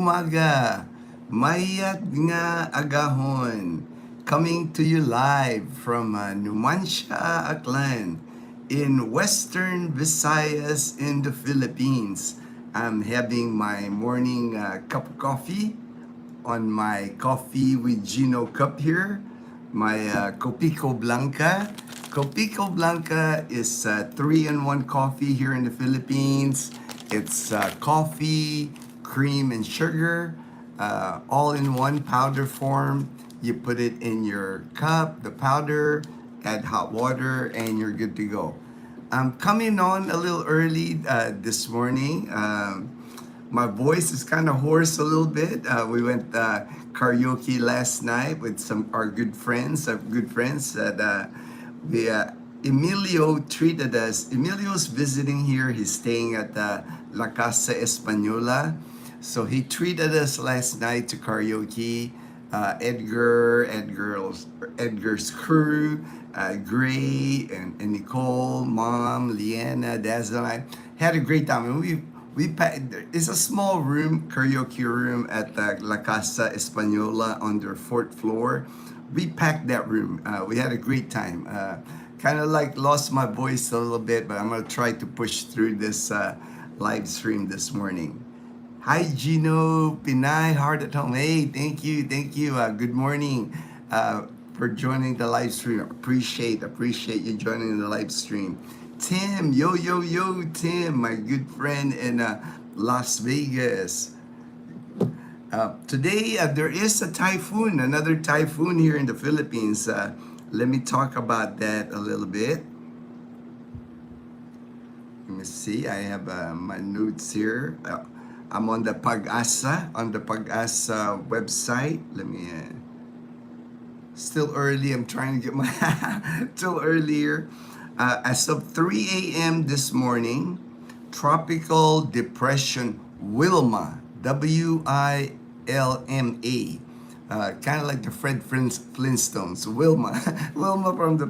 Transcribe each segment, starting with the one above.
Umaga, mayat nga agahon, coming to you live from Numancia, Aklan, in Western Visayas in the Philippines. I'm having my morning cup of coffee on my coffee with Gino cup here, my Copico Blanca. Copico Blanca is 3-in-1 coffee here in the Philippines. It's coffee, cream, and sugar, all in one powder form. You put it in your cup, the powder, add hot water, and you're good to go. I'm coming on a little early this morning. My voice is kind of hoarse a little bit. We went karaoke last night with some our good friends that we Emilio treated us. Emilio's visiting here. He's staying at La Casa Española. So he treated us last night to karaoke. Edgar's crew, Gray and Nicole, Mom, Leanna, Daz and I had a great time. And it's a small room, karaoke room at the La Casa Española on their fourth floor. We packed that room. We had a great time. Kind of like lost my voice a little bit, but I'm gonna try to push through this live stream this morning. Hi Gino, Pinay, Heart at Home. Hey, thank you. Good morning for joining the live stream. Appreciate you joining the live stream. Tim, yo, Tim, my good friend in Las Vegas. Today there is a typhoon, another typhoon here in the Philippines. Let me talk about that a little bit. Let me see. I have my notes here. I'm on the Pag-asa website. Let me. Still early. I'm trying to get my till earlier. As of 3 a.m. this morning, Tropical Depression Wilma, Wilma, kind of like the Fred Flintstones, Wilma, Wilma from the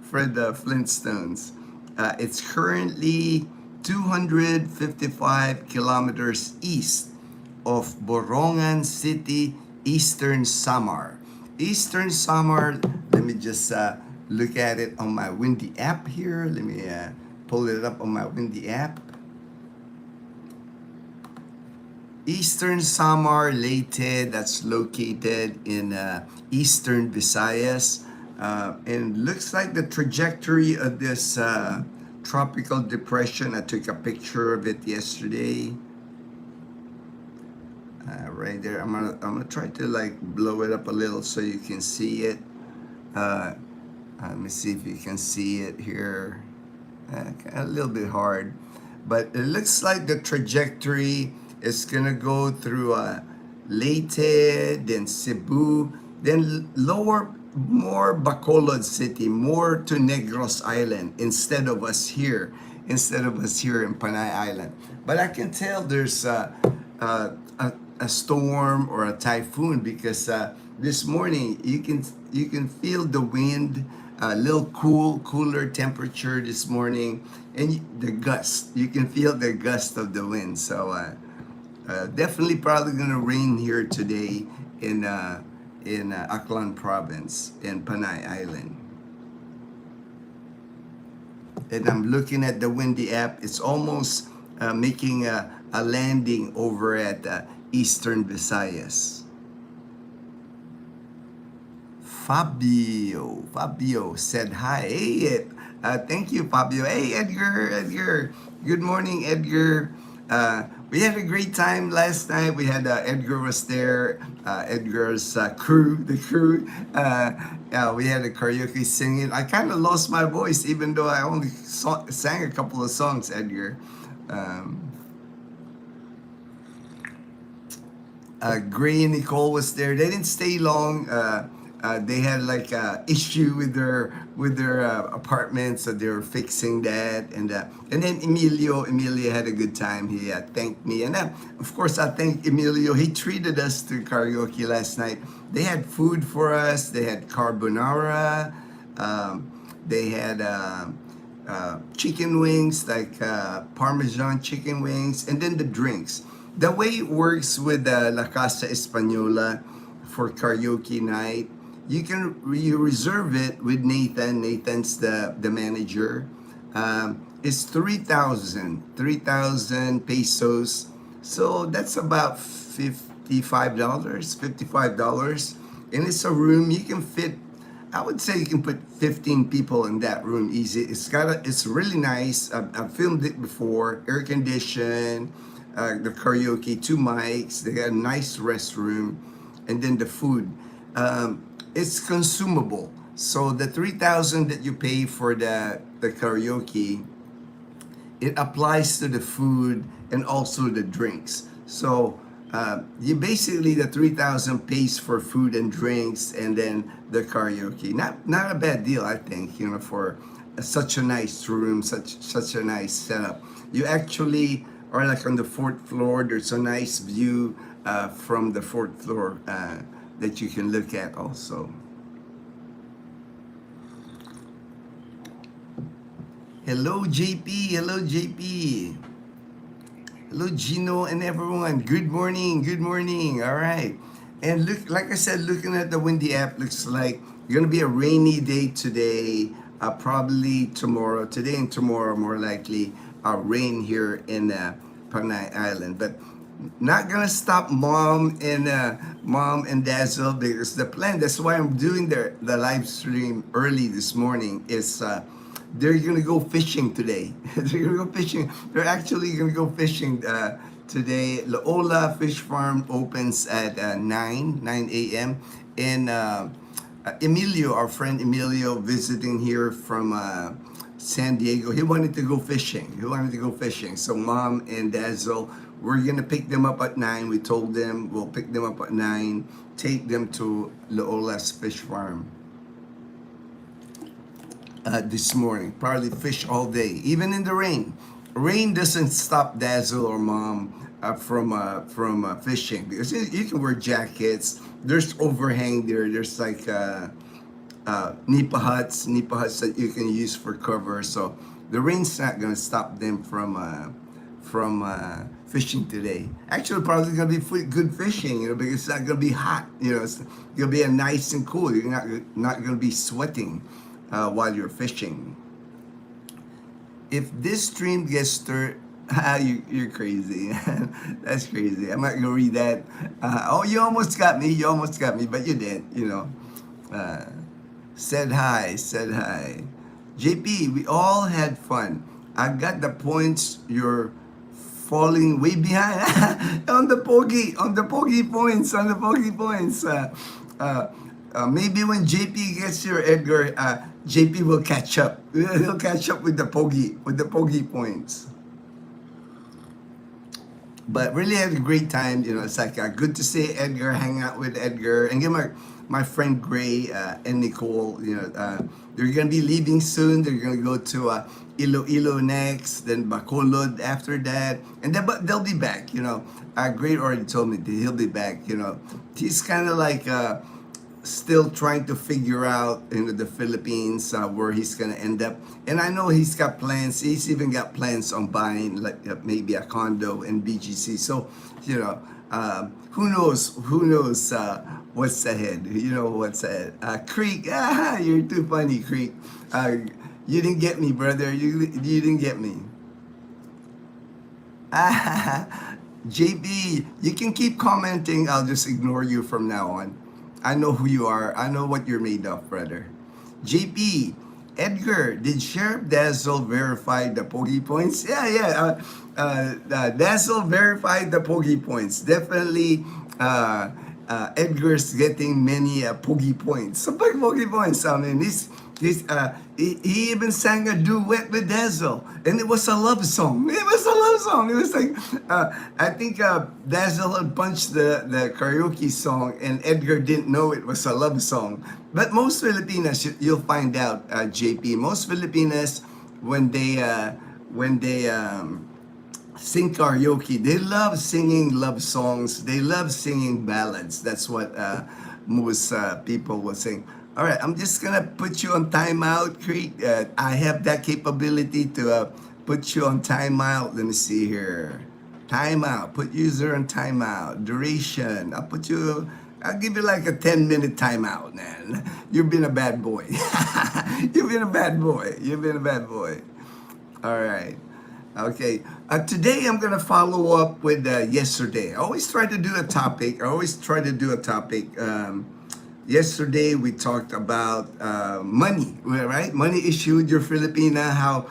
Fred Flintstones. It's currently 255 kilometers east of Borongan City, Eastern Samar. Eastern Samar, let me just look at it on my Windy app here. Let me pull it up on my Windy app. Eastern Samar Leyte, that's located in Eastern Visayas. And looks like the trajectory of this tropical depression, I took a picture of it yesterday. Right there, I'm gonna try to like blow it up a little so you can see it. Let me see if you can see it here. A little bit hard, but it looks like the trajectory is gonna go through Leyte, then Cebu, then more Bacolod City, more to Negros Island instead of us here in Panay Island. But I can tell there's a storm or a typhoon because this morning you can feel the wind, a little cooler temperature this morning, and the gust. You can feel the gust of the wind. So definitely probably gonna rain here today in Aklan Province in Panay Island. And I'm looking at the Windy app. It's almost making a landing over at Eastern Visayas. Fabio said hi. Hey, thank you, Fabio. Hey, Edgar. Good morning, Edgar. We had a great time last night. We had Edgar was there. Edgar's crew. We had a karaoke singing. I kind of lost my voice, even though I only sang a couple of songs. Edgar. Gray and Nicole was there. They didn't stay long. They had like a issue with their apartment, so they were fixing that. And then Emilio had a good time. He thanked me, and of course I thanked Emilio. He treated us to karaoke last night. They had food for us. They had carbonara. They had chicken wings, like Parmesan chicken wings, and then the drinks. The way it works with La Casa Española for karaoke night, you reserve it with Nathan. Nathan's the manager. It's 3,000 pesos. So that's about $55, and it's a room you can fit. I would say you can put 15 people in that room easy. It's really nice. I've filmed it before. Air conditioned, the karaoke, two mics. They got a nice restroom, and then the food. It's consumable. So the 3,000 that you pay for the karaoke, it applies to the food and also the drinks. So you basically the 3,000 pays for food and drinks, and then the karaoke. Not a bad deal, I think. For such a nice room, such a nice setup. You actually are like on the fourth floor. There's a nice view from the fourth floor that you can look at also. Hello JP, hello JP. Hello Gino and everyone. Good morning, good morning. All right. And look, like I said, looking at the windy app, looks like it's gonna be a rainy day today. Probably tomorrow. Today and tomorrow, more likely, rain here in Panay Island. But not gonna stop mom and Dazzle, because the plan. That's why I'm doing the live stream early this morning. Is they're gonna go fishing today. They're gonna go fishing. They're actually gonna go fishing today. Laola Fish Farm opens at 9 a.m. And Emilio, our friend Emilio, visiting here from San Diego. He wanted to go fishing. So mom and Dazzle, we're gonna pick them up at 9. We told them we'll pick them up at 9. Take them to Laola's Fish Farm. This morning, probably fish all day, even in the rain. Rain doesn't stop Dazzle or mom from fishing, because you can wear jackets. There's overhang there. There's like nipa huts that you can use for cover. So the rain's not gonna stop them from fishing today. Actually, probably gonna be good fishing, because it's not gonna be hot. It's gonna be a nice and cool. You're not gonna be sweating while you're fishing. If this stream gets stirred, you're crazy. That's crazy. I'm not gonna read that. You almost got me, but you did. Said hi. JP, we all had fun. I got the points. You're falling way behind on the pogey points. Maybe when JP gets here, Edgar, JP will catch up. He'll catch up with the pogey points. But really had a great time. It's like good to see Edgar, hang out with Edgar, and get my friend Gray and Nicole. They're gonna be leaving soon. They're gonna go to Iloilo next, then Bacolod after that, and then but they'll be back. Gray already told me that he'll be back. He's kind of like still trying to figure out the Philippines, where he's gonna end up. And I know he's got plans. He's even got plans on buying like maybe a condo in BGC. So who knows what's ahead. What's ahead. Creek, you're too funny, Creek. You didn't get me, brother. You didn't get me. JB, you can keep commenting. I'll just ignore you from now on. I know who you are. I know what you're made of, brother. JP, Edgar, did Sheriff Dazzle verify the pogey points? Yeah. Dazzle verified the pogey points. Definitely, Edgar's getting many pogey points. Some pogey points. I mean, he even sang a duet with Dazzle, and it was a love song. It was like, I think Dazzle had punched the karaoke song, and Edgar didn't know it was a love song. But most Filipinas, you'll find out, JP, most Filipinas, when they sing karaoke, they love singing love songs. They love singing ballads. That's what most people will sing. All right, I'm just gonna put you on timeout, Creek. I have that capability to put you on timeout. Let me see here. Timeout. Put user on timeout. Duration. I'll give you like a 10-minute timeout, man. You've been a bad boy. You've been a bad boy. You've been a bad boy. All right. Okay. Today I'm going to follow up with yesterday. I always try to do a topic. Yesterday we talked about money, right? Money issue with your Filipina. How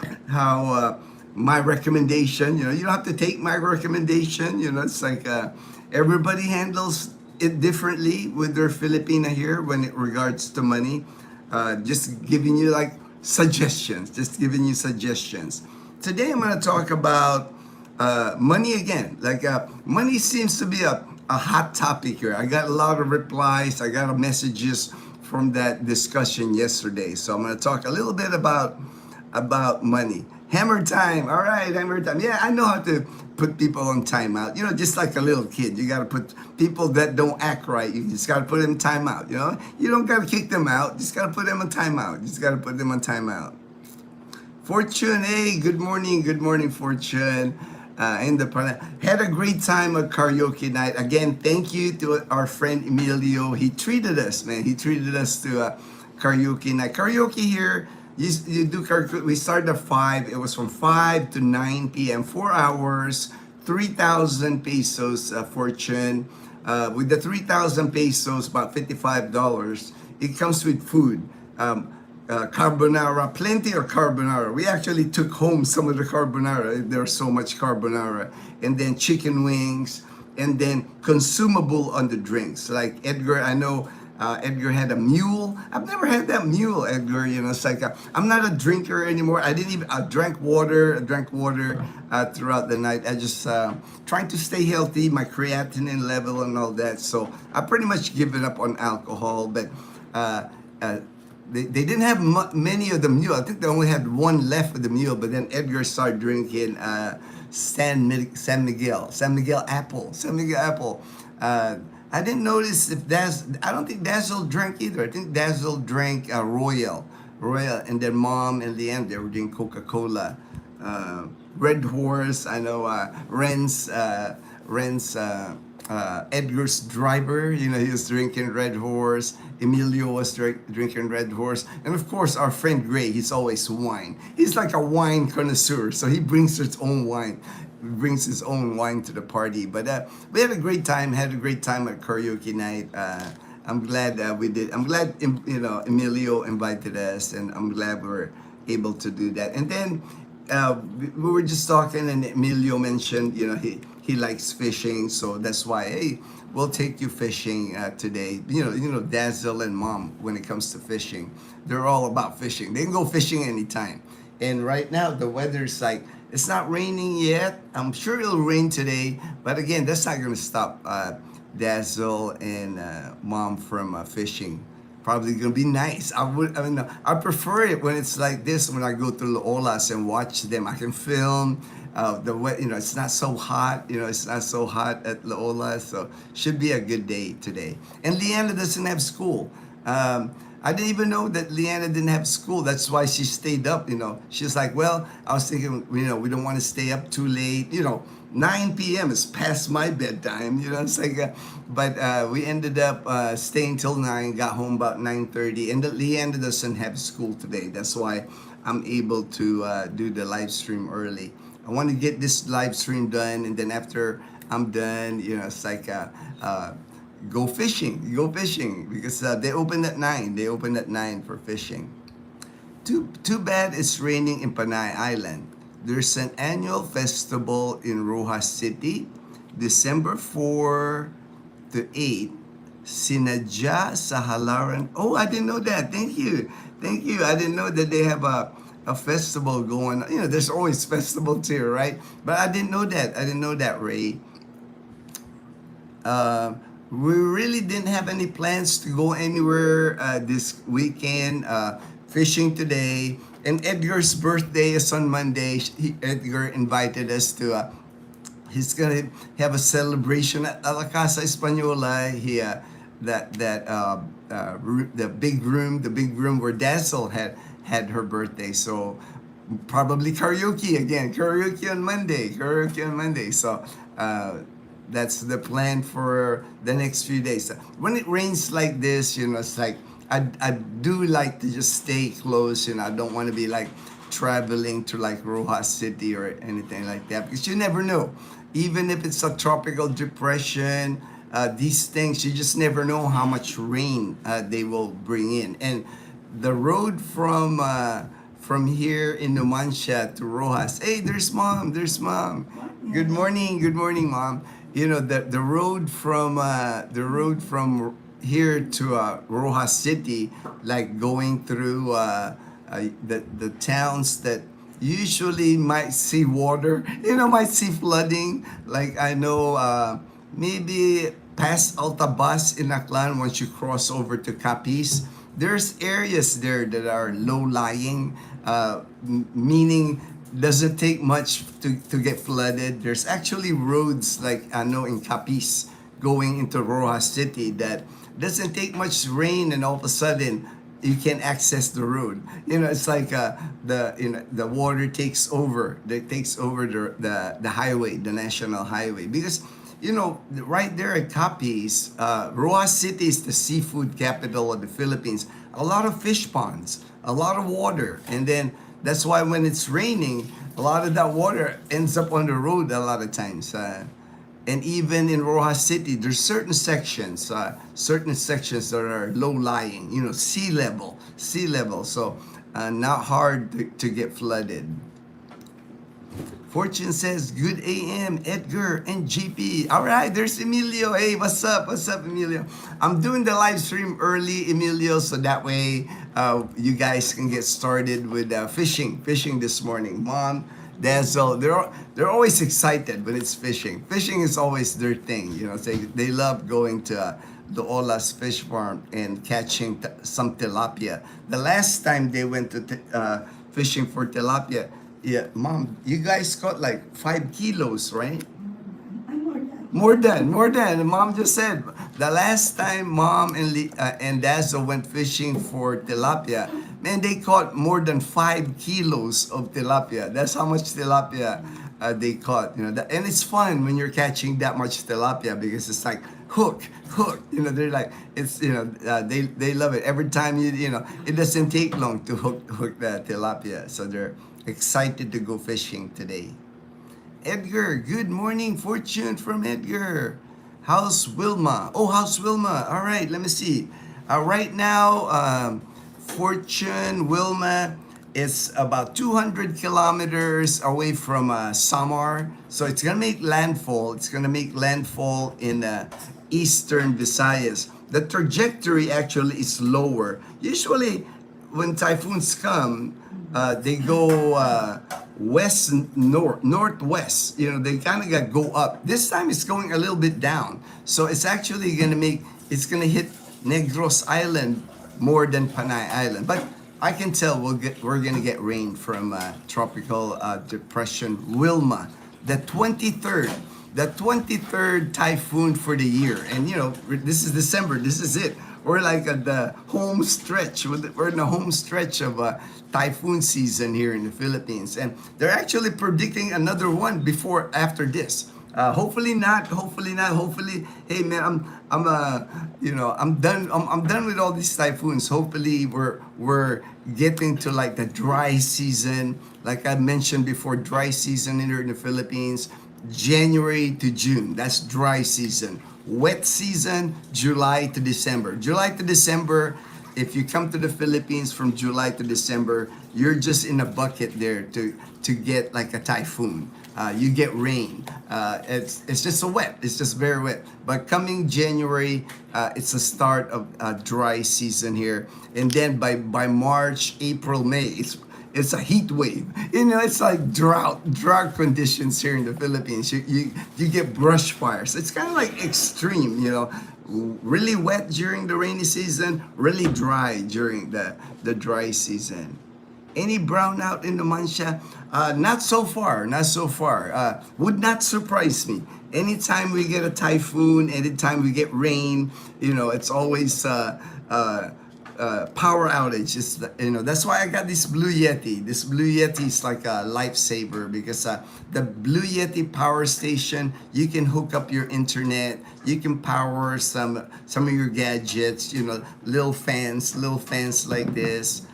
my recommendation. You don't have to take my recommendation. It's like everybody handles it differently with their Filipina here when it regards to money. Just giving you like suggestions. Today I'm going to talk about money again. Like money seems to be a hot topic here. I got a lot of replies. I got messages from that discussion yesterday. So I'm going to talk a little bit about money. Hammer time. All right, hammer time. Yeah, I know how to put people on timeout. Just like a little kid. You got to put people that don't act right. You just got to put them in timeout. You don't got to kick them out. Just got to put them on timeout. Fortune, hey, good morning, Fortune. Had a great time at karaoke night. Again, thank you to our friend Emilio. He treated us, man. He treated us to karaoke night. Karaoke here, you do karaoke. We started at 5. It was from 5 to 9 p.m. 4 hours, 3,000 pesos, Fortune. With the 3,000 pesos, about $55, it comes with food. Carbonara, plenty of carbonara. We actually took home some of the carbonara. There's so much carbonara. And then chicken wings, and then consumable on the drinks. Like Edgar, I know Edgar had a mule. I've never had that mule, Edgar. It's like I'm not a drinker anymore. I drank water throughout the night. I just trying to stay healthy, my creatinine level and all that. So I pretty much given up on alcohol, but they didn't have many of the mule. I think they only had one left of the mule, but then Edgar started drinking San Miguel apple. I didn't notice if I don't think Dazzle drank either. I think Dazzle drank Royal, and then Mom and Leanne, they were drinking Coca-Cola. Red Horse, I know Ren's Edgar's driver, he was drinking Red Horse. Emilio was drinking Red Horse. And of course, our friend Gray, he's always wine. He's like a wine connoisseur, so he brings his own wine. To the party. But we had a great time at karaoke night. I'm glad we did. I'm glad, Emilio invited us, and I'm glad we were able to do that. And then we were just talking, and Emilio mentioned, he likes fishing, so that's why, hey, we'll take you fishing today. Dazzle and Mom, when it comes to fishing, they're all about fishing. They can go fishing anytime. And right now, the weather's like, it's not raining yet. I'm sure it'll rain today, but again, that's not going to stop Dazzle and Mom from fishing. Probably gonna be nice. I prefer it when it's like this. When I go to Laolas and watch them, I can film. It's not so hot. It's not so hot at Laolas, so should be a good day today. And Leanna doesn't have school. I didn't even know that Leanna didn't have school. That's why she stayed up. She's like, well, I was thinking, we don't want to stay up too late. 9 p.m. is past my bedtime. It's like, but we ended up staying till 9, got home about 9:30, and Leanna doesn't have school today. That's why I'm able to do the live stream early. I want to get this live stream done, and then after I'm done, it's like go fishing because they open at 9. They open at 9 for fishing. Too bad it's raining in Panay Island. There's an annual festival in Rojas City, December 4 to 8. Sinadya sa halaran. Oh, I didn't know that. Thank you. I didn't know that they have a festival going. There's always festivals here, right? But I didn't know that, Ray. We really didn't have any plans to go anywhere this weekend. Fishing today. And Edgar's birthday is on Monday. Edgar invited us to, he's going to have a celebration at La Casa Española. The big room where Dazzle had her birthday. So probably karaoke again. Karaoke on Monday. So That's the plan for the next few days. When it rains like this, it's like I do like to just stay close. I don't want to be like traveling to like Rojas City or anything like that, because you never know. Even if it's a tropical depression, these things, you just never know how much rain they will bring in. And the road from here in Numancia to Rojas. Hey, there's mom. There's mom. Good morning. Good morning, mom. The road from here to Rojas City, like going through the towns that usually might see water, might see flooding. Like I know maybe past Altabas in Aklan, once you cross over to Capiz, there's areas there that are low-lying, meaning doesn't take much to get flooded. There's actually roads like I know in Capiz going into Rojas City that doesn't take much rain, and all of a sudden you can access the road. It's like the water takes over. It takes over the highway, the national highway, because right there at Capiz, Rojas City is the seafood capital of the Philippines. A lot of fish ponds, a lot of water, and then that's why when it's raining, a lot of that water ends up on the road a lot of times. And even in Rojas City, there's certain sections that are low-lying, sea level, so not hard to get flooded. Fortune says, good AM, Edgar and GP. All right, there's Emilio. Hey, what's up? What's up, Emilio? I'm doing the live stream early, Emilio, so that way you guys can get started with fishing this morning. Mom, Dazzle, they're always excited when it's fishing. Fishing is always their thing. They love going to the Olas fish farm and catching some tilapia. The last time they went to fishing for tilapia, yeah, Mom, you guys caught like 5 kilos, right? More than. Mom just said the last time Mom and Dazzle went fishing for tilapia, man, they caught more than 5 kilos of tilapia. That's how much tilapia they caught. And it's fun when you're catching that much tilapia, because it's like hook. They're like, it's they love it. Every time it doesn't take long to hook the tilapia, so they're excited to go fishing today. Edgar, good morning. Fortune from Edgar. How's Wilma? Oh, how's Wilma? All right, let me see. Right now, Fortune, Wilma, is about 200 kilometers away from Samar. So it's going to make landfall. It's going to make landfall in eastern Visayas. The trajectory actually is lower. Usually, when typhoons come, they go northwest. They kind of go up. This time it's going a little bit down. So it's actually going to hit Negros Island more than Panay Island. But I can tell we're going to get rain from tropical depression Wilma, the 23rd typhoon for the year. And this is December. This is it. We're like at the home stretch. We're in the home stretch of typhoon season here in the Philippines, and they're actually predicting another one after this. Hopefully not. Hopefully, hey man, I'm done. I'm done with all these typhoons. Hopefully, we're getting to like the dry season. Like I mentioned before, dry season here in the Philippines, January to June. That's dry season. Wet season, July to December. If you come to the Philippines from July to December, you're just in a bucket there to get like a typhoon. You get rain. It's just wet. It's just very wet. But coming January, it's the start of dry season here, and then by March, April, May, it's a heat wave. It's like drought conditions here in the Philippines. You get brush fires. It's kind of like extreme, really wet during the rainy season, really dry during the dry season. Any brownout in Numancia? Not so far. Would not surprise me. Anytime we get a typhoon, anytime we get rain, it's always power outage. That's why I got this Blue Yeti. This Blue Yeti is like a lifesaver because the Blue Yeti power station, you can hook up your internet, you can power some of your gadgets, little fans like this.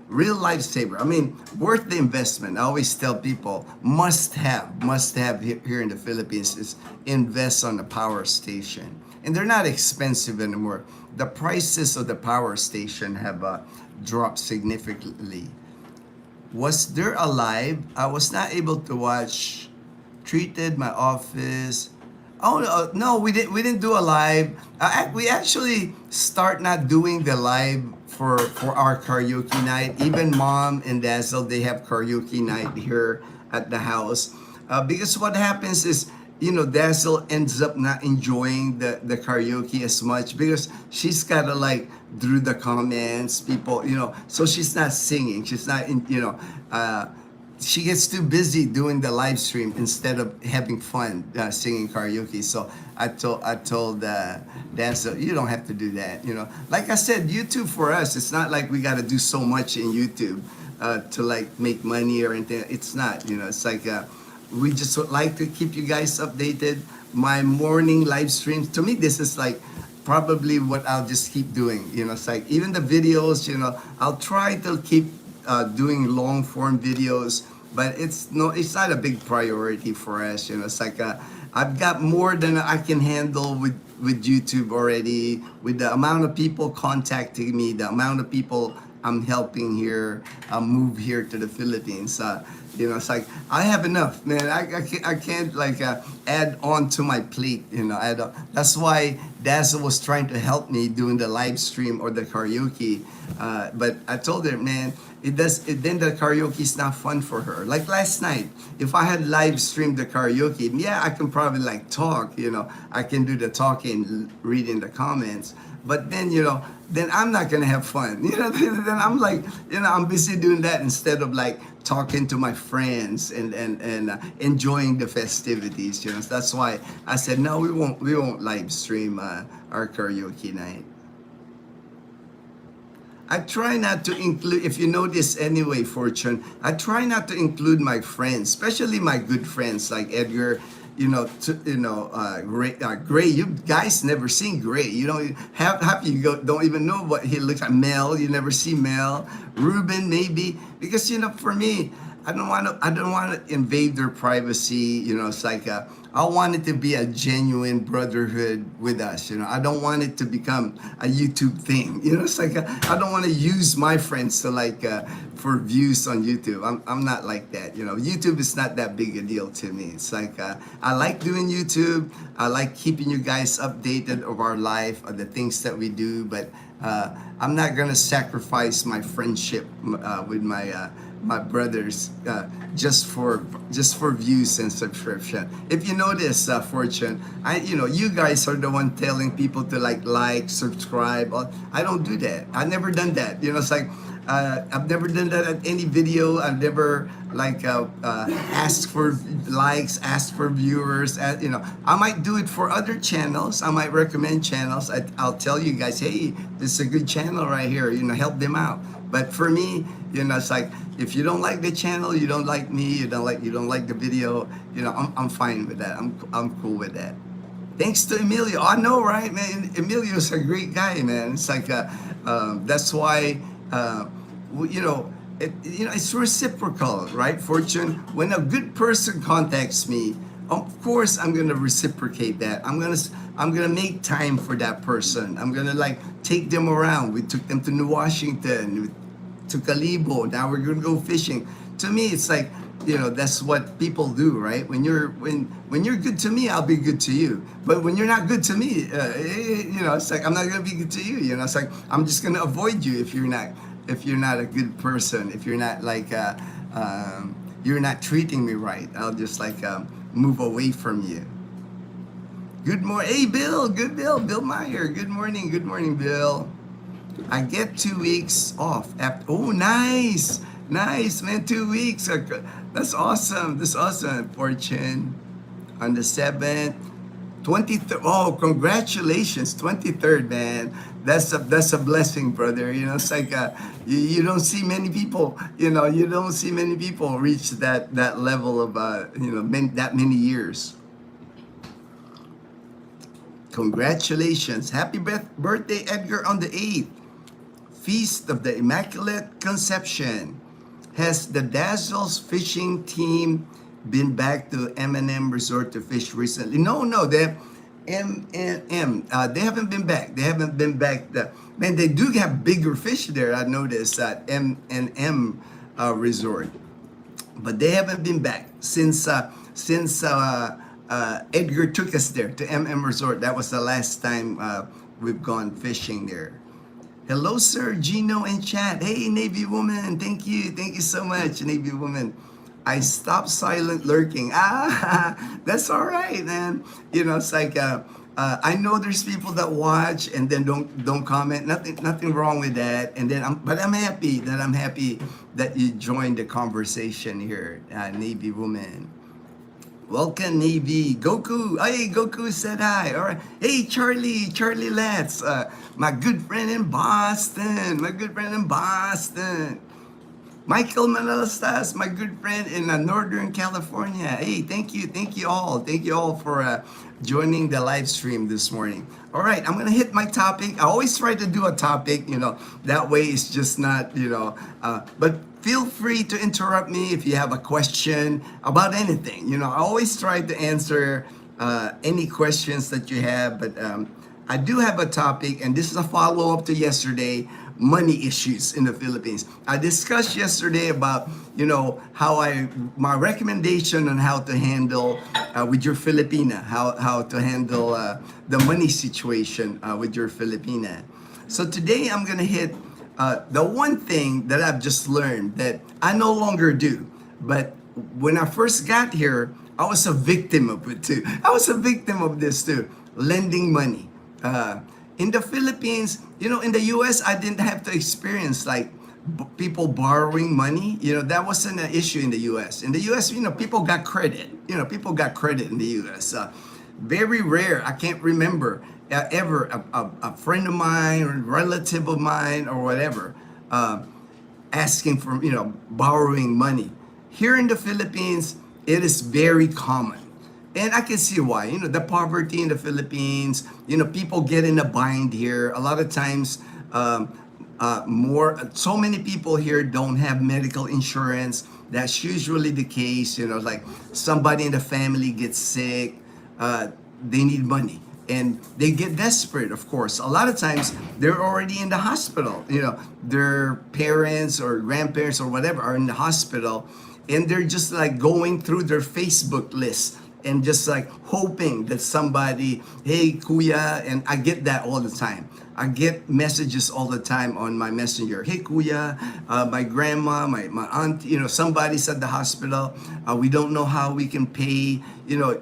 Real lifesaver. I mean, worth the investment. I always tell people, must have here in the Philippines is invest on a power station. And they're not expensive anymore. The prices of the power station have dropped significantly. Was there a live? I was not able to watch. Treated my office. Oh no, we didn't. We didn't do a live. We actually start not doing the live for our karaoke night. Even Mom and Dazzle, they have karaoke night here at the house. Because what happens is, Dazzle ends up not enjoying the karaoke as much because she's gotta like through the comments, people, so she's not singing. She's not she gets too busy doing the live stream instead of having fun singing karaoke. So I told Dazzle, you don't have to do that. Like I said, YouTube for us, it's not like we got to do so much in YouTube to like make money or anything. It's not. It's like we just would like to keep you guys updated. My morning live streams, to me, this is like probably what I'll just keep doing. It's like even the videos. I'll try to keep doing long form videos, but it's not a big priority for us. It's like I've got more than I can handle with YouTube already, with the amount of people contacting me, the amount of people I'm helping here move here to the Philippines. It's like I have enough, man. I can't like add on to my plate. That's why Dazzle was trying to help me doing the live stream or the karaoke. But I told her, man, then the karaoke is not fun for her. Like last night, if I had live streamed the karaoke, yeah, I can probably like talk. I can do the talking, reading the comments. But then, then I'm not gonna have fun. Then I'm like, I'm busy doing that instead of like talking to my friends and enjoying the festivities. So that's why I said no, we won't live stream our karaoke night. I try not to include, if you know this anyway, Fortune, I try not to include my friends, especially my good friends like Edgar, Gray. You guys never seen Gray. Half you don't even know what he looks like. Mel, you never see Mel. Ruben, maybe, because for me, I don't want to invade their privacy. It's like I want it to be a genuine brotherhood with us. I don't want it to become a YouTube thing. It's like I don't want to use my friends to like for views on YouTube. I'm not like that. YouTube is not that big a deal to me. It's like I like doing YouTube. I like keeping you guys updated of our life, of the things that we do. But I'm not gonna sacrifice my friendship with my brothers just for views and subscription. If you notice, Fortune, you guys are the one telling people to like, subscribe. I don't do that. I've never done that. It's like I've never done that at any video. I've never like asked for likes, asked for viewers. I might do it for other channels. I might recommend channels. I'll tell you guys, hey, this is a good channel right here. Help them out. But for me, it's like if you don't like the channel, you don't like me, you don't like the video, I'm fine with that. I'm cool with that. Thanks to Emilio. I know, right, man? Emilio's a great guy, man. It's like that's why it's reciprocal, right, Fortune? When a good person contacts me, of course I'm gonna reciprocate that. I'm gonna make time for that person. I'm gonna like take them around. We took them to New Washington, to Calibo. Now we're gonna go fishing. To me, it's like that's what people do, right? When you're good to me, I'll be good to you. But when you're not good to me, it's like I'm not gonna be good to you. It's like I'm just gonna avoid you if you're not a good person. If you're not like you're not treating me right, I'll just like move away from you. Good morning, hey Bill. Good Bill Meyer. Good morning, Bill. I get 2 weeks off after. Oh, nice, man. 2 weeks. That's awesome. Fortune, on the 7th. 23rd. Oh, congratulations, 23rd, man. That's a blessing, brother. It's like you don't see many people. You don't see many people reach that level of that many years. Congratulations, happy birthday, Edgar, on the 8th. Feast of the Immaculate Conception. Has the Dazzles fishing team been back to M&M Resort to fish recently? No, they M&M. They haven't been back. They haven't been back. Man, they do have bigger fish there. I noticed at M&M Resort, but they haven't been back since Edgar took us there to M&M Resort. That was the last time we've gone fishing there. Hello, sir, Gino and chat. Hey, Navy woman, thank you so much, Navy woman. I stopped silent lurking. That's all right, man. It's like I know there's people that watch and then don't comment. Nothing wrong with that. And then I'm happy that you joined the conversation here, Navy woman. Welcome, Navy. Goku. Hey, Goku said hi. All right. Hey, Charlie Letts. My good friend in Boston. Michael Manalastas, my good friend in Northern California. Hey, thank you all for joining the live stream this morning. All right, I'm gonna hit my topic. I always try to do a topic, that way it's just not, but feel free to interrupt me if you have a question about anything. I always try to answer any questions that you have, but I do have a topic, and this is a follow-up to yesterday. Money issues in the Philippines. I discussed yesterday about how my recommendation on how to handle with your Filipina, how to handle the money situation with your Filipina. So today I'm gonna hit the one thing that I've just learned that I no longer do, but when I first got here, I was a victim of it too. I was a victim of this too, lending money. In the Philippines, in the US, I didn't have to experience like people borrowing money. That wasn't an issue in the US. In the US, people got credit. People got credit in the US. Very rare. I can't remember ever a friend of mine or relative of mine or whatever asking for, borrowing money. Here in the Philippines, it is very common. And I can see why. The poverty in the Philippines, people get in a bind here. A lot of times, so many people here don't have medical insurance. That's usually the case. Like somebody in the family gets sick, they need money. And they get desperate, of course. A lot of times, they're already in the hospital. Their parents or grandparents or whatever are in the hospital. And they're just like going through their Facebook list and just like hoping that somebody, hey, kuya, and I get that all the time. I get messages all the time on my messenger. Hey, kuya, my grandma, my aunt, somebody's at the hospital. We don't know how we can pay,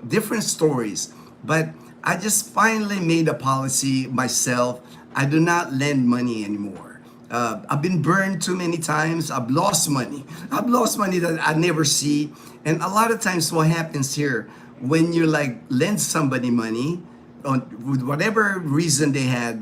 different stories. But I just finally made a policy myself. I do not lend money anymore. I've been burned too many times. I've lost money that I never see. And a lot of times what happens here, when you like lend somebody money with whatever reason they had,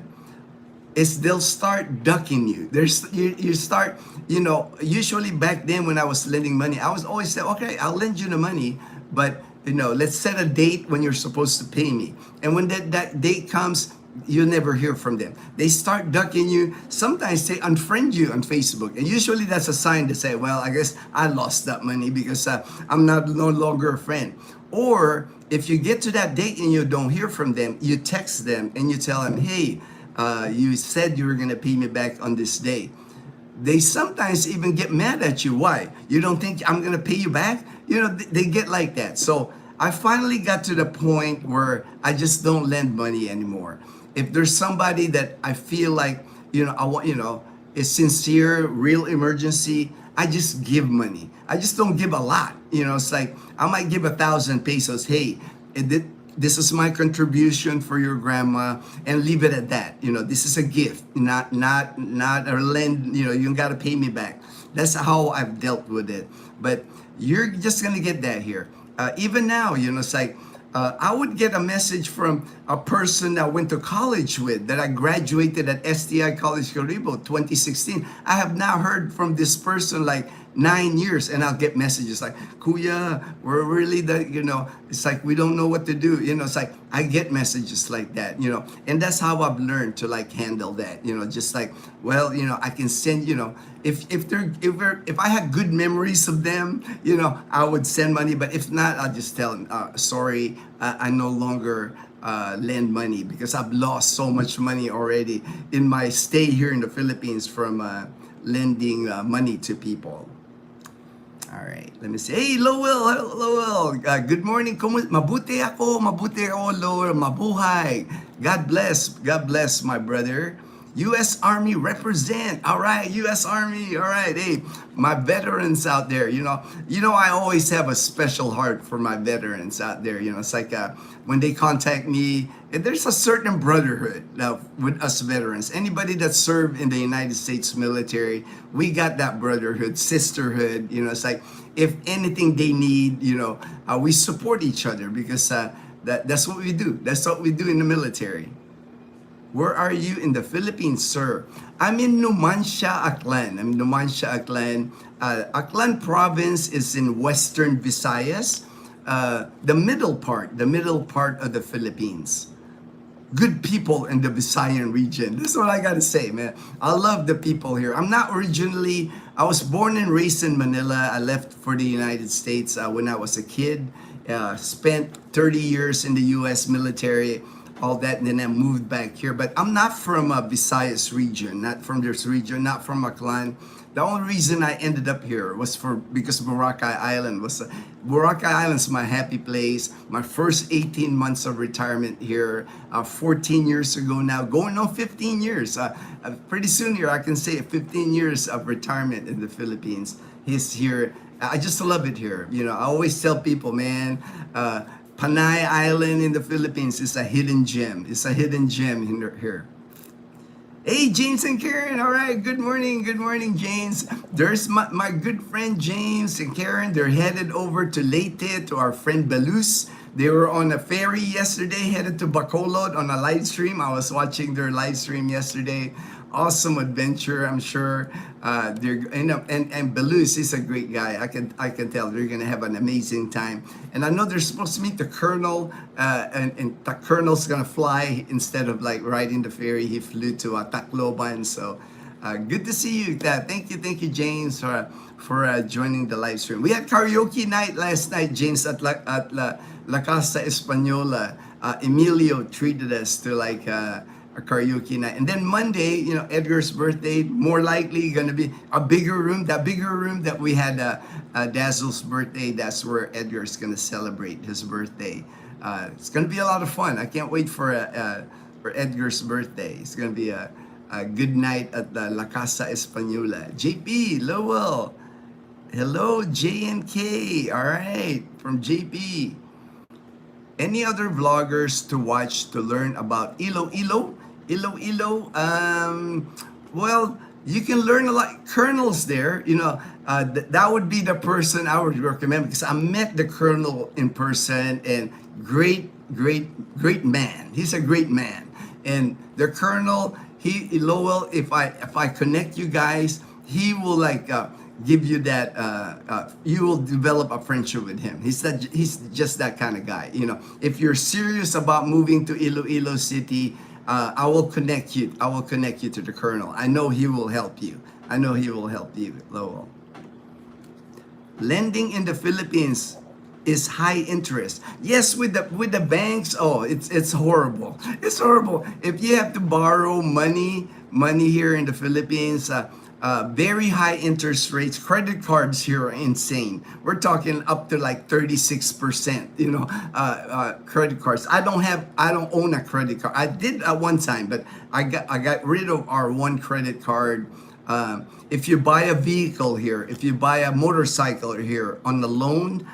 is they'll start ducking you. You start, usually back then when I was lending money, I was always say, okay, I'll lend you the money, but let's set a date when you're supposed to pay me. And when that date comes, you'll never hear from them. They start ducking you. Sometimes they unfriend you on Facebook. And usually that's a sign to say, well, I guess I lost that money because I'm no longer a friend. Or if you get to that date and you don't hear from them, you text them and you tell them, hey, you said you were going to pay me back on this day. They sometimes even get mad at you. Why? You don't think I'm going to pay you back? They get like that. So I finally got to the point where I just don't lend money anymore. If there's somebody that I feel like, I want, is sincere, real emergency, I just give money. I just don't give a lot. It's like I might give 1,000 pesos. Hey, this is my contribution for your grandma, and leave it at that. This is a gift, not a lend. You got to pay me back. That's how I've dealt with it. But you're just gonna get that here. Even now, it's like I would get a message from a person I went to college with, that I graduated at STI College Caribo 2016. I have now heard from this person like 9 years, and I'll get messages like, Kuya, we're really it's like we don't know what to do. It's like I get messages like that, and that's how I've learned to like handle that, just like, well, I can send, if I had good memories of them, I would send money. But if not, I'll just tell them, sorry, I no longer lend money, because I've lost so much money already in my stay here in the Philippines from lending money to people. All right, let me see. Hey, Lowell, hello, Lowell. Good morning. Mabuti ako, Lowell. Mabuhay. God bless, my brother. U.S. Army represent. All right, U.S. Army. All right, hey, my veterans out there. I always have a special heart for my veterans out there. It's like when they contact me, there's a certain brotherhood with us veterans. Anybody that served in the United States military, we got that brotherhood, sisterhood. It's like if anything they need, we support each other, because that's what we do. That's what we do in the military. Where are you in the Philippines, sir? I'm in Numancia, Aklan. Aklan province is in Western Visayas, the middle part of the Philippines. Good people in the Visayan region. This is what I gotta say, man. I love the people here. I was born and raised in Manila. I left for the United States when I was a kid. Spent 30 years in the U.S. military, all that, and then I moved back here. But I'm not from Visayas region, not from this region, not from Aklan. The only reason I ended up here was because Boracay Island's my happy place. My first 18 months of retirement here, 14 years ago now, going on 15 years. Pretty soon here, I can say 15 years of retirement in the Philippines. He's here. I just love it here. I always tell people, man, Panay Island in the Philippines is a hidden gem. It's a hidden gem here. Hey, James and Karen. All right. Good morning. Good morning, James. There's my good friend James and Karen. They're headed over to Leyte to our friend Belus. They were on a ferry yesterday, headed to Bacolod on a live stream. I was watching their live stream yesterday. Awesome adventure, I'm sure. And Belus is a great guy. I can tell they're gonna have an amazing time. And I know they're supposed to meet the colonel, and the colonel's gonna fly instead of like riding the ferry. He flew to Tacloban. So good to see you. Thank you, James, for joining the live stream. We had karaoke night last night, James, at La Casa Española. Emilio treated us to like a karaoke night. And then Monday, Edgar's birthday, more likely going to be a bigger room. That bigger room that we had Dazzle's birthday, that's where Edgar's going to celebrate his birthday. It's going to be a lot of fun. I can't wait for Edgar's birthday. It's going to be a good night at the La Casa Española. JP, Lowell. Hello, JNK. All right, from JP. Any other vloggers to watch to learn about Iloilo? Well, you can learn a lot. Colonel's there, that would be the person I would recommend, because I met the colonel in person, and great man. He's a great man. And the colonel, Lowell, if I connect you guys, he will like give you that, you will develop a friendship with him. He's just that kind of guy. If you're serious about moving to Iloilo City, I will connect you to the colonel. I know he will help you. Lowell. Lending in the Philippines is high interest. Yes, with the banks, it's horrible. It's horrible. If you have to borrow money here in the Philippines, very high interest rates. Credit cards here are insane. We're talking up to like 36%, credit cards. I don't own a credit card. I did at one time, but I got rid of our one credit card. If you buy a vehicle here, if you buy a motorcycle here on the loan,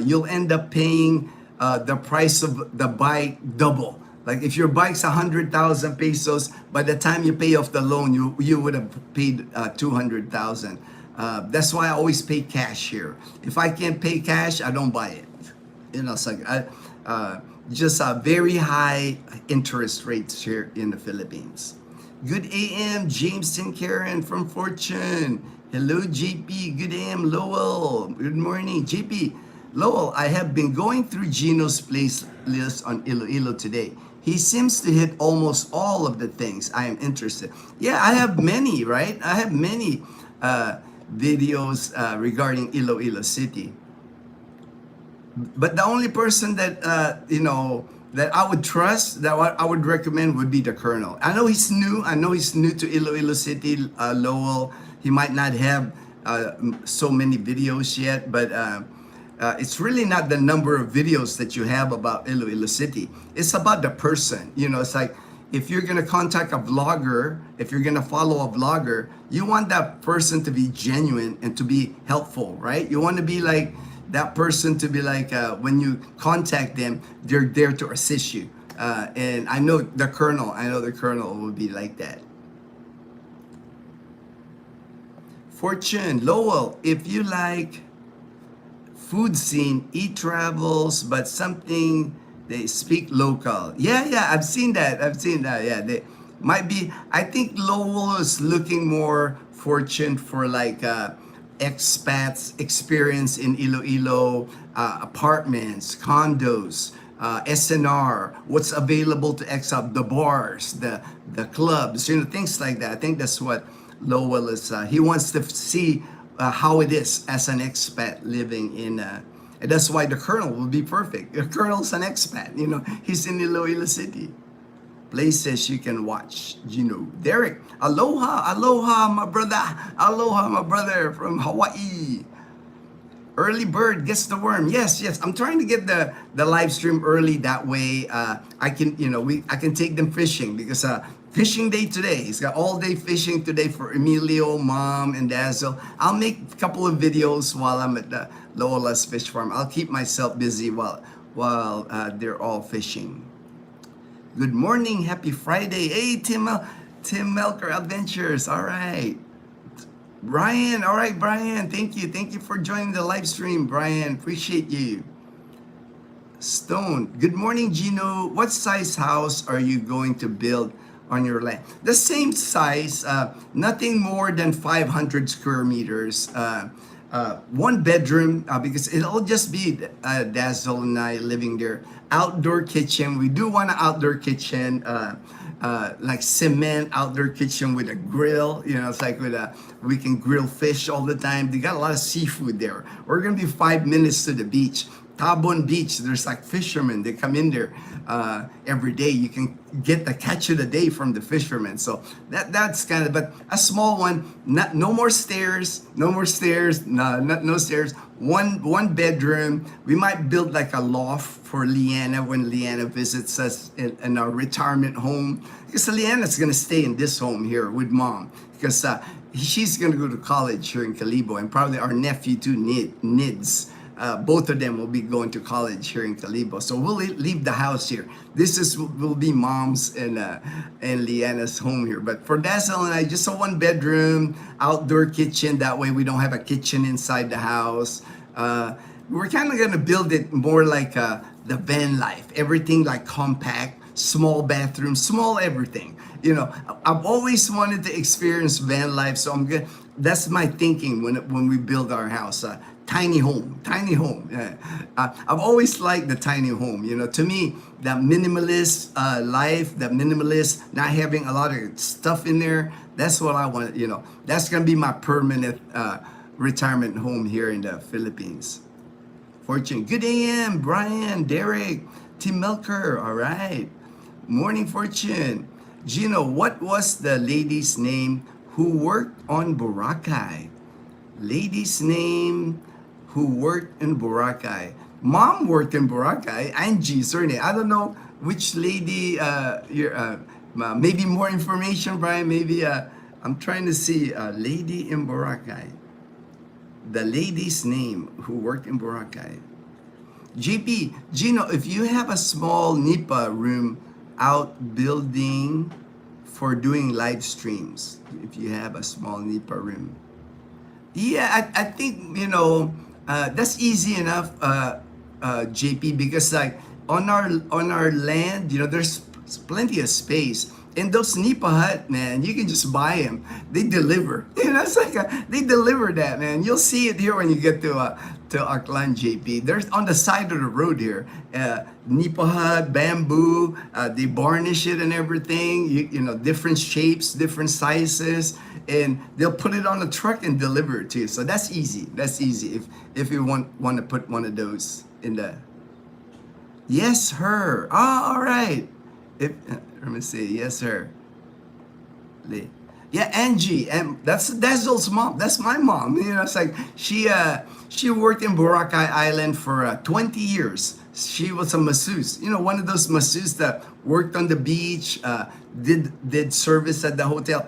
you'll end up paying the price of the bike double. Like if your bike's 100,000 pesos, by the time you pay off the loan, you would have paid 200,000. That's why I always pay cash here. If I can't pay cash, I don't buy it. It's like uh, just very high interest rates here in the Philippines. Good AM, James and Karen from Fortune. Hello, JP. Good AM, Lowell. Good morning, JP. Lowell, I have been going through Gino's playlist on Iloilo today. He seems to hit almost all of the things I am interested. Yeah, I have many, right? I have many videos regarding Iloilo City. But the only person that that I would trust, that what I would recommend, would be the Colonel. I know he's new. I know he's new to Iloilo City, Lowell. He might not have so many videos yet, but it's really not the number of videos that you have about Iloilo City. It's about the person. It's like, if you're gonna contact a vlogger, if you're gonna follow a vlogger, you want that person to be genuine and to be helpful, right? You want to be like that person, to be like, when you contact them, they're there to assist you. And I know the Colonel will be like that. Fortune, Lowell, if you like food scene, eat travels, but something they speak local. Yeah, I've seen that. Yeah, they might be. I think Lowell is looking more, Fortune, for like expats experience in Iloilo, apartments, condos, SNR, what's available to expat, the bars, the clubs, things like that. I think that's what Lowell is. He wants to see how it is as an expat living in. And that's why the Colonel will be perfect. The Colonel's an expat. He's in Iloilo City. Places you can watch. Derek, aloha, my brother from Hawaii. Early bird gets the worm. Yes. I'm trying to get the live stream early. That way, I can I can take them fishing, because fishing day today. He's got all day fishing today for Emilio, Mom, and Dazzle. I'll make a couple of videos while I'm at the Lola's Fish Farm. I'll keep myself busy while they're all fishing. Good morning, happy Friday. Hey, Tim Melker Adventures. All right. Brian, all right, Brian. Thank you for joining the live stream, Brian. Appreciate you. Stone, good morning, Gino. What size house are you going to build on your land? The same size, nothing more than 500 square meters. One bedroom, because it'll just be Dazzle and I living there. Outdoor kitchen. We do want an outdoor kitchen, like cement outdoor kitchen with a grill. It's like we can grill fish all the time. They got a lot of seafood there. We're gonna be 5 minutes to the beach. Tabon Beach, there's like fishermen. They come in there every day. You can get the catch of the day from the fishermen. So that's kind of, but a small one. No more stairs. No stairs. One bedroom. We might build like a loft for Leanna when Leanna visits us in our retirement home. Because Leanna's gonna stay in this home here with Mom, because she's gonna go to college here in Calibo, and probably our nephew too, Nids. Both of them will be going to college here in Calibo. So we'll leave the house here. Will be Mom's and Leanna's home here. But for Dazzle and I, just a one bedroom, outdoor kitchen. That way we don't have a kitchen inside the house. We're kind of gonna build it more like the van life. Everything like compact, small bathroom, small everything. I've always wanted to experience van life, so I'm good. That's my thinking when we build our house. Tiny home. I've always liked the tiny home. To me, that minimalist life, that minimalist, not having a lot of stuff in there, that's what I want. That's gonna be my permanent retirement home here in the Philippines. Fortune, good AM, Brian, Derek, Tim Melker. All right, morning, Fortune. Gino, what was the lady's name who worked on Boracay? Lady's name who worked in Boracay. Mom worked in Boracay. Angie, certainly. I don't know which lady. Maybe more information, Brian. Maybe I'm trying to see a lady in Boracay. The lady's name who worked in Boracay. JP, Gino, if you have a small NIPA room out building for doing live streams, if you have a small NIPA room. Yeah, I think, that's easy enough, JP, because like on our land, you know, there's plenty of space. And those Nipa Hut, man, you can just buy them. They deliver. You know, it's like they deliver that, man. You'll see it here when you get to Aklan, JP. There's on the side of the road here, Nipa Hut, bamboo. They varnish it and everything. You know, different shapes, different sizes, and they'll put it on a truck and deliver it to you. So that's easy. That's easy if you want to put one of those in the. Yes, her. Oh, all right. Let me see. Yes, her. Yeah, Angie, and that's Dazzle's mom. That's my mom. You know, it's like she worked in Boracay Island for 20 years. She was a masseuse. You know, one of those masseuses that worked on the beach, did service at the hotel.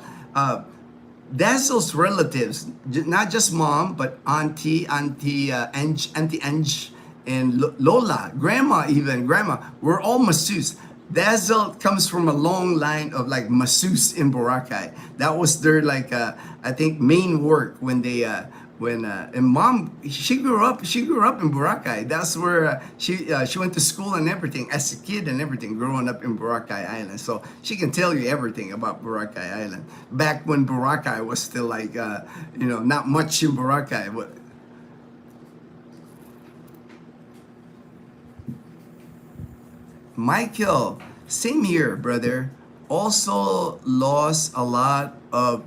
Dazzle's relatives, not just mom, but auntie Ange, and Lola, grandma, we're all masseuse. Dazzle comes from a long line of like masseuse in Boracay. That was their like I think main work when they and mom she grew up in Boracay. That's where she went to school and everything as a kid and everything growing up in Boracay Island. So she can tell you everything about Boracay Island back when Boracay was still like you know, not much in Boracay. But Michael, same here, brother. Also lost a lot of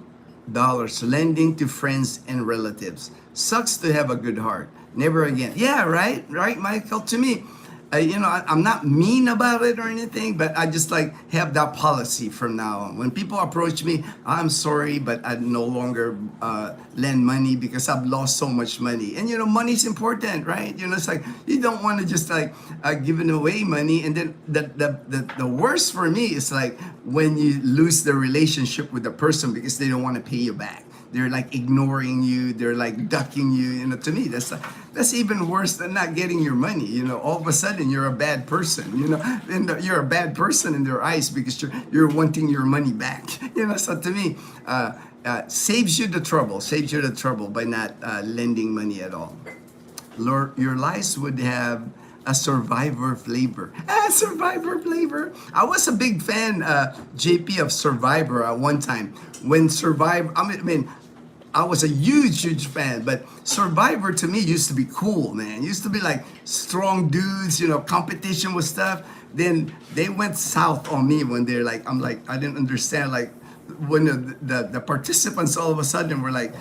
dollars lending to friends and relatives. Sucks to have a good heart. Never again. Yeah, right, Michael. To me, you know, I'm not mean about it or anything, but I just like have that policy from now on. When people approach me, I'm sorry, but I no longer lend money because I've lost so much money. And you know, money's important, right? You know, it's like you don't want to just like giving away money. And then the worst for me is like when you lose the relationship with the person because they don't want to pay you back. They're like ignoring you. They're like ducking you. You know, to me, that's even worse than not getting your money. You know, all of a sudden you're a bad person. You know, and you're a bad person in their eyes because you're wanting your money back. You know, so to me, saves you the trouble by not lending money at all. Your lives would have a survivor flavor. Survivor flavor. I was a big fan, JP, of Survivor at one time. When Survivor, I mean, I was a huge fan, but Survivor to me used to be cool, man. Used to be like strong dudes, you know, competition with stuff. Then they went south on me when they're like, I'm like, I didn't understand, like, when the participants all of a sudden were like,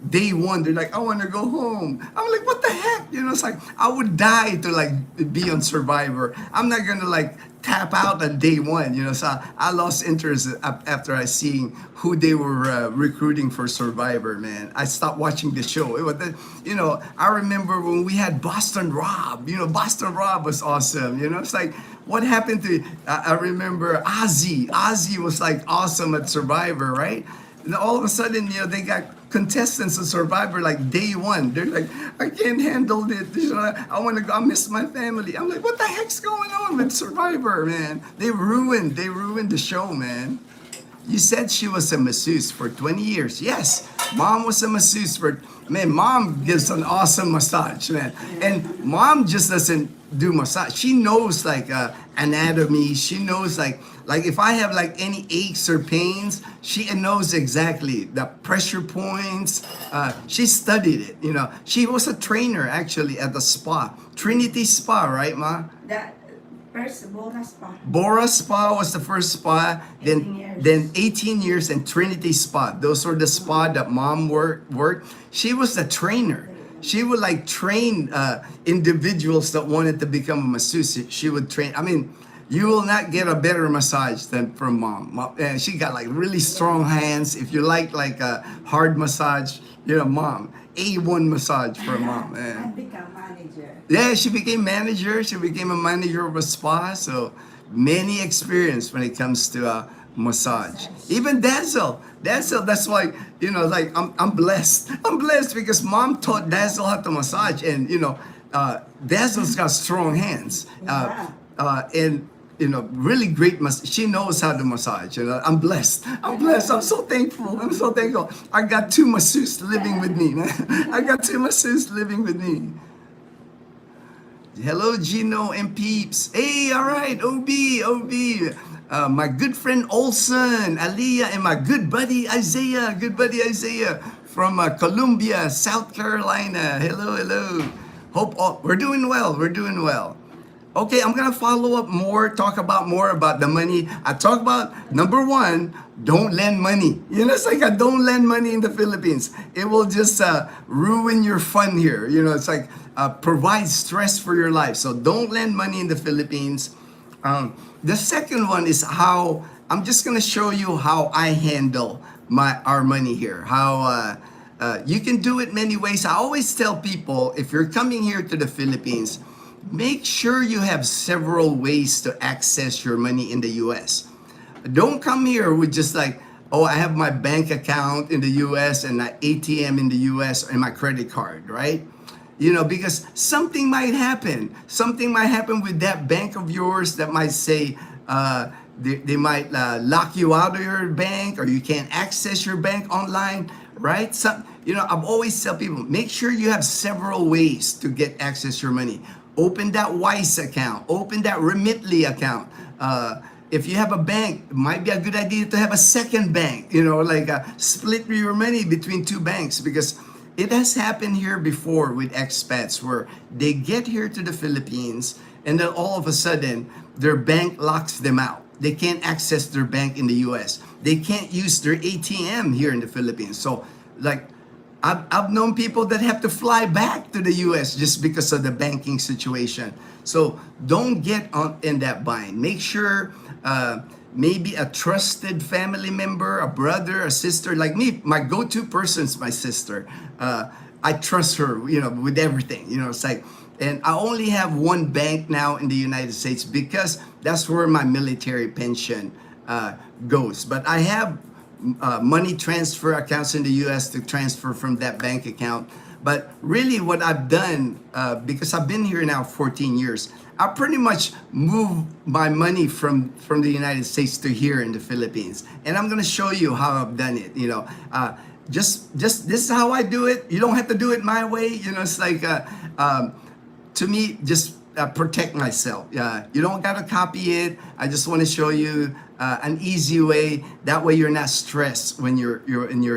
day one, they're like, I want to go home. I'm like, what the heck? You know, it's like, I would die to like be on Survivor. I'm not going to like tap out on day one, you know. So I lost interest after I seeing who they were recruiting for Survivor, man. I stopped watching the show. It was you know, I remember when we had Boston Rob, you know, Boston Rob was awesome. You know, it's like, what happened to, I remember Ozzy. Ozzy was like awesome at Survivor, right? And all of a sudden, you know, they got contestants of Survivor like day one. They're like, I can't handle it. You know, I want to go. I miss my family. I'm like, what the heck's going on with Survivor, man? They ruined the show, man. You said she was a masseuse for 20 years. Yes, mom was a masseuse for, man, mom gives an awesome massage, man. And mom just doesn't do massage. She knows like anatomy. She knows like if I have like any aches or pains, she knows exactly the pressure points. She studied it, you know. She was a trainer actually at the spa, Trinity Spa, right, Ma? That first Bora Spa. Bora Spa was the first spa, then 18 years and Trinity Spa. Those were the spa that mom worked. She was the trainer. She would like train individuals that wanted to become a masseuse. She would train. I mean, you will not get a better massage than from mom. And she got like really strong hands. If you like a hard massage, you know, mom. A1 massage for mom. Man. I become manager. Yeah, she became manager. She became a manager of a spa. So many experience when it comes to massage. Even Dazzle, that's why, you know, like I'm blessed. I'm blessed because mom taught Dazzle how to massage, and you know, Dazzle's got strong hands. And you know, really great she knows how to massage. You know, I'm blessed. I'm blessed. I'm so thankful. I'm so thankful. I got two masseuses living with me, man. I got two masseuses living with me. Hello, Gino and Peeps. Hey, all right, OB. My good friend Olson, Aliyah, and my good buddy Isaiah. Good buddy Isaiah from Columbia, South Carolina. Hello. Hope we're doing well. We're doing well. Okay, I'm gonna follow up more, talk about more about the money. I talk about number one, don't lend money. You know, it's like a don't lend money in the Philippines. It will just ruin your fun here. You know, it's like provide stress for your life. So don't lend money in the Philippines. The second one is how I'm just gonna show you how I handle our money here. How you can do it many ways. I always tell people if you're coming here to the Philippines, make sure you have several ways to access your money in the US. Don't come here with just like, oh, I have my bank account in the US and an ATM in the US and my credit card, right? You know, because something might happen. Something might happen with that bank of yours that might say, they might lock you out of your bank or you can't access your bank online, right? So, you know, I've always tell people, make sure you have several ways to get access your money. Open that Wise account, open that Remitly account. If you have a bank, it might be a good idea to have a second bank, you know, like split your money between two banks because it has happened here before with expats where they get here to the Philippines and then all of a sudden their bank locks them out. They can't access their bank in the US. They can't use their ATM here in the Philippines. So like I've known people that have to fly back to the US just because of the banking situation. So don't get on in that bind. Make sure maybe a trusted family member, a brother, a sister, like me, my go-to person is my sister. I trust her, you know, with everything. You know, it's like, and I only have one bank now in the United States because that's where my military pension goes. But I have money transfer accounts in the US to transfer from that bank account. But really what I've done, because I've been here now 14 years, I pretty much moved my money from the United States to here in the Philippines. And I'm gonna show you how I've done it, you know. Just this is how I do it. You don't have to do it my way. You know, it's like, to me, just protect myself. You don't gotta copy it. I just want to show you an easy way. That way, you're not stressed when you're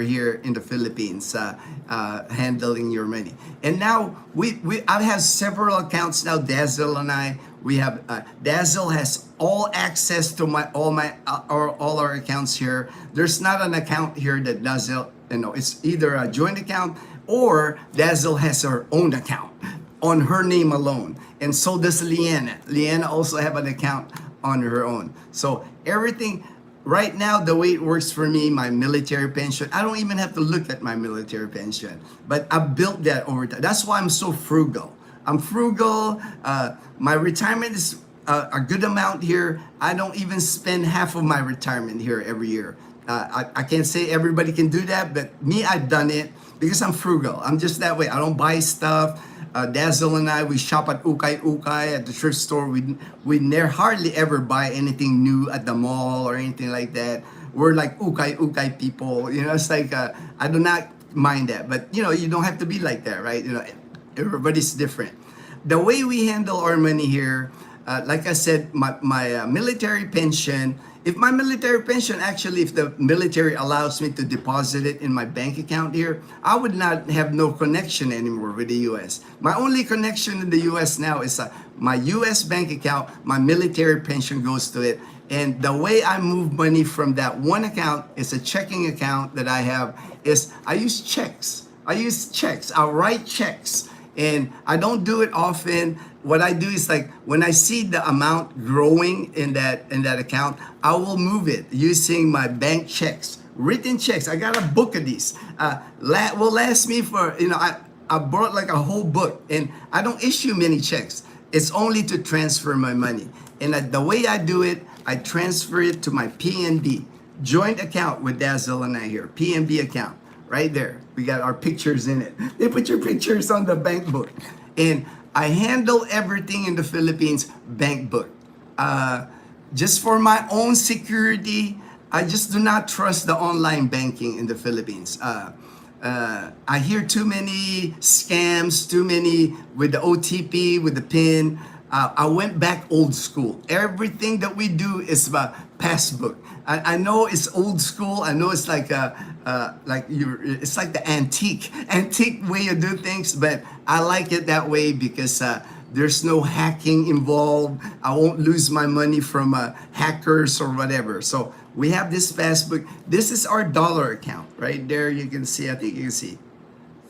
here in the Philippines handling your money. And now I have several accounts now. Dazzle and I, we have Dazzle has all access to all our accounts here. There's not an account here that Dazzle, you know, it's either a joint account or Dazzle has her own account on her name alone. And so does Leanna. Leanna also have an account on her own. So everything, right now, the way it works for me, my military pension, I don't even have to look at my military pension. But I built that over time. That's why I'm so frugal. I'm frugal. My retirement is a good amount here. I don't even spend half of my retirement here every year. I can't say everybody can do that, but me, I've done it because I'm frugal. I'm just that way. I don't buy stuff. Dazzle and I, we shop at Ukay at the thrift store. We never hardly ever buy anything new at the mall or anything like that. We're like Ukay people. You know, it's like I do not mind that, but you know, you don't have to be like that, right? You know, everybody's different. The way we handle our money here, like I said, my military pension. If my military pension, actually, if the military allows me to deposit it in my bank account here, I would not have no connection anymore with the U.S. My only connection in the U.S. now is my U.S. bank account. My military pension goes to it. And the way I move money from that one account is a checking account that I have is I use checks. I write checks. And I don't do it often. What I do is like when I see the amount growing in that account, I will move it using my bank checks, written checks. I got a book of these. Will last me for, you know, I bought like a whole book, and I don't issue many checks. It's only to transfer my money. And the way I do it, I transfer it to my PNB joint account with Dazzle and I here. PNB account. Right there. We got our pictures in it. They put your pictures on the bank book. And I handle everything in the Philippines bank book. Just for my own security, I just do not trust the online banking in the Philippines. I hear too many scams, too many with the OTP, with the PIN. I went back old school. Everything that we do is about passbook. I know it's old school. I know it's it's like the antique way of do things. But I like it that way because there's no hacking involved. I won't lose my money from hackers or whatever. So we have this passbook. This is our dollar account right there. You can see. I think you can see.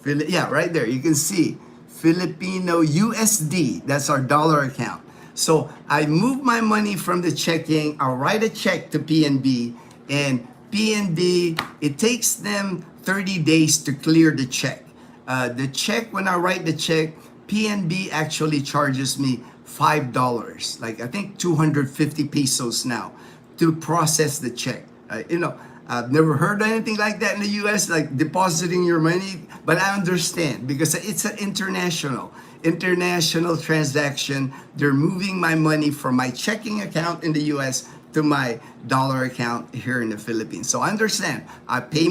Yeah, right there. You can see Filipino USD. That's our dollar account. So I move my money from the checking. I'll write a check to PNB, and PNB, it takes them 30 days to clear the check. The check, when I write the check, PNB actually charges me $5, like I think 250 pesos now, to process the check. I've never heard anything like that in the US, like depositing your money, but I understand because it's an international transaction. They're moving my money from my checking account in the US to my dollar account here in the Philippines. So I understand. I pay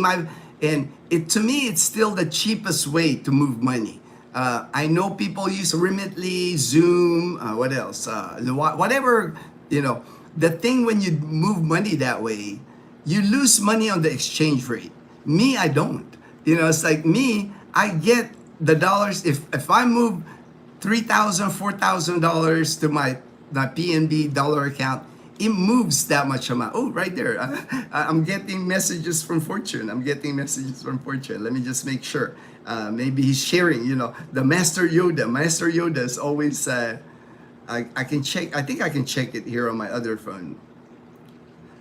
and to me, it's still the cheapest way to move money. I know people use Remitly, Zoom, what else? Whatever, the thing when you move money that way, you lose money on the exchange rate. Me, I don't. It's like me, I get the dollars. If I move $3,000, $4,000 to my PNB dollar account, it moves that much amount. Oh, right there. I'm getting messages from Fortune. Let me just make sure. Maybe he's sharing, the Master Yoda. Master Yoda is always, I can check. I think I can check it here on my other phone.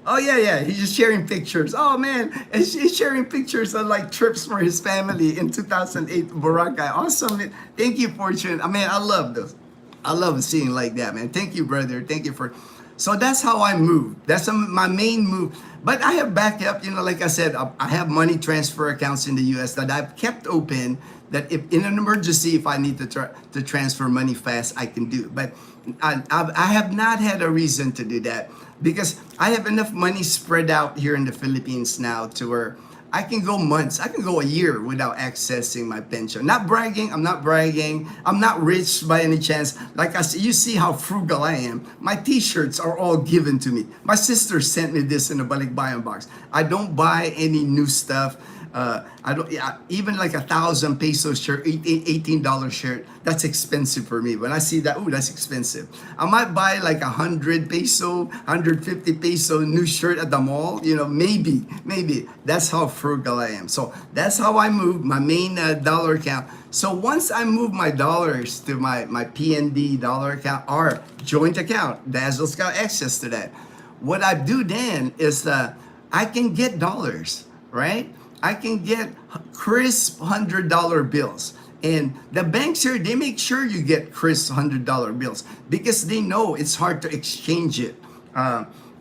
Oh yeah. He's just sharing pictures. Oh man, and he's sharing pictures of like trips for his family in 2008 Boracay. Awesome. Thank you, Fortune. I mean, I love this. I love seeing like that, man. Thank you, brother. Thank you for. So that's how I move. That's my main move. But I have backup. Like I said, I have money transfer accounts in the U.S. that I've kept open. That if in an emergency, if I need to transfer money fast, I can do. But I have not had a reason to do that because I have enough money spread out here in the Philippines now to where I can go months, I can go a year without accessing my pension. Not bragging, I'm not bragging. I'm not rich by any chance. Like you see how frugal I am. My t-shirts are all given to me. My sister sent me this in a balikbayan box. I don't buy any new stuff. I don't even like 1,000 peso shirt, $18 shirt. That's expensive for me. When I see that, oh, that's expensive. I might buy like 100 peso, 150 peso new shirt at the mall. Maybe. That's how frugal I am. So that's how I move my main dollar account. So once I move my dollars to my PNB dollar account or joint account, Dazzle's got access to that. What I do then is I can get dollars, right? I can get crisp $100 bills. And the banks here, they make sure you get crisp $100 bills because they know it's hard to exchange it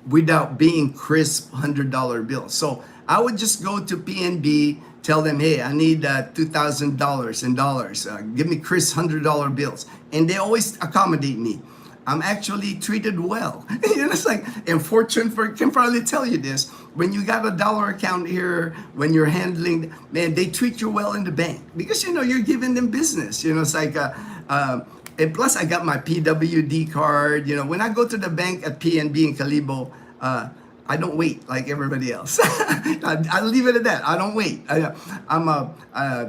without being crisp $100 bills. So I would just go to PNB, tell them, hey, I need $2,000 in dollars. Give me crisp $100 bills. And they always accommodate me. I'm actually treated well. It's like, and Fortune can probably tell you this. When you got a dollar account here, when you're handling, man, they treat you well in the bank because, you're giving them business. It's like, and plus I got my PWD card. When I go to the bank at PNB in Calibo, I don't wait like everybody else. I leave it at that. I don't wait. I'm a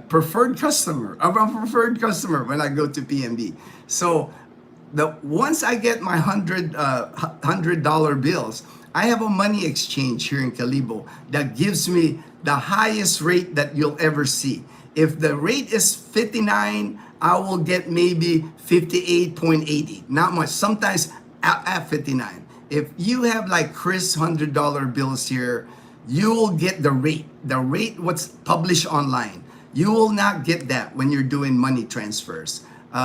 preferred customer. I'm a preferred customer when I go to PNB. So, once I get my $100 bills, I have a money exchange here in Calibo that gives me the highest rate that you'll ever see. If the rate is 59, I will get maybe 58.80. Not much. Sometimes at 59. If you have like crisp $100 bills here, you will get the rate. The rate what's published online. You will not get that when you're doing money transfers.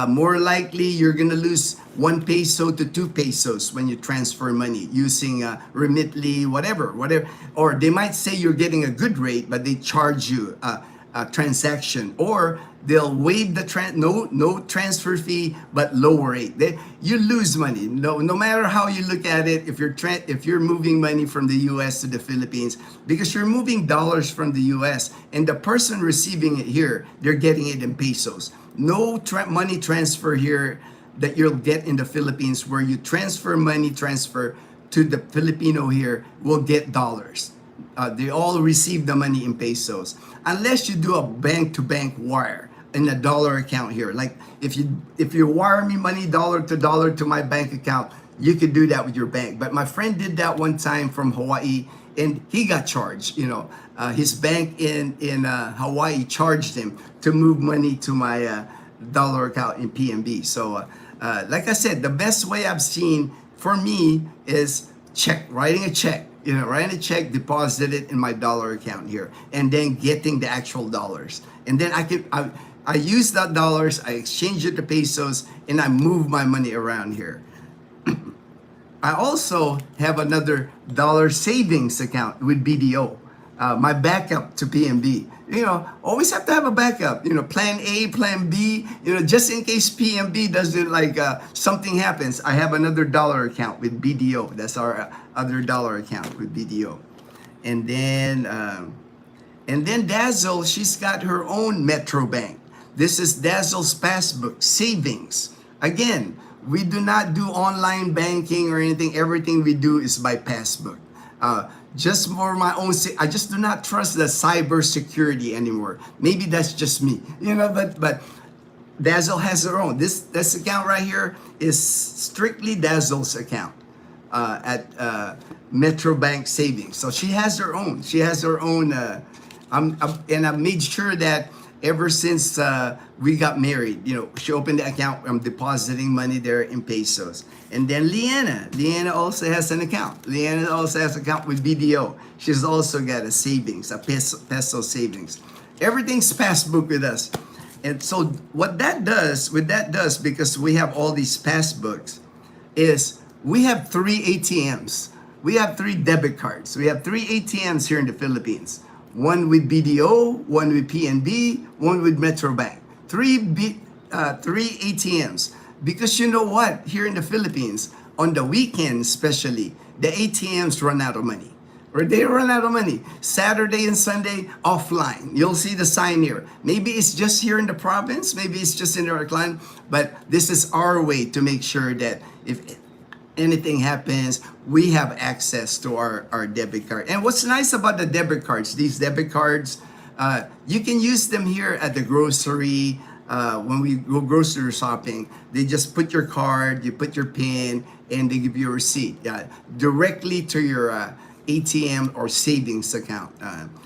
More likely, you're gonna lose 1 peso to 2 pesos when you transfer money using Remitly, whatever. Or they might say you're getting a good rate, but they charge you transaction, or they'll waive the no transfer fee but lower rate. You lose money no matter how you look at it. If you're moving money from the US to the Philippines, because you're moving dollars from the US, and the person receiving it here, they're getting it in pesos. No money transfer here that you'll get in the Philippines, where you transfer to the Filipino here will get dollars. They all receive the money in pesos, unless you do a bank to bank wire in a dollar account here. Like if you wire me money dollar to my bank account, you could do that with your bank. But my friend did that one time from Hawaii, and he got charged. His bank in Hawaii charged him to move money to my dollar account in PNB. So like I said, the best way I've seen for me is writing a check, deposit it in my dollar account here, and then getting the actual dollars. And then I use that dollars, I exchange it to pesos, and I move my money around here. I also have another dollar savings account with BDO, my backup to PNB. Always have to have a backup. Plan A, Plan B. Just in case PNB doesn't something happens, I have another dollar account with BDO. That's our other dollar account with BDO. And then Dazzle, she's got her own Metro Bank. This is Dazzle's passbook savings. Again, we do not do online banking or anything. Everything we do is by passbook. Just for my own sake, I just do not trust the cyber security anymore. Maybe that's just me, but Dazzle has her own. This account right here is strictly Dazzle's account at Metro Bank Savings. So she has her own. And I made sure that ever since we got married, she opened the account. I'm depositing money there in pesos. And then Leanna also has an account. Leanna also has an account with BDO. She's also got a savings, a peso savings. Everything's passbook with us. And so what that does, because we have all these passbooks, is we have 3 ATMs. We have 3 debit cards. We have 3 ATMs here in the Philippines. One with BDO, one with PNB, one with Metro Bank. 3 ATMs. Because you know what? Here in the Philippines, on the weekend especially, the ATMs run out of money. Or they run out of money. Saturday and Sunday, offline. You'll see the sign here. Maybe it's just here in the province. Maybe it's just in the Arclan. But this is our way to make sure that if anything happens, we have access to our debit card. And what's nice about the debit cards, these debit cards, you can use them here at the grocery. When we go grocery shopping, they just put your card, you put your PIN, and they give you a receipt directly to your ATM or savings account.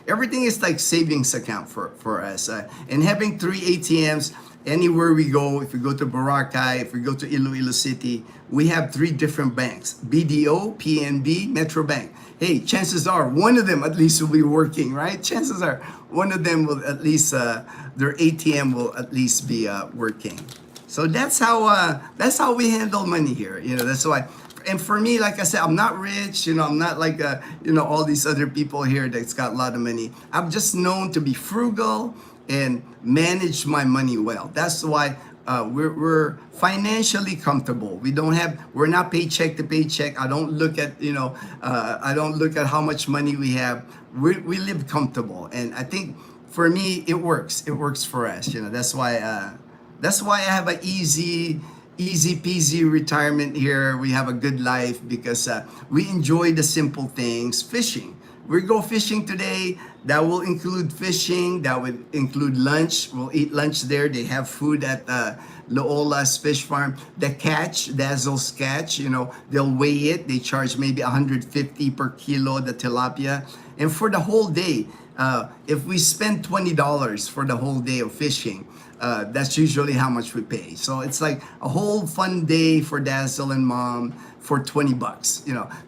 Everything is like savings account for us. And having 3 ATMs, anywhere we go, if we go to Boracay, if we go to Iloilo City, we have 3 different banks: BDO, PNB, Metro Bank. Hey, chances are one of them at least will be working, right? Chances are one of them will at least, their ATM will at least be working. So that's how we handle money here. That's why. And for me, like I said, I'm not rich. I'm not like all these other people here that's got a lot of money. I'm just known to be frugal and manage my money well. That's why we're financially comfortable. We're not paycheck to paycheck. I don't look at how much money we have. We live comfortable, and I think for me it works. It works for us. That's why I have an easy peasy retirement here. We have a good life because we enjoy the simple things. Fishing. We go fishing today. That will include fishing. That would include lunch. We'll eat lunch there. They have food at Loola's Fish Farm. The catch, Dazzle's catch, they'll weigh it. They charge maybe 150 per kilo, the tilapia. And for the whole day, if we spend $20 for the whole day of fishing, that's usually how much we pay. So it's like a whole fun day for Dazzle and Mom for $20.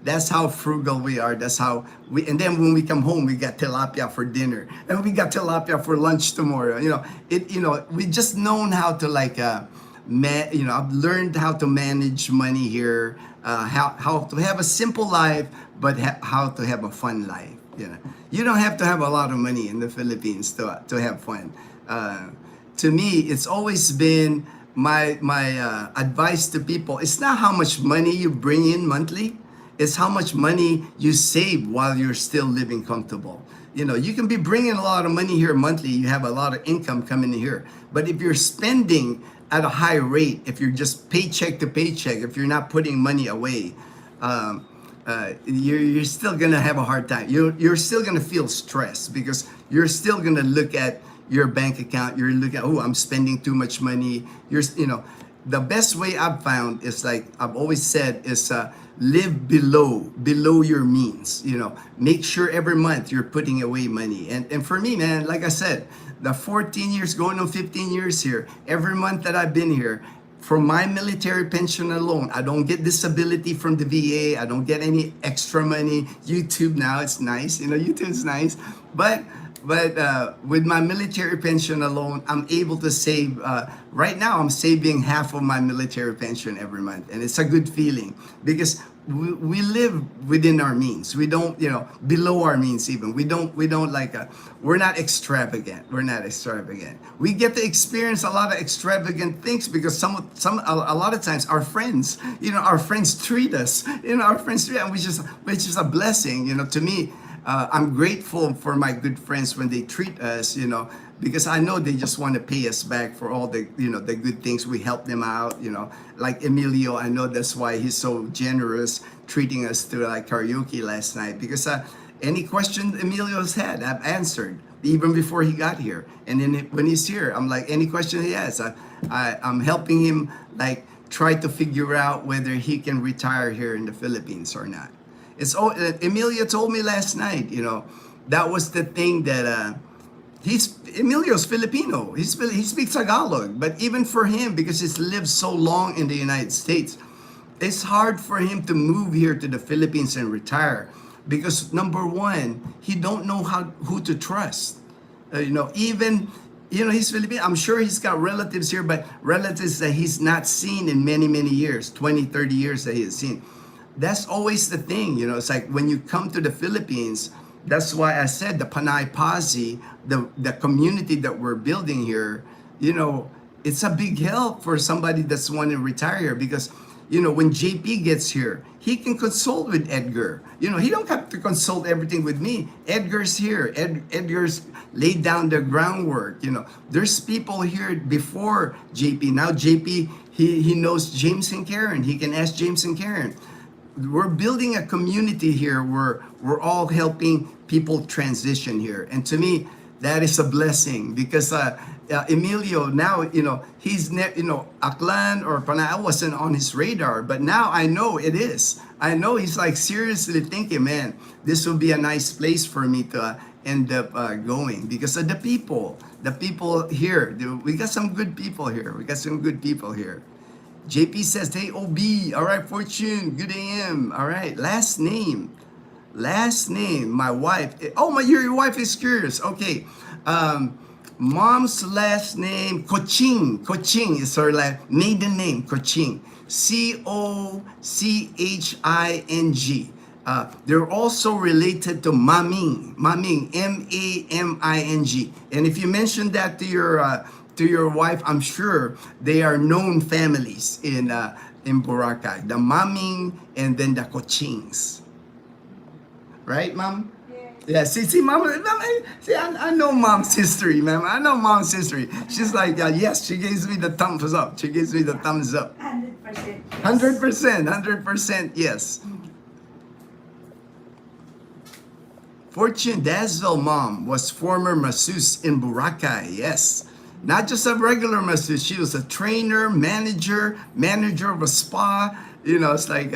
That's how frugal we are. That's how and then when we come home, we got tilapia for dinner, and we got tilapia for lunch tomorrow. We just known how to I've learned how to manage money here, how to have a simple life, but how to have a fun life. You know, you don't have to have a lot of money in the Philippines to have fun. To me, it's always been my advice to people. It's not how much money you bring in monthly. It's how much money you save while you're still living comfortable. You know, you can be bringing a lot of money here monthly. You have a lot of income coming in here. But if you're spending at a high rate, if you're just paycheck to paycheck, if you're not putting money away, you're still gonna have a hard time. You're still gonna feel stressed because you're still gonna look at your bank account. You're looking at, oh, I'm spending too much money. You know, the best way I've found is, like I've always said, is live below your means. You know, make sure every month you're putting away money. And for me, man, like I said, the 14 years going on 15 years here, every month that I've been here, from my military pension alone, I don't get disability from the VA. I don't get any extra money. YouTube now, it's nice. You know, YouTube's nice. But with my military pension alone, I'm able to save. Right now, I'm saving half of my military pension every month, and it's a good feeling because we live within our means. We don't, you know, below our means even. We don't like. We're not extravagant. We're not extravagant. We get to experience a lot of extravagant things because a lot of times our friends, you know, our friends treat us. You know, our friends treat us, which is a blessing. You know, to me. I'm grateful for my good friends when they treat us, you know, because I know they just want to pay us back for all the, you know, the good things we help them out, you know, like Emilio. I know that's why he's so generous treating us to like karaoke last night because any question Emilio's had, I've answered even before he got here. And then when he's here, I'm like, any question he has, I'm helping him like try to figure out whether he can retire here in the Philippines or not. It's Emilio told me last night, you know, that was the thing that Emilio's Filipino. He speaks Tagalog, but even for him, because he's lived so long in the United States, it's hard for him to move here to the Philippines and retire because number one, he don't know who to trust. You know, even you know he's Filipino. I'm sure he's got relatives here, but relatives that he's not seen in many years, 20, 30 years that he has seen. That's always the thing, you know. It's like when you come to the Philippines, that's why I said the Panay Posse, the community that we're building here, you know, it's a big help for somebody that's wanting to retire here because, you know, when JP gets here, he can consult with Edgar. You know, he don't have to consult everything with me. Edgar's here. Edgar's laid down the groundwork. You know, there's people here before JP. Now JP, he knows James and Karen. He can ask James and Karen. We're building a community here where we're all helping people transition here. And to me, that is a blessing because Emilio now, you know, you know, Aklan or Panay wasn't on his radar, but now I know it is. I know he's like seriously thinking, man, this will be a nice place for me to end up going because of the people here. We got some good people here. JP says, hey, OB. All right, Fortune. Good AM. All right. Last name. My wife. Oh, your wife is curious. Okay. Mom's last name, Koching. Koching is her maiden name, Koching. Coching. They're also related to Maming. Maming. Maming. And if you mention that to your wife, I'm sure they are known families in Boracay. The Maming and then the Cochings. Right, Mom? Yes. Yeah, see, Mom, see, I know Mom's history, ma'am. I know Mom's history. She's like, yes, she gives me the thumbs up. 100%. 100%, yes. Fortune Dasville mom was former masseuse in Boracay, yes. Not just a regular masseuse, she was a trainer, manager of a spa. You know, it's like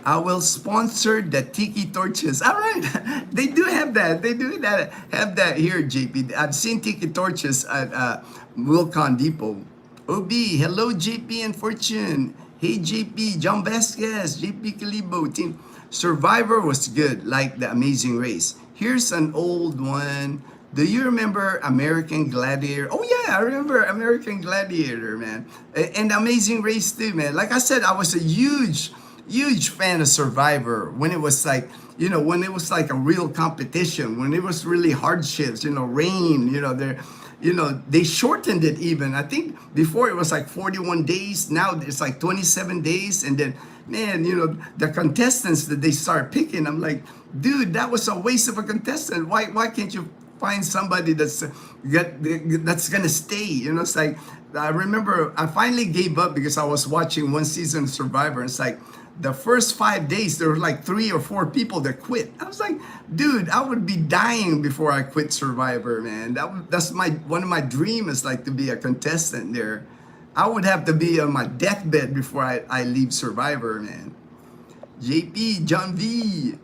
I will sponsor the tiki torches. All right, they do have that. Have that here, JP. I've seen tiki torches at Wilcon Depot. OB, hello, JP and Fortune. Hey, JP, John Vasquez, JP Calibo, team. Survivor was good, like The Amazing Race. Here's an old one. Do you remember American Gladiator? Oh yeah, I remember American Gladiator, man. And Amazing Race too, man. Like I said, I was a huge huge fan of Survivor when it was like, when it was like a real competition, when it was really hardships, rain, they shortened it even. I think before it was like 41 days. Now it's like 27 days. And then, man, the contestants that they start picking, I'm like, dude, that was a waste of a contestant. Why can't you find somebody that's gonna stay? It's like, I remember I finally gave up because I was watching one season of Survivor. It's like the first 5 days there were like 3 or 4 people that quit. I was like, dude, I would be dying before I quit Survivor, man. That's one of my dreams, is like to be a contestant there. I would have to be on my deathbed before I leave Survivor, man. JP, John V.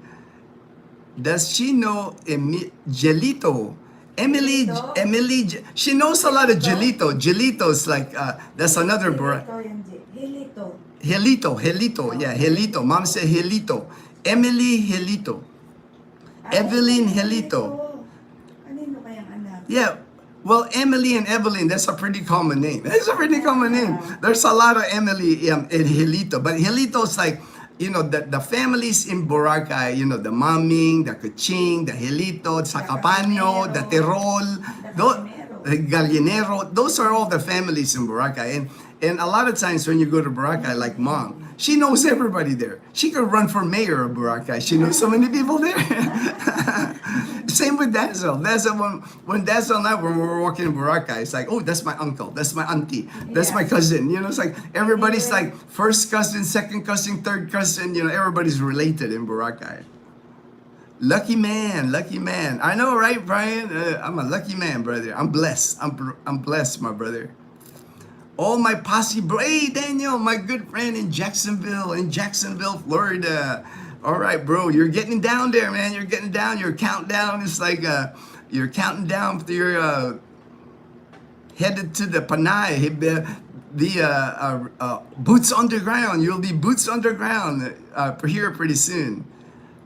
Does she know Gelito? Emily, she knows a lot of Gelito. Gelito is like, that's another brand. Hilito. Helito, yeah, Helito. Mom said Helito. Emily Helito. Evelyn Helito. Kanino kayang anak? Yeah, well, Emily and Evelyn, that's a pretty common name. That's a pretty common name. There's a lot of Emily and Helito. But Helito's like, the families in Boracay, the Maming, the Kuching, the Helito, the Sacapano, the Terol, the Gallinero. Those are all the families in Boracay. And a lot of times when you go to Boracay, like Mom, she knows everybody there. She could run for mayor of Boracay. She knows so many people there. Same with Dazzle. When Dazzle and I were walking in Boracay, it's like, oh, that's my uncle, that's my auntie, that's my cousin. It's like everybody's like first cousin, second cousin, third cousin. Everybody's related in Boracay. Lucky man, lucky man. I know, right, Brian? I'm a lucky man, brother. I'm blessed. I'm blessed, my brother. All my posse, hey Daniel, my good friend in Jacksonville, Florida. All right, bro, you're getting down there, man. You're getting down. Your countdown is like you're counting down to your headed to the Panay. The boots underground. You'll be boots underground here pretty soon.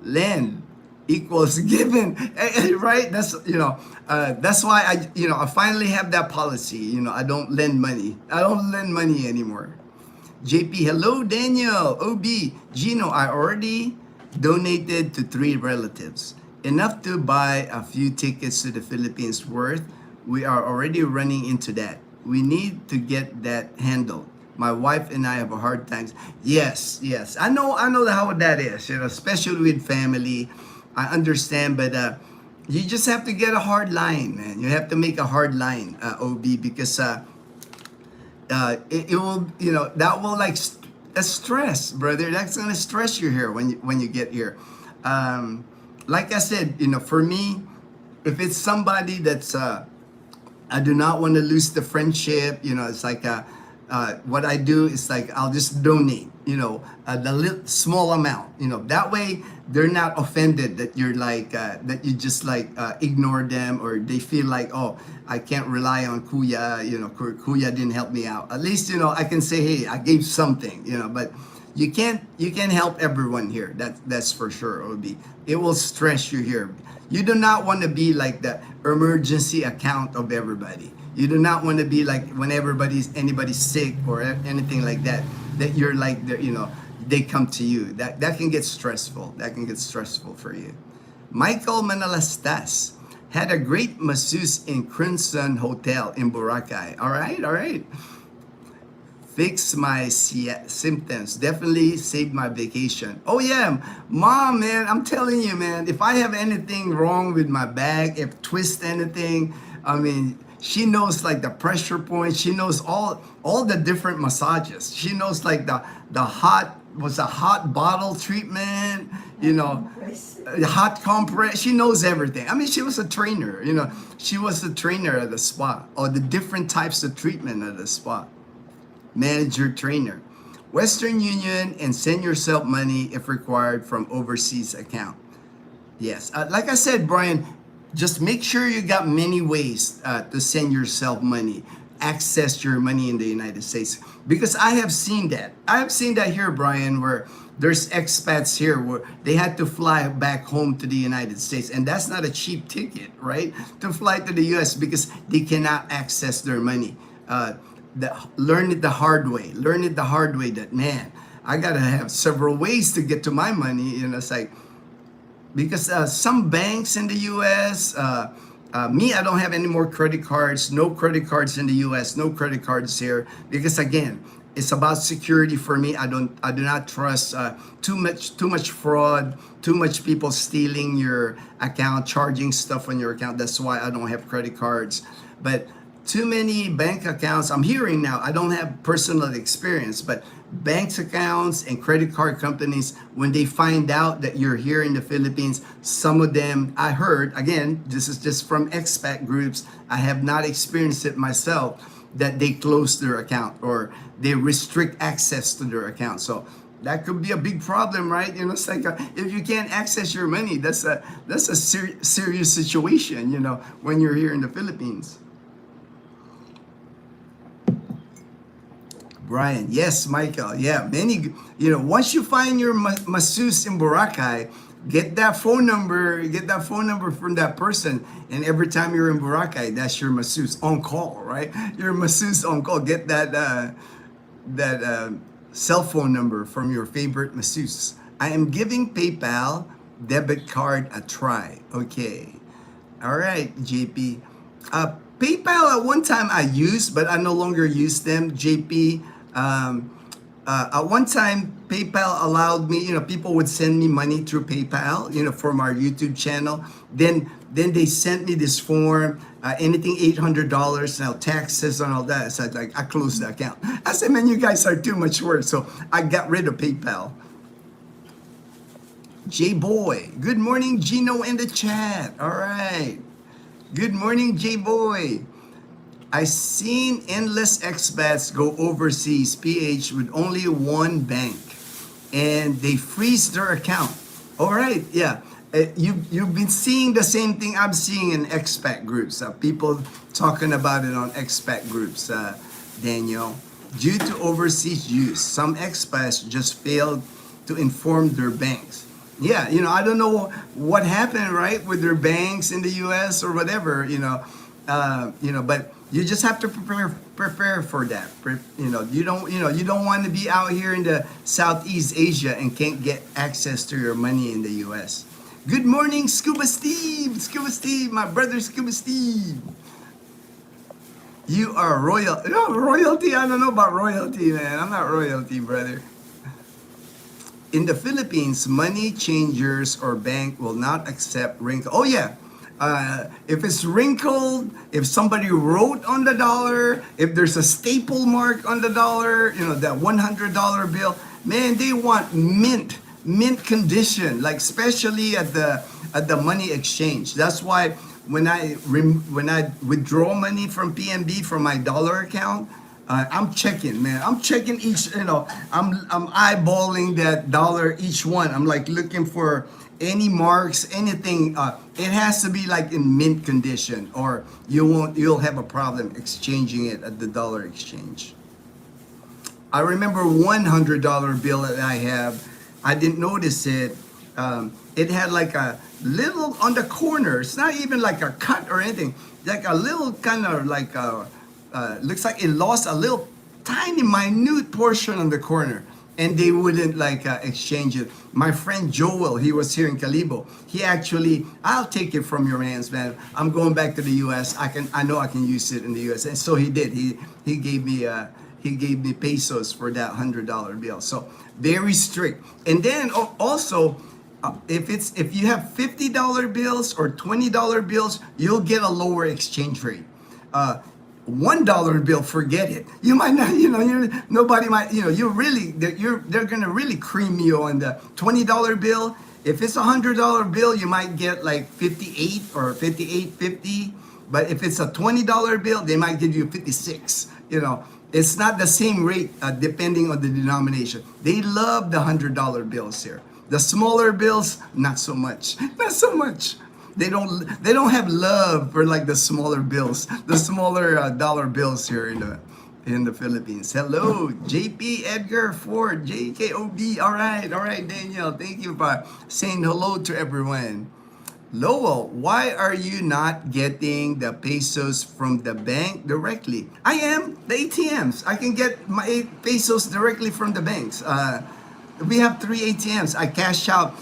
Lend equals given, right? That's why I finally have that policy. I don't lend money. I don't lend money anymore. JP, hello Daniel, OB, Gino, I already donated to 3 relatives, enough to buy a few tickets to the Philippines worth. We are already running into that. We need to get that handled. My wife and I have a hard time. Yes, I know how that is, especially with family. I understand, but you just have to get a hard line, man. You have to make a hard line, OB, because it will, that will like stress, brother. That's gonna stress you here when you get here. Like I said, for me, if it's somebody that's I do not want to lose the friendship. It's like what I do is like I'll just donate. The little small amount. That way they're not offended that you're like that you just like ignore them, or they feel like, oh, I can't rely on Kuya. Kuya didn't help me out. At least I can say, hey, I gave something. But you can't help everyone here. That's for sure. It will stress you here. You do not want to be like the emergency account of everybody. You do not want to be like when anybody's sick or anything like that. That you're like they come to you. That can get stressful. That can get stressful for you. Michael Manalastas had a great masseuse in Crimson Hotel in Boracay. All right. Fix my symptoms. Definitely saved my vacation. Oh yeah, Mom, man, I'm telling you, man, if I have anything wrong with my back, if twist anything, I mean, she knows like the pressure point. She knows all the different massages. She knows like the hot bottle treatment, hot compress. She knows everything. I mean, she was a trainer. She was a trainer at the spa, or the different types of treatment at the spa. Manager, trainer. Western Union, and send yourself money if required from overseas account. Yes, like I said, Brian, just make sure you got many ways to send yourself money, access your money in the United States. Because I have seen that. I have seen that here, Brian, where there's expats here where they had to fly back home to the United States. And that's not a cheap ticket, right? To fly to the US because they cannot access their money. Learn it the hard way. Learn it the hard way that, man, I gotta have several ways to get to my money. It's like, because some banks in the U.S. Me, I don't have any more credit cards. No credit cards in the U.S. No credit cards here, because again, it's about security for me. I do not trust too much fraud, too much people stealing your account, charging stuff on your account. That's why I don't have credit cards. But too many bank accounts, I'm hearing now, I don't have personal experience, but banks accounts and credit card companies, when they find out that you're here in the Philippines, some of them, I heard, again, this is just from expat groups, I have not experienced it myself, that they close their account or they restrict access to their account. So that could be a big problem, right? It's like if you can't access your money, that's a serious situation, when you're here in the Philippines. Brian, yes, Michael, yeah, many, once you find your masseuse in Boracay, get that phone number from that person, and every time you're in Boracay, that's your masseuse on call, right? Your masseuse on call. Get that cell phone number from your favorite masseuse. I am giving PayPal debit card a try. Okay, all right, JP. PayPal at one time I used, but I no longer use them, JP. At one time, PayPal allowed me, people would send me money through PayPal, from our YouTube channel. Then they sent me this form, anything $800, now taxes and all that. So I closed the account. I said, man, you guys are too much work. So I got rid of PayPal. J-Boy. Good morning, Gino in the chat. All right. Good morning, J-Boy. I seen endless expats go overseas, PH, with only one bank, and they freeze their account. All right, yeah. You've been seeing the same thing I'm seeing in expat groups. People talking about it on expat groups, Daniel. Due to overseas use, some expats just failed to inform their banks. Yeah, I don't know what happened, right, with their banks in the U.S. or whatever, but you just have to prepare for that. You don't want to be out here in the Southeast Asia and can't get access to your money in the U.S. Good morning, Scuba Steve, my brother Scuba Steve. You are royal. No, royalty. I don't know about royalty, man. I'm not royalty, brother. In the Philippines, money changers or bank will not accept wrinkle. Oh yeah. If it's wrinkled, if somebody wrote on the dollar, if there's a staple mark on the dollar, that $100 bill, man, they want mint condition, like especially at the money exchange. That's why when I withdraw money from PNB from my dollar account, I'm checking, man. I'm checking each, I'm eyeballing that dollar each one. I'm like looking for any marks, anything. It has to be like in mint condition, or you'll have a problem exchanging it at the dollar exchange. I remember $100 bill that I have. I didn't notice it. It had like a little on the corner. It's not even like a cut or anything. Like a little kind of like looks like it lost a little tiny minute portion on the corner, and they wouldn't exchange it. My friend Joel, he was here in Calibo. He actually, I'll take it from your hands, man. I'm going back to the U.S. I know I can use it in the U.S. And so he did. He gave me pesos for that $100 bill. So very strict. And then also, if you have $50 bills or $20 bills, you'll get a lower exchange rate. $1 bill, forget it. You might not, nobody might, they're gonna really cream you on the $20 bill. If it's $100 bill, you might get like 58 or 58.50. But if it's a $20 bill, they might give you 56. It's not the same rate depending on the denomination. They love the $100 bills here. The smaller bills, not so much. Not so much. They don't have love for like the smaller bills, the smaller dollar bills here in the Philippines. Hello, JP Edgar Ford, JKOB. All right, Daniel. Thank you for saying hello to everyone. Lowell, why are you not getting the pesos from the bank directly? I am the ATMs. I can get my pesos directly from the banks. we have three ATMs. I cash out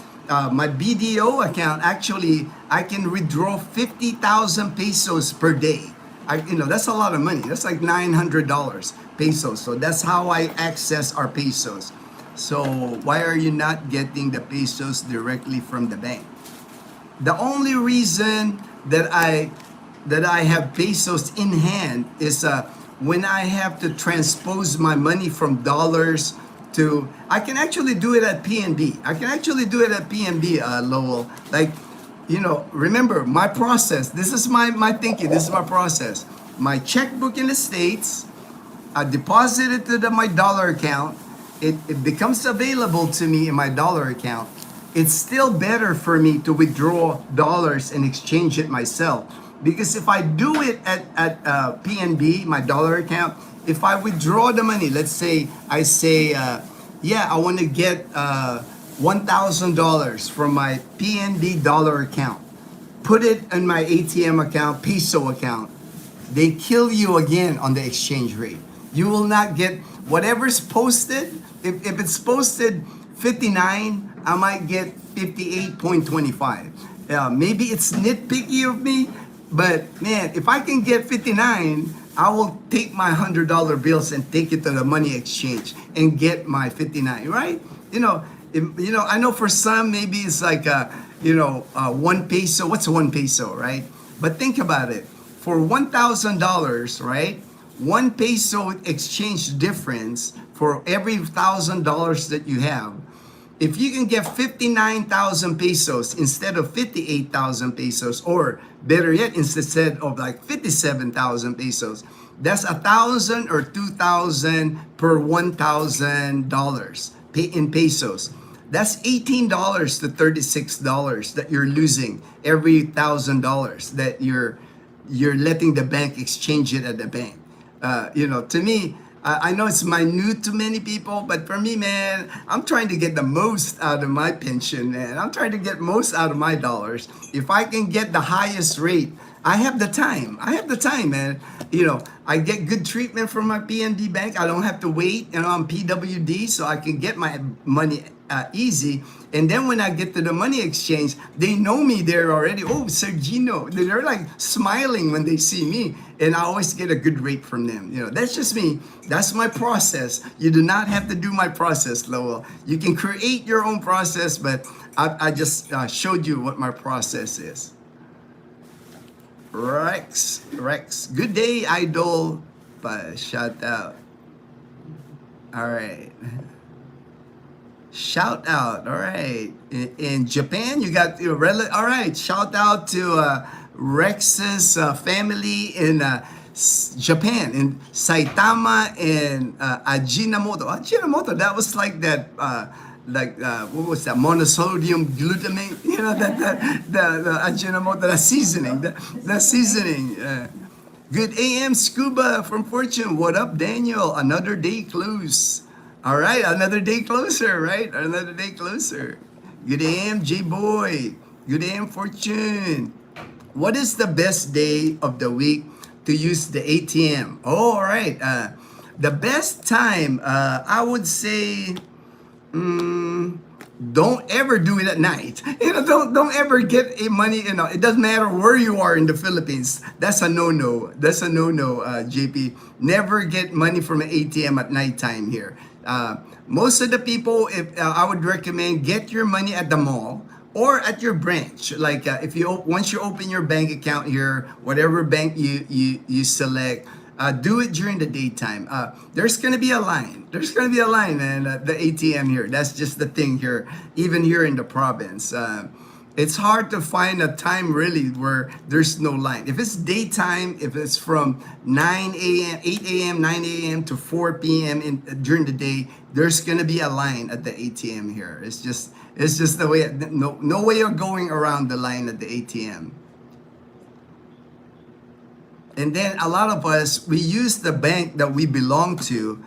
my BDO account. Actually, I can withdraw 50,000 pesos per day. That's a lot of money. That's like $900 pesos. So that's how I access our pesos. So why are you not getting the pesos directly from the bank? The only reason that I have pesos in hand is when I have to transpose my money from dollars to, I can actually do it at PNB. I can actually do it at PNB, Lowell. Like, remember my process. This is my thinking. This is my process. My checkbook in the States, I deposit it to my dollar account. It becomes available to me in my dollar account. It's still better for me to withdraw dollars and exchange it myself. Because if I do it at PNB, my dollar account, if I withdraw the money, let's say I say, yeah, I want to get $1,000 from my PNB dollar account, put it in my ATM account, peso account, they kill you again on the exchange rate. You will not get whatever's posted. If it's posted 59, I might get 58.25. Maybe it's nitpicky of me, but man, if I can get 59, I will take my $100 bills and take it to the money exchange and get my 59, right? I know for some maybe it's like 1 peso. What's 1 peso, right? But think about it. For $1,000, right? 1 peso exchange difference for every $1,000 that you have. If you can get 59,000 pesos instead of 58,000 pesos, or better yet, instead of like 57,000 pesos, that's 1,000 or 2,000 per $1,000 in pesos. That's $18 to $36 that you're losing every $1,000 that you're letting the bank exchange it at the bank. To me, I know it's minute to many people, but for me, man, I'm trying to get the most out of my pension, man. I'm trying to get most out of my dollars. If I can get the highest rate, I have the time. I have the time, man. I get good treatment from my PNB bank. I don't have to wait, on PWD, so I can get my money easy. And then when I get to the money exchange, they know me there already. Oh, Sergino. They're like smiling when they see me. And I always get a good rate from them. That's just me. That's my process. You do not have to do my process, Lowell. You can create your own process, but I just showed you what my process is. Rex. Good day, Idol. Shout out. All right. Shout out. All right. In Japan, you got all right. Shout out to Rex's family in Japan, in Saitama and Ajinomoto. Ajinomoto, that was like that. What was that? Monosodium glutamate. The Ajinomoto, the seasoning. The seasoning. Good AM Scuba from Fortune. What up, Daniel? Another day close. All right, another day closer, right? Another day closer. Good AM, J-Boy. Good AM, Fortune. What is the best day of the week to use the ATM? Oh, all right. The best time, I would say, don't ever do it at night. Don't ever get money. It doesn't matter where you are in the Philippines. That's a no-no. That's a no-no, JP. Never get money from an ATM at nighttime here. Most of the people, I would recommend get your money at the mall or at your branch. Like once you open your bank account here, whatever bank you select, do it during the daytime. There's gonna be a line. There's gonna be a line, man. The ATM here. That's just the thing here. Even here in the province, it's hard to find a time really where there's no line. If it's daytime, if it's from 9 a.m., 8 a.m., 9 a.m. to 4 p.m. During the day, there's gonna be a line at the ATM here. It's just the way. No way of going around the line at the ATM. And then a lot of us, we use the bank that we belong to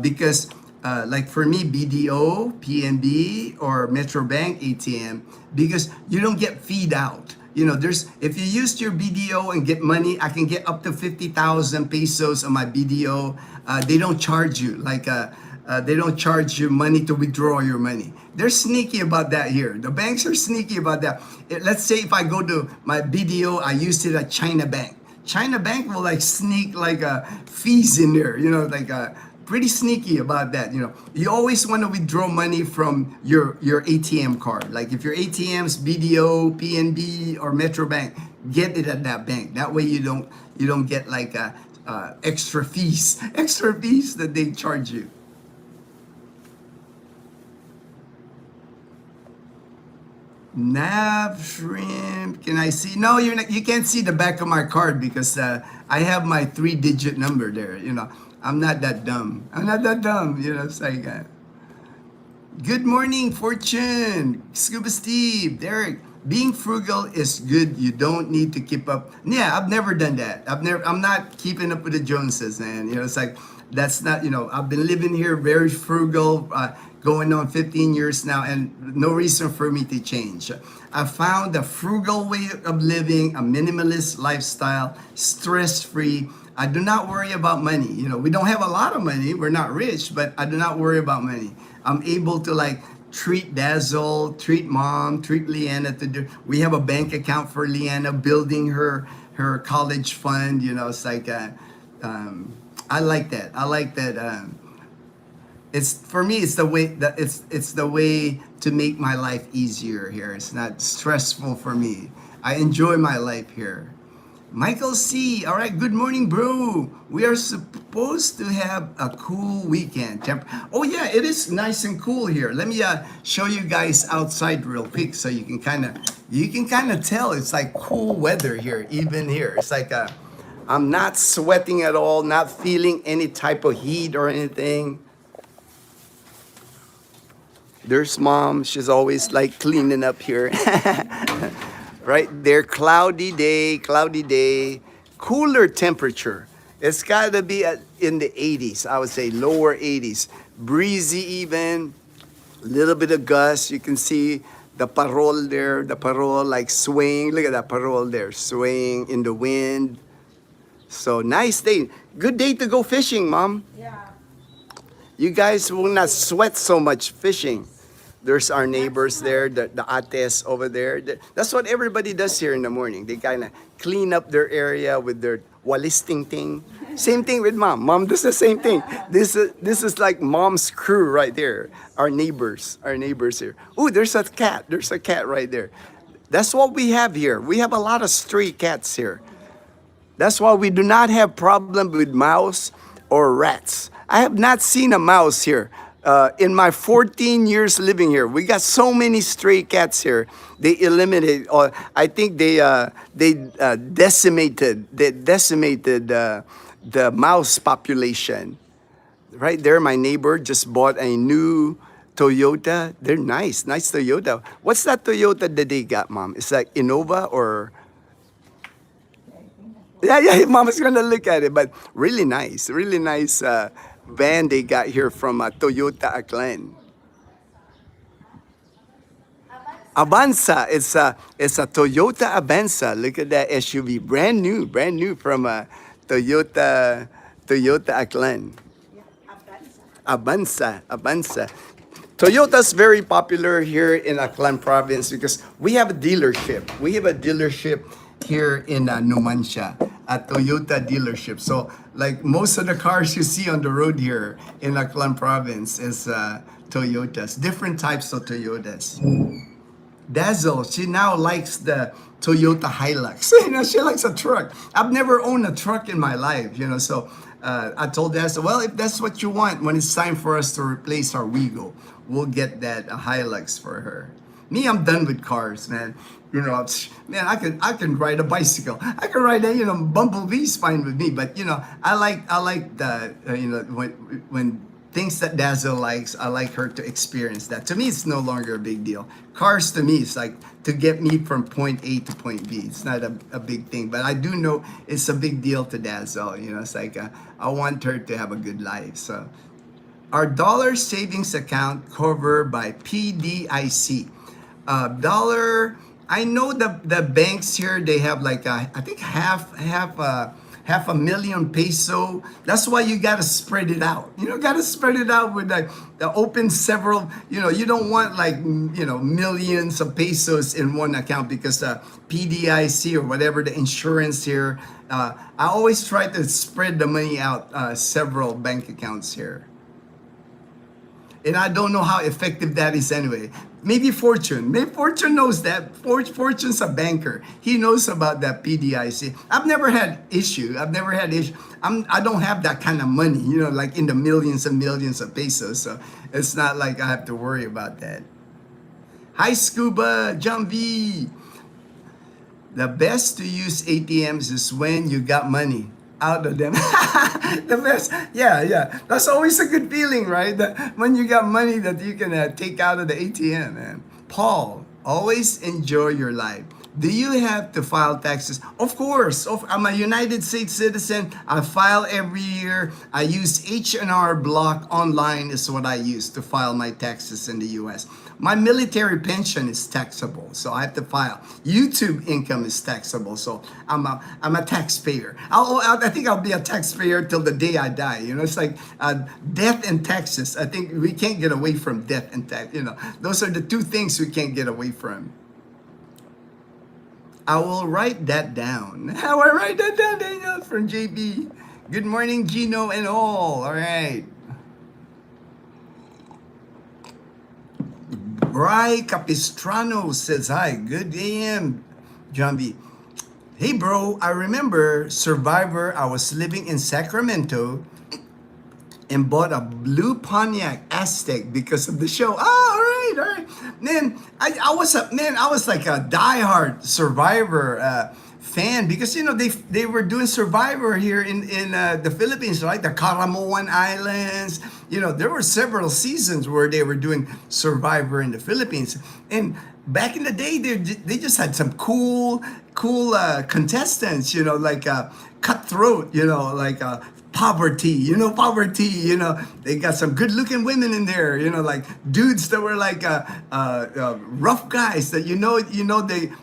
because like for me, BDO, PNB, or Metro Bank ATM, because you don't get feed out. If you use your BDO and get money, I can get up to 50,000 pesos on my BDO. They don't charge you like They don't charge you money to withdraw your money. They're sneaky about that here. The banks are sneaky about that. Let's say if I go to my BDO, I used it at China Bank. China Bank will like sneak like fees in there, like pretty sneaky about that. You always want to withdraw money from your ATM card. Like if your ATM's BDO, PNB, or Metro Bank, get it at that bank. That way you don't get like extra fees, extra fees that they charge you. Nav shrimp. Can I see? No, you can't see the back of my card because I have my 3-digit number there. I'm not that dumb. I'm not that dumb. It's like, good morning, Fortune, Scuba Steve, Derek. Being frugal is good. You don't need to keep up. Yeah, I've never done that. I'm not keeping up with the Joneses, man. It's like that's not. I've been living here very frugal, going on 15 years now, and no reason for me to change. I found a frugal way of living, a minimalist lifestyle, stress-free. I do not worry about money. We don't have a lot of money. We're not rich, but I do not worry about money. I'm able to like treat Dazzle, treat Mom, treat Leanna. We have a bank account for Leanna, building her college fund. It's like I like that. I like that. It's for me. It's the way that it's the way to make my life easier here. It's not stressful for me. I enjoy my life here. Michael C. All right. Good morning, bro. We are supposed to have a cool weekend. Oh yeah, it is nice and cool here. Let me show you guys outside real quick so you can kind of tell it's like cool weather here. Even here, it's like I'm not sweating at all, not feeling any type of heat or anything. There's Mom. She's always like cleaning up here. Right there, cloudy day, cooler temperature. It's got to be in the 80s, I would say lower 80s. Breezy even, little bit of gust. You can see the parole there, the parole like swaying. Look at that parole there, swaying in the wind. So nice day. Good day to go fishing, Mom. Yeah. You guys will not sweat so much fishing. There's our neighbors there, the ates over there. That's what everybody does here in the morning. They kind of clean up their area with their walisting thing. Same thing with Mom. Mom does the same thing. This is like Mom's crew right there. Our neighbors here. Oh, there's a cat. There's a cat right there. That's what we have here. We have a lot of stray cats here. That's why we do not have problem with mouse or rats. I have not seen a mouse here. In my 14 years living here, we got so many stray cats here. They eliminated, or I think they decimated the mouse population. Right there, my neighbor just bought a new Toyota. They're nice Toyota. What's that Toyota that they got, Mom? It's like Innova or? Yeah, Mama's gonna look at it, but really nice van they got here from Toyota Aklan. Avanza, it's a Toyota Avanza. Look at that SUV, brand new from Toyota Aklan. Avanza. Toyota's very popular here in Aklan province because we have a dealership. Here in Numancia, a Toyota dealership. So like most of the cars you see on the road here in Aklan province is Toyotas, different types of Toyotas. Dazzle, she now likes the Toyota Hilux. She likes a truck. I've never owned a truck in my life, so I told Dazzle, well, if that's what you want, when it's time for us to replace our Wigo, we'll get that Hilux for her. Me, I'm done with cars, man. Man, I can ride a bicycle. I can ride a, Bumblebee's fine with me. But I like the when things that Dazzle likes, I like her to experience that. To me, it's no longer a big deal. Cars to me, it's like to get me from point A to point B. It's not a big thing, but I do know it's a big deal to Dazzle. It's like I want her to have a good life. So, our dollar savings account covered by PDIC. Dollar. I know the banks here, they have like I think half 500,000 peso. That's why you got to spread it out. You know, got to spread it out with like the open several, you know, you don't want like, you know, millions of pesos in one account because the PDIC or whatever the insurance here, I always try to spread the money out several bank accounts here. And I don't know how effective that is anyway. Maybe Fortune. Maybe Fortune knows that. Fortune's a banker. He knows about that PDIC. I've never had issue. I don't have that kind of money, you know, like in the millions and millions of pesos. So it's not like I have to worry about that. Hi, Scuba, John V. The best to use ATMs is when you got money out of them. The best, yeah. That's always a good feeling, right? That when you got money that you can take out of the ATM, man. Paul, always enjoy your life. Do you have to file taxes? Of course. I'm a United States citizen. I file every year. I use H&R Block online is what I use to file my taxes in the U.S. My military pension is taxable, so I have to file. YouTube income is taxable, so I'm a taxpayer. I think I'll be a taxpayer till the day I die. You know, it's like death and taxes. I think we can't get away from death and tax. You know, those are the two things we can't get away from. I will write that down. How I write that down, Daniel, from JB. Good morning, Gino and all. All right. Bry Capistrano says hi. Good AM, John B. Hey, bro, I remember Survivor. I was living in Sacramento and bought a blue Pontiac Aztec because of the show. Oh, all right. Man, I was like a diehard Survivor fan because, you know, they were doing Survivor here in the Philippines, right? The Caramoan Islands. You know, there were several seasons where they were doing Survivor in the Philippines. And back in the day, they just had some cool contestants, you know, like Cutthroat, you know, like poverty, you know, they got some good looking women in there, you know, like dudes that were like rough guys that, you know,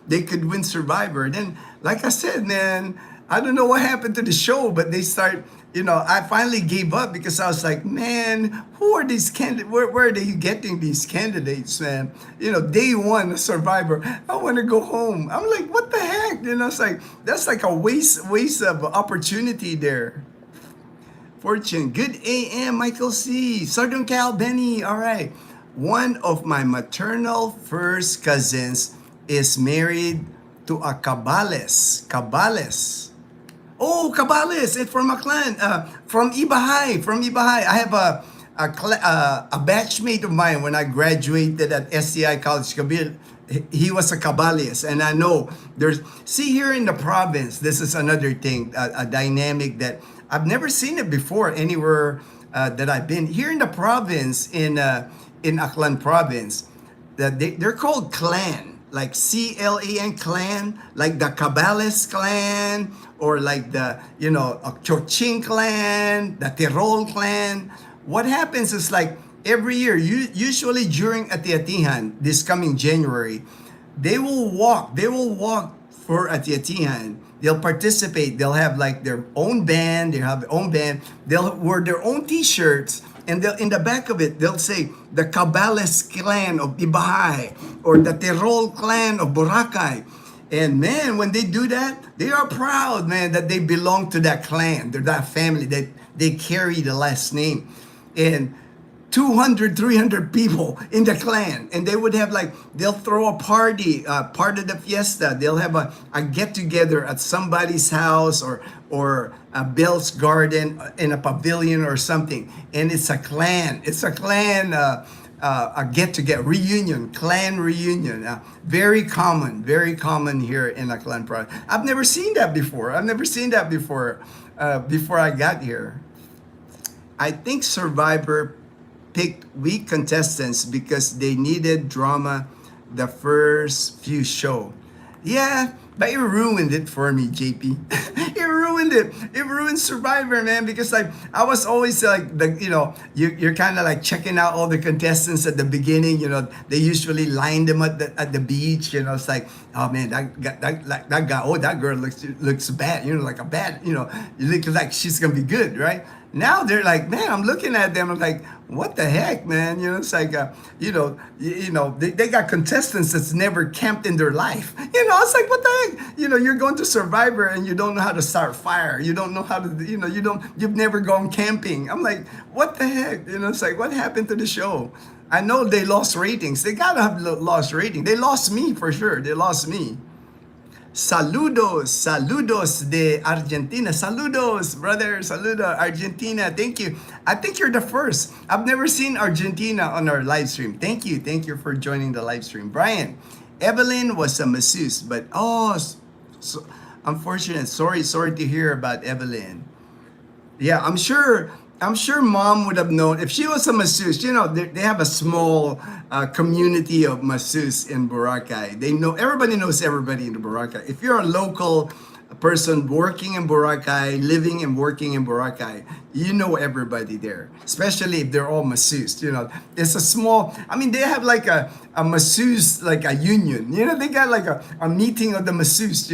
they could win Survivor. Then, like I said, man, I don't know what happened to the show, but they start, you know, I finally gave up because I was like, man, who are these candidates? Where are they getting these candidates, man? You know, day one of Survivor, I want to go home. I'm like, what the heck? You know, it's like, that's like a waste of opportunity there. Fortune, good AM, Michael C. Southern Cal, Benny, all right. One of my maternal first cousins is married to a Cabales. Oh, Cabales, it's from a clan, from Ibahay. I have a batchmate of mine when I graduated at SCI College Kabir. He was a Cabales, and I know see here in the province, this is another thing, a dynamic that I've never seen it before anywhere that I've been. Here in the province, in Aklan province, that they're called clan, like CLAN clan, like the Cabales clan, or like the, you know, Choching clan, the Tirol clan. What happens is like every year, usually during Ati-Atihan, this coming January, they will walk for Ati-Atihan. They'll participate. They'll have like their own band. They'll wear their own T-shirts, and in the back of it, they'll say the Cabales clan of Ibahay or the Tirol clan of Boracay. And man, when they do that, they are proud, man, that they belong to that clan. They're that family. That they carry the last name. And 200, 300 people in the clan, and they would have like, they'll throw a party, part of the fiesta. They'll have a get together at somebody's house or a Bill's garden in a pavilion or something. And it's a clan, a get together, clan reunion. Very common here in a clan province. I've never seen that before. Before I got here. I think Survivor picked weak contestants because they needed drama the first few show. Yeah, but it ruined it for me, JP. It ruined ruined it. It ruined Survivor, man, because like I was always like you're kind of like checking out all the contestants at the beginning. They usually line them at the beach. It's like, oh man, that guy, oh, that girl looks bad. Like a bad. You look like she's gonna be good, right? Now they're like, man, I'm looking at them. I'm like, what the heck, man? It's like, they got contestants that's never camped in their life. It's like, what the heck? You're going to Survivor and you don't know how to start fire. You don't know how to, you've never gone camping. I'm like, what the heck? It's like, what happened to the show? I know they lost ratings. They gotta have lost ratings. They lost me for sure. They lost me. Saludos, saludos de Argentina. Saludos, brother. Saludo, Argentina. Thank you. I think you're the first. I've never seen Argentina on our live stream. Thank you. Thank you for joining the live stream. Brian, Evelyn was a masseuse, but so unfortunate. Sorry to hear about Evelyn. Yeah, I'm sure mom would have known if she was a masseuse. They have a small community of masseuse in Boracay. Everybody knows everybody in the Boracay. If you're a local person working in Boracay, living and working in Boracay, you know everybody there, especially if they're all masseuse. It's a small, they have like a masseuse, like a union. They got like a meeting of the masseuse,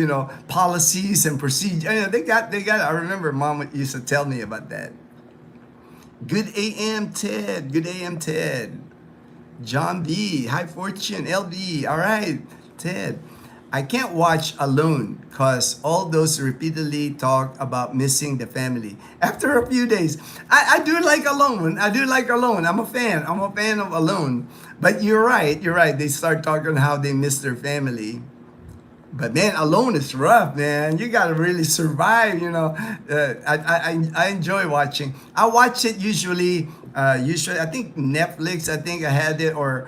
policies and procedures. They got, I remember mom used to tell me about that. Good AM, Ted. Good AM, Ted. John B. High Fortune. LB. All right, Ted. I can't watch alone because all those repeatedly talk about missing the family. After a few days, I do like Alone. I'm a fan. I'm a fan of Alone. But you're right. They start talking how they miss their family. But man, Alone is rough, man. You gotta really survive, I enjoy watching. I watch it usually I think Netflix. I think I had it, or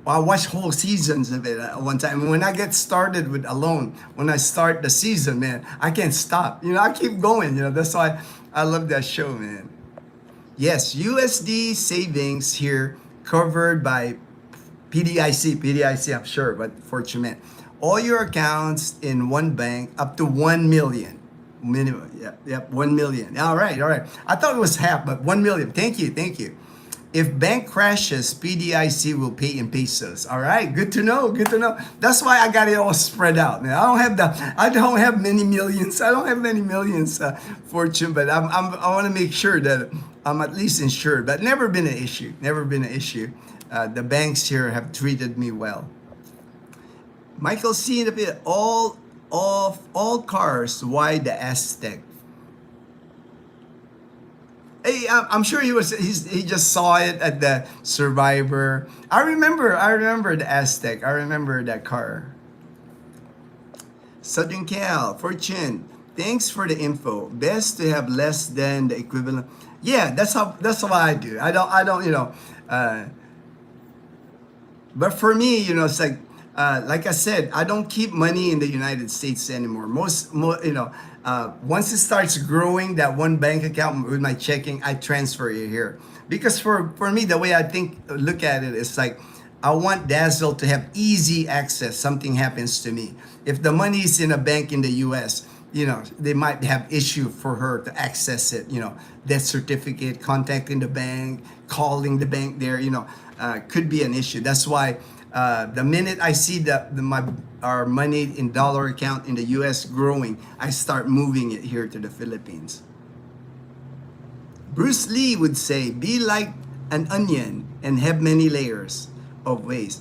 I watch whole seasons of it at one time. When I get started with Alone, when I start the season, man, I can't stop. I keep going. That's why I love that show, man. Yes, USD savings here covered by PDIC, I'm sure, but fortunate. All your accounts in one bank up to 1 million minimum. Yep, 1 million. All right. I thought it was half, but 1 million. Thank you. If bank crashes, PDIC will pay in pesos. All right, good to know. That's why I got it all spread out, man. I don't have many millions. I don't have many millions, fortune, but I want to make sure that I'm at least insured. But never been an issue. The banks here have treated me well. Michael C. in a bit. All cars. Why the Aztec? Hey, I'm sure he just saw it at the Survivor. I remember the Aztec. I remember that car. Southern Cal, Fortune. Thanks for the info. Best to have less than the equivalent. Yeah, that's how I do. I don't. But for me, it's like I said, I don't keep money in the United States anymore. Once it starts growing, that one bank account with my checking, I transfer it here. Because for me, the way I look at it is like, I want Dazzle to have easy access. Something happens to me. If the money is in a bank in the U.S., they might have issue for her to access it. Death certificate, contacting the bank, calling the bank there. Could be an issue. That's why. The minute I see our money in dollar account in the U.S. growing, I start moving it here to the Philippines. Bruce Lee would say, be like an onion and have many layers of ways.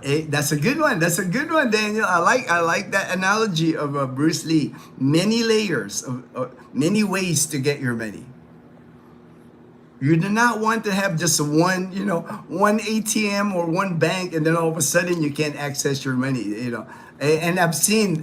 That's a good one, Daniel. I like that analogy of Bruce Lee. Many layers, of many ways to get your money. You do not want to have just one ATM or one bank, and then all of a sudden you can't access your money. And I've seen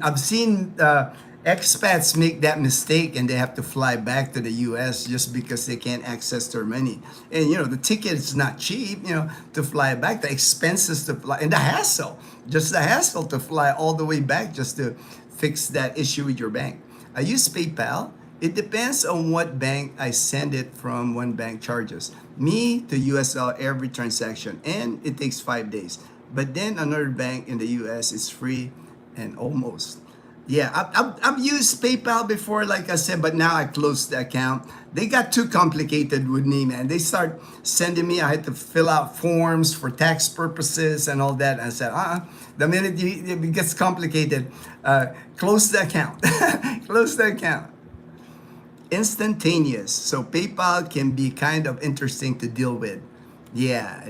expats make that mistake, and they have to fly back to the U.S. just because they can't access their money. And the ticket is not cheap. To fly back, the expenses to fly, and the hassle to fly all the way back just to fix that issue with your bank. I use PayPal. It depends on what bank I send it from. One bank charges me to USL every transaction, and it takes 5 days. But then another bank in the US is free and almost. Yeah, I've used PayPal before, like I said, but now I closed the account. They got too complicated with me, man. They start sending me, I had to fill out forms for tax purposes and all that. I said, the minute it gets complicated, close the account. Close the account. Instantaneous. So PayPal can be kind of interesting to deal with. Yeah,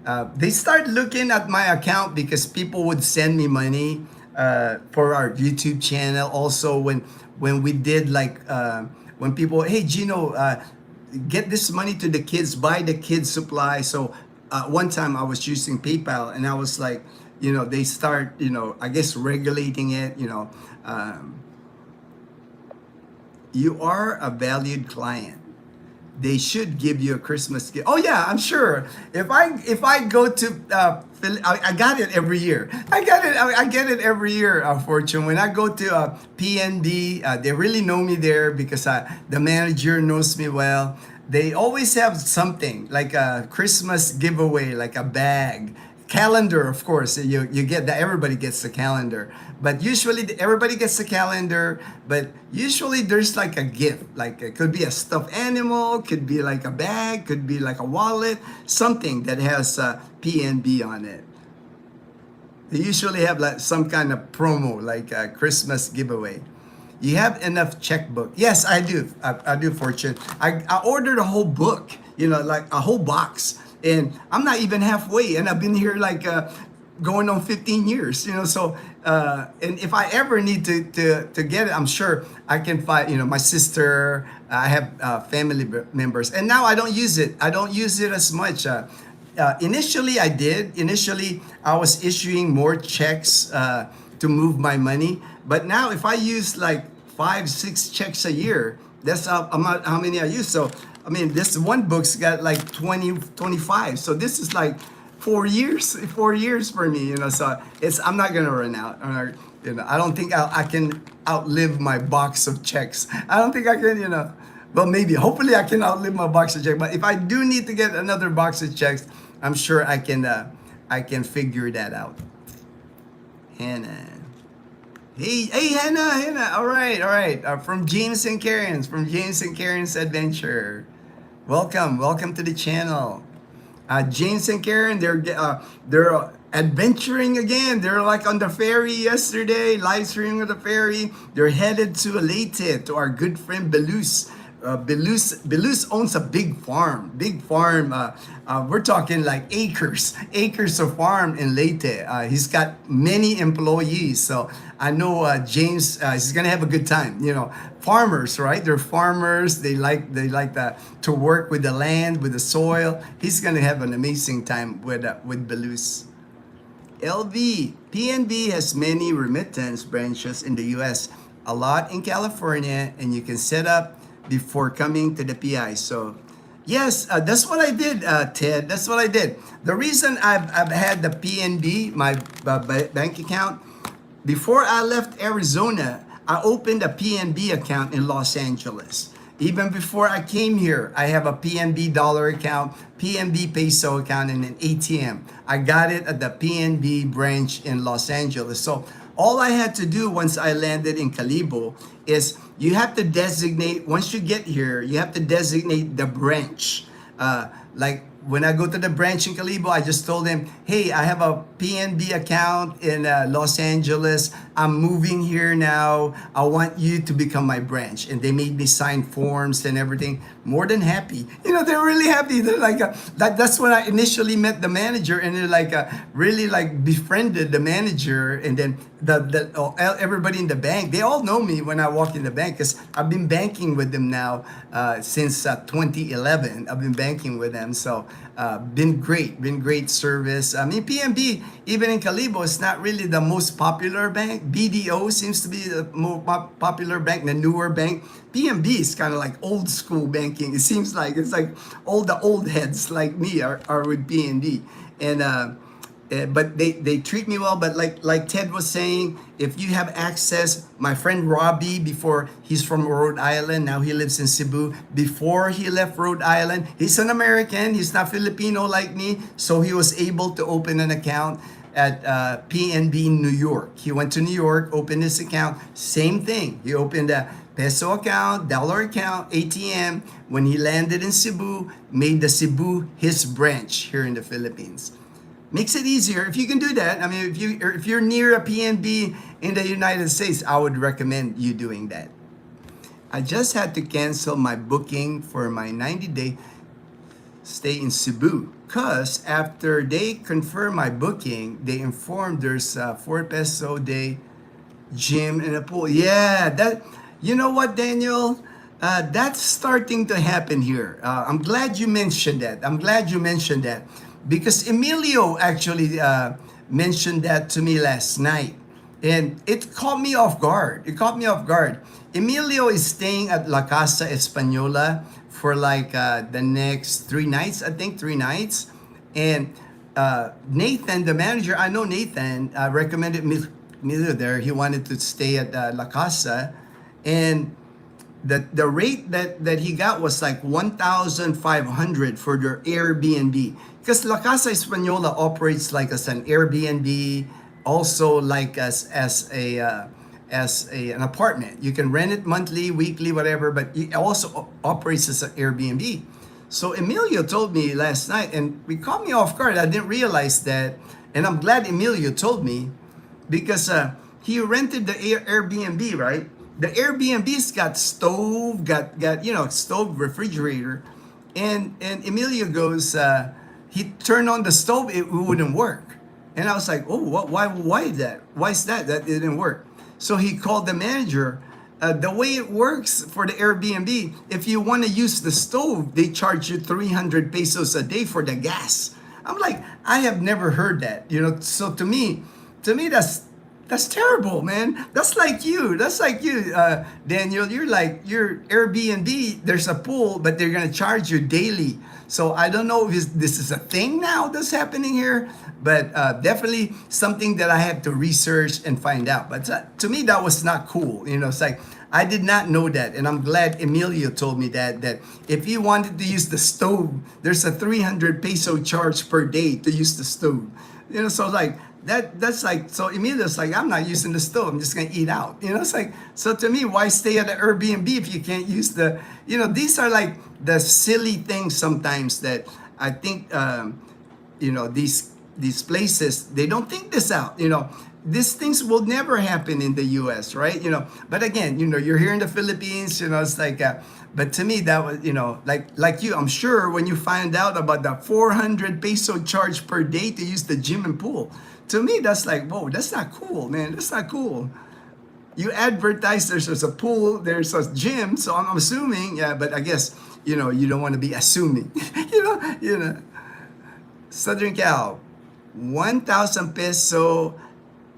yeah. They start looking at my account because people would send me money for our YouTube channel. Also, when we did like when people, hey Gino, get this money to the kids, buy the kids supply. So one time I was using PayPal and I was like, they start, I guess regulating it. You are a valued client. They should give you a Christmas gift. Oh yeah, I'm sure. If I go to I got it every year. I get it every year. Fortune. When I go to PNB, they really know me there because the manager knows me well. They always have something like a Christmas giveaway, like a bag, calendar. Of course, you get that. Everybody gets the calendar, but usually everybody gets the calendar. But usually there's like a gift, like it could be a stuffed animal, could be like a bag, could be like a wallet, something that has PNB on it. They usually have like some kind of promo, like a Christmas giveaway. You have enough checkbook? Yes, I do. I do, Fortune. I ordered a whole book, like a whole box. And I'm not even halfway. And I've been here like going on 15 years, So, and if I ever need to get it, I'm sure I can find, my sister, I have family members. And now I don't use it. I don't use it as much. Initially, I did. Initially, I was issuing more checks to move my money. But now, if I use like 5, 6 checks a year, that's how many I use. So, I mean, this one book's got like 20, 25. So this is like 4 years for me. So I'm not gonna run out. I don't think I can outlive my box of checks. I don't think I can. Well, maybe, hopefully, I can outlive my box of checks. But if I do need to get another box of checks, I'm sure I can. I can figure that out. Hannah. Hey, Hannah. All right. From James and Karen's Adventure. Welcome to the channel. James and Karen, they're adventuring again. They're like on the ferry yesterday, live streaming on the ferry. They're headed to Leyte to our good friend Belus. Belus owns a big farm. We're talking like acres of farm in Leyte. He's got many employees, so I know James. He's gonna have a good time. Farmers, right? They're farmers. They like to work with the land, with the soil. He's gonna have an amazing time with Belus. LV PNB has many remittance branches in the U.S. A lot in California, and you can set up before coming to the PI. So yes, that's what I did, Ted. That's what I did. The reason I've had the PNB, my bank account, before I left Arizona, I opened a PNB account in Los Angeles. Even before I came here, I have a PNB dollar account, PNB peso account, and an ATM. I got it at the PNB branch in Los Angeles. So all I had to do once I landed in Calibo is you have to designate, once you get here, you have to designate the branch. Like when I go to the branch in Calibo, I just told them, hey, I have a PNB account in Los Angeles. I'm moving here now. I want you to become my branch. And they made me sign forms and everything. More than happy. They're really happy. They're like, that's when I initially met the manager, and they're like, really like befriended the manager. And then everybody in the bank, they all know me when I walk in the bank because I've been banking with them now since 2011. I've been banking with them. So been great service. I mean, PNB, even in Calibo, is not really the most popular bank. BDO seems to be the more popular bank, the newer bank. PNB is kind of like old school banking. It seems like it's like all the old heads like me are with PNB. And but they treat me well. But like Ted was saying, if you have access, my friend Robbie, before, he's from Rhode Island, now he lives in Cebu. Before he left Rhode Island, he's an American, he's not Filipino like me, so he was able to open an account. at PNB New York. He went to New York, opened his account, same thing. He opened a peso account, dollar account, ATM. When he landed in Cebu, made the Cebu his branch here in the Philippines. Makes it easier if you can do that. I mean, if you're near a PNB in the United States, I would recommend you doing that. I just had to cancel my booking for my 90-day stay in Cebu because after they confirmed my booking, they informed there's a 4 peso day gym and a pool. Yeah, that, you know what, Daniel? That's starting to happen here. I'm glad you mentioned that. I'm glad you mentioned that because Emilio actually mentioned that to me last night. And it caught me off guard. It caught me off guard. Emilio is staying at La Casa Española for like the next 3 nights, I think 3 nights. And Nathan, the manager, I know Nathan, recommended Emilio there. He wanted to stay at La Casa. And the rate that he got was like 1,500 for their Airbnb. Because La Casa Española operates like as an Airbnb, also like as an apartment. You can rent it monthly, weekly, whatever, but it also operates as an Airbnb. So Emilio told me last night, and it caught me off guard. I didn't realize that, and I'm glad Emilio told me because he rented the Airbnb, right? The Airbnb's got stove, got stove, refrigerator, and Emilio goes, he turned on the stove, it wouldn't work. And I was like, oh, why is that? Why is that it didn't work? So he called the manager. The way it works for the Airbnb, if you want to use the stove, they charge you 300 pesos a day for the gas. I'm like, I have never heard that. So to me, that's terrible, man. That's like you. Daniel. You're Airbnb. There's a pool, but they're gonna charge you daily. So I don't know if this is a thing now that's happening here, but definitely something that I have to research and find out. But to me, that was not cool. It's like I did not know that, and I'm glad Emilio told me that if you wanted to use the stove, there's a 300 peso charge per day to use the stove. So like. That's like, so Emilio's like, I'm not using the stove, I'm just gonna eat out. It's like, so to me, why stay at an Airbnb if you can't use these are like the silly things sometimes that I think these places, they don't think this out. These things will never happen in the US, right? But again, you're here in the Philippines, it's like but to me that was, like you, I'm sure when you find out about the 400 peso charge per day to use the gym and pool, to me that's like, whoa, that's not cool, man. That's not cool. You advertise there's a pool, there's a gym, so I'm assuming, yeah, but I guess, you don't want to be assuming. Southern Cal, 1,000 peso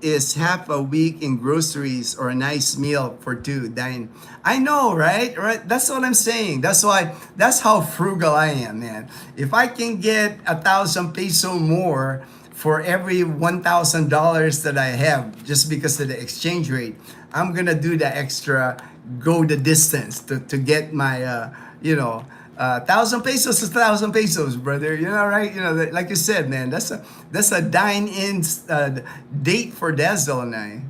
is half a week in groceries or a nice meal for two. Dine. I know, right? Right. That's what I'm saying. That's how frugal I am, man. If I can get 1,000 peso more for every $1,000 that I have, just because of the exchange rate, I'm gonna do the extra, go the distance to get my 1,000 pesos is 1,000 pesos, brother. Right? Like you said, man, that's a dine-in date for Dazzle and I.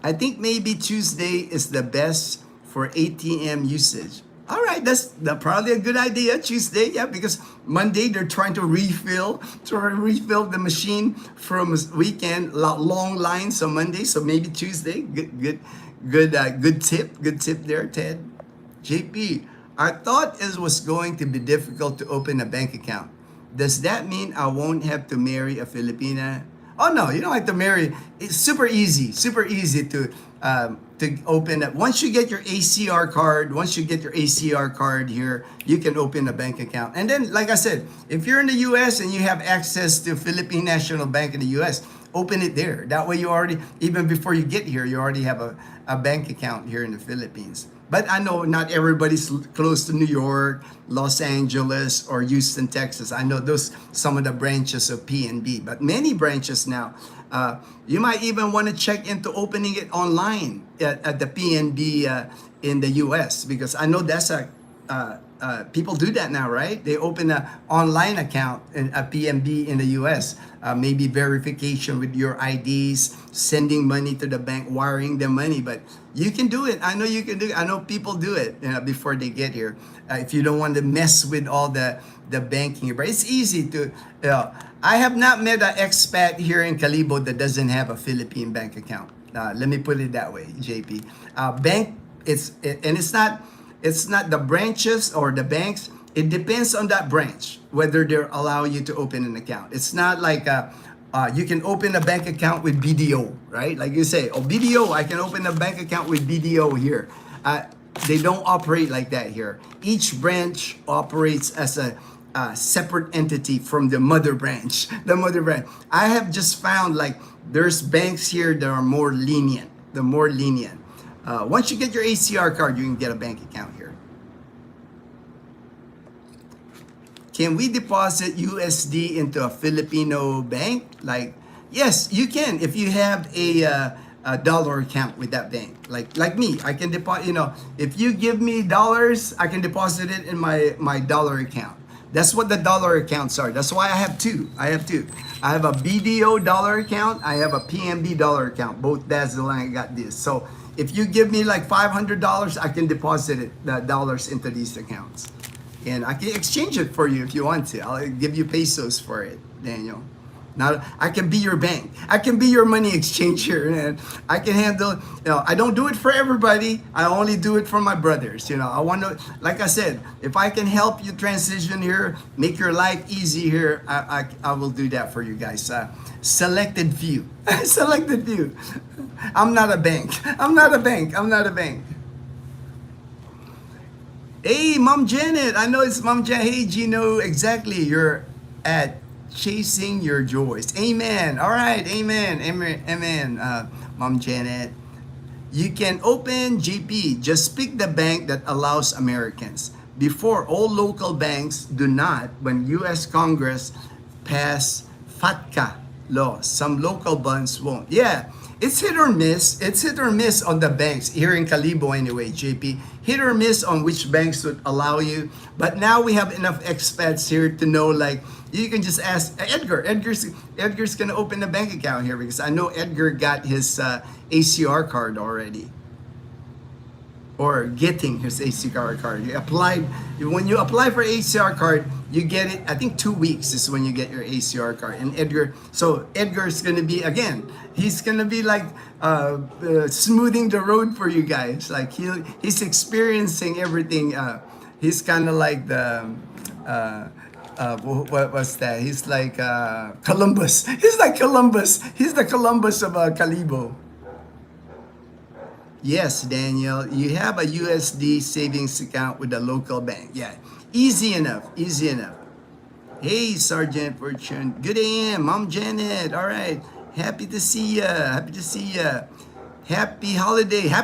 I think maybe Tuesday is the best for ATM usage. All right, that's probably a good idea. Tuesday, yeah, because Monday they're trying to refill the machine from weekend, long lines on Monday. So maybe Tuesday. Good tip there, Ted. JP. I thought it was going to be difficult to open a bank account. Does that mean I won't have to marry a Filipina? Oh no, you don't have to marry. It's super easy to open it. Once you get your ACR card here, you can open a bank account. And then, like I said, if you're in the US and you have access to Philippine National Bank in the US, open it there. That way you already, even before you get here, you already have a bank account here in the Philippines. But I know not everybody's close to New York, Los Angeles, or Houston, Texas. I know some of the branches of PNB, but many branches now. You might even want to check into opening it online at the PNB in the US, because I know that's a people do that now, right? They open an online account in a PMB in the US, maybe verification with your IDs, sending money to the bank, wiring the money. But you can do it. I know you can do it. I know people do it before they get here. If you don't want to mess with all the banking, but it's easy to. I have not met an expat here in Calibo that doesn't have a Philippine bank account. Let me put it that way, JP. Bank, and it's not the branches or the banks. It depends on that branch whether they allow you to open an account. It's not like you can open a bank account with BDO, right? Like you say, oh, BDO, I can open a bank account with BDO here. They don't operate like that here. Each branch operates as a separate entity from the mother branch. The mother branch. I have just found like there's banks here that are more lenient. The more lenient. Once you get your ACR card, you can get a bank account here. Can we deposit USD into a Filipino bank? Like, yes, you can if you have a dollar account with that bank. Like me, I can deposit. If you give me dollars, I can deposit it in my dollar account. That's what the dollar accounts are. That's why I have two. I have a BDO dollar account. I have a PMB dollar account. Both Dazzle and I got this. So if you give me like $500, I can deposit the dollars into these accounts. And I can exchange it for you if you want to. I'll give you pesos for it, Daniel. Now, I can be your bank. I can be your money exchanger. And I can handle, I don't do it for everybody. I only do it for my brothers. I want to, like I said, if I can help you transition here, make your life easy here, I will do that for you guys. Selected few. Selected few. I'm not a bank. I'm not a bank. Hey, Mom Janet. I know it's Mom Janet. Hey, Gino. Exactly. You're at chasing your joys. Amen. All right. Amen. Mom Janet. You can open GP. Just pick the bank that allows Americans. Before, all local banks do not. When U.S. Congress passed FATCA law, some local banks won't. Yeah. It's hit or miss. It's hit or miss on the banks here in Calibo anyway, JP. Hit or miss on which banks would allow you. But now we have enough expats here to know, like, you can just ask Edgar. Edgar's going to open a bank account here because I know Edgar got his ACR card already. Or getting his ACR card. When you apply for ACR card, you get it, I think 2 weeks is when you get your ACR card. And Edgar's gonna be, again, he's gonna be like smoothing the road for you guys. Like he's experiencing everything. He's kind of like the, what was that? He's like Columbus. He's like Columbus. He's the Columbus of Calibo. Yes, Daniel, you have a USD savings account with a local bank. Yeah, easy enough. Hey, Sergeant Fortune. Good AM, Mom Janet. All right, happy to see ya. Happy holidays.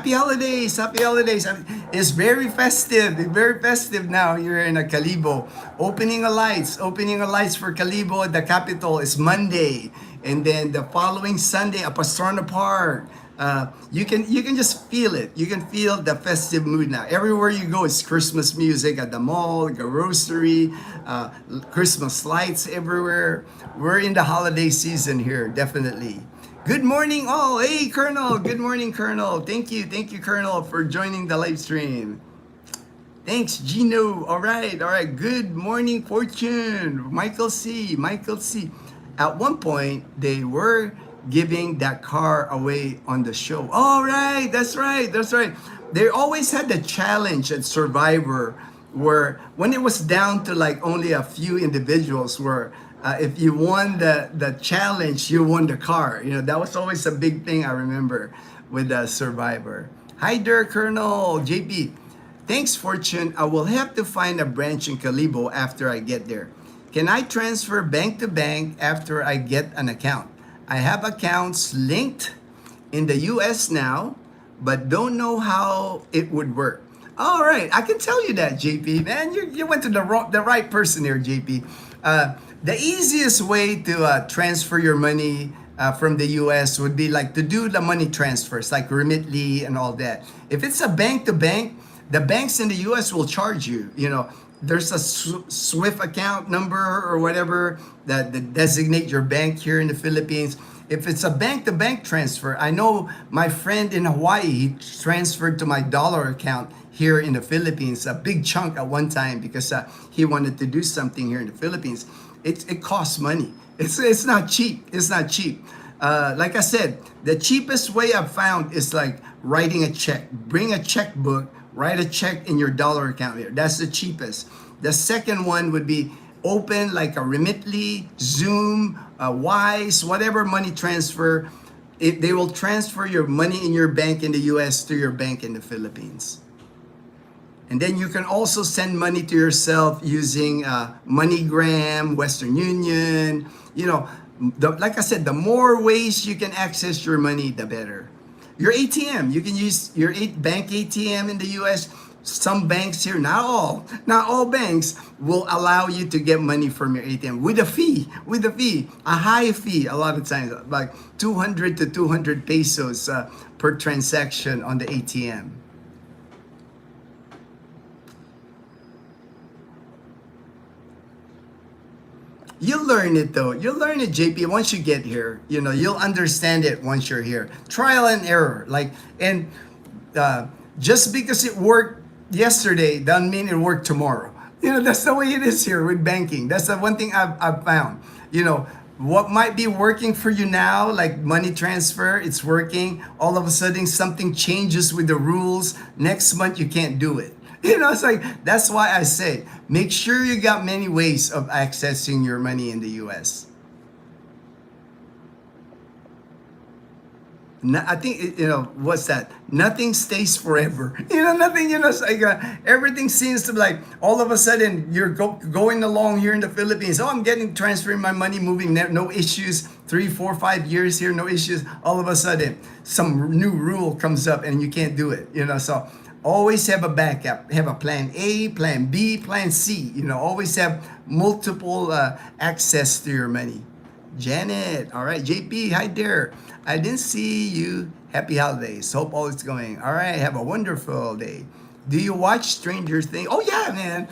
It's very festive now here in Calibo. Opening of lights for Calibo, the capital, is Monday. And then the following Sunday, Pastrana Park. You can just feel it. You can feel the festive mood now. Everywhere you go, it's Christmas music at the mall, the grocery, Christmas lights everywhere. We're in the holiday season here, definitely. Good morning, all. Hey, Colonel. Good morning, Colonel. Thank you, Colonel, for joining the live stream. Thanks, Gino. All right. Good morning, Fortune. Michael C. At one point, they were giving that car away on the show. All right, that's right. They always had the challenge at Survivor where when it was down to like only a few individuals where if you won the challenge, you won the car. That was always a big thing I remember with Survivor. Hi there, Colonel JP. Thanks, Fortune. I will have to find a branch in Calibo after I get there. Can I transfer bank to bank after I get an account? I have accounts linked in the US now, but don't know how it would work. All right, I can tell you that, JP. Man, you went to the right person here, JP. The easiest way to transfer your money from the US would be like to do the money transfers, like Remitly and all that. If it's a bank to bank, The banks in the US will charge you. There's a Swift account number or whatever that designate your bank here in the Philippines. If it's a bank-to-bank transfer, I know my friend in Hawaii, he transferred to my dollar account here in the Philippines a big chunk at one time because he wanted to do something here in the Philippines. It costs money. It's not cheap. It's not cheap. Like I said, the cheapest way I've found is like writing a check. Bring a checkbook, write a check in your dollar account here. That's the cheapest. The second one would be open like a Remitly, Zoom, Wise, whatever money transfer. They will transfer your money in your bank in the US to your bank in the Philippines. And then you can also send money to yourself using MoneyGram, Western Union. Like I said, the more ways you can access your money, the better. Your ATM, you can use your bank ATM in the US. Some banks here, not all banks will allow you to get money from your ATM with a fee, a high fee a lot of times, like 200 to 200 pesos per transaction on the ATM. You'll learn it though. You'll learn it, JP, once you get here. You'll understand it once you're here. Trial and error. And just because it worked yesterday doesn't mean it worked tomorrow. That's the way it is here with banking. That's the one thing I've found. What might be working for you now, like money transfer, it's working. All of a sudden, something changes with the rules. Next month, you can't do it. It's like, that's why I say, make sure you got many ways of accessing your money in the US. I think, what's that? Nothing stays forever. Nothing, it's like everything seems to be like, all of a sudden, you're going along here in the Philippines. Oh, I'm transferring my money, moving there, no issues. 3, 4, 5 years here, no issues. All of a sudden, some new rule comes up and you can't do it. So always have a backup. Have a plan A, plan B, plan C. Always have multiple access to your money. Janet, all right. JP, hi there. I didn't see you. Happy holidays. Hope all is going. All right. Have a wonderful day. Do you watch Stranger Things? Oh yeah, man.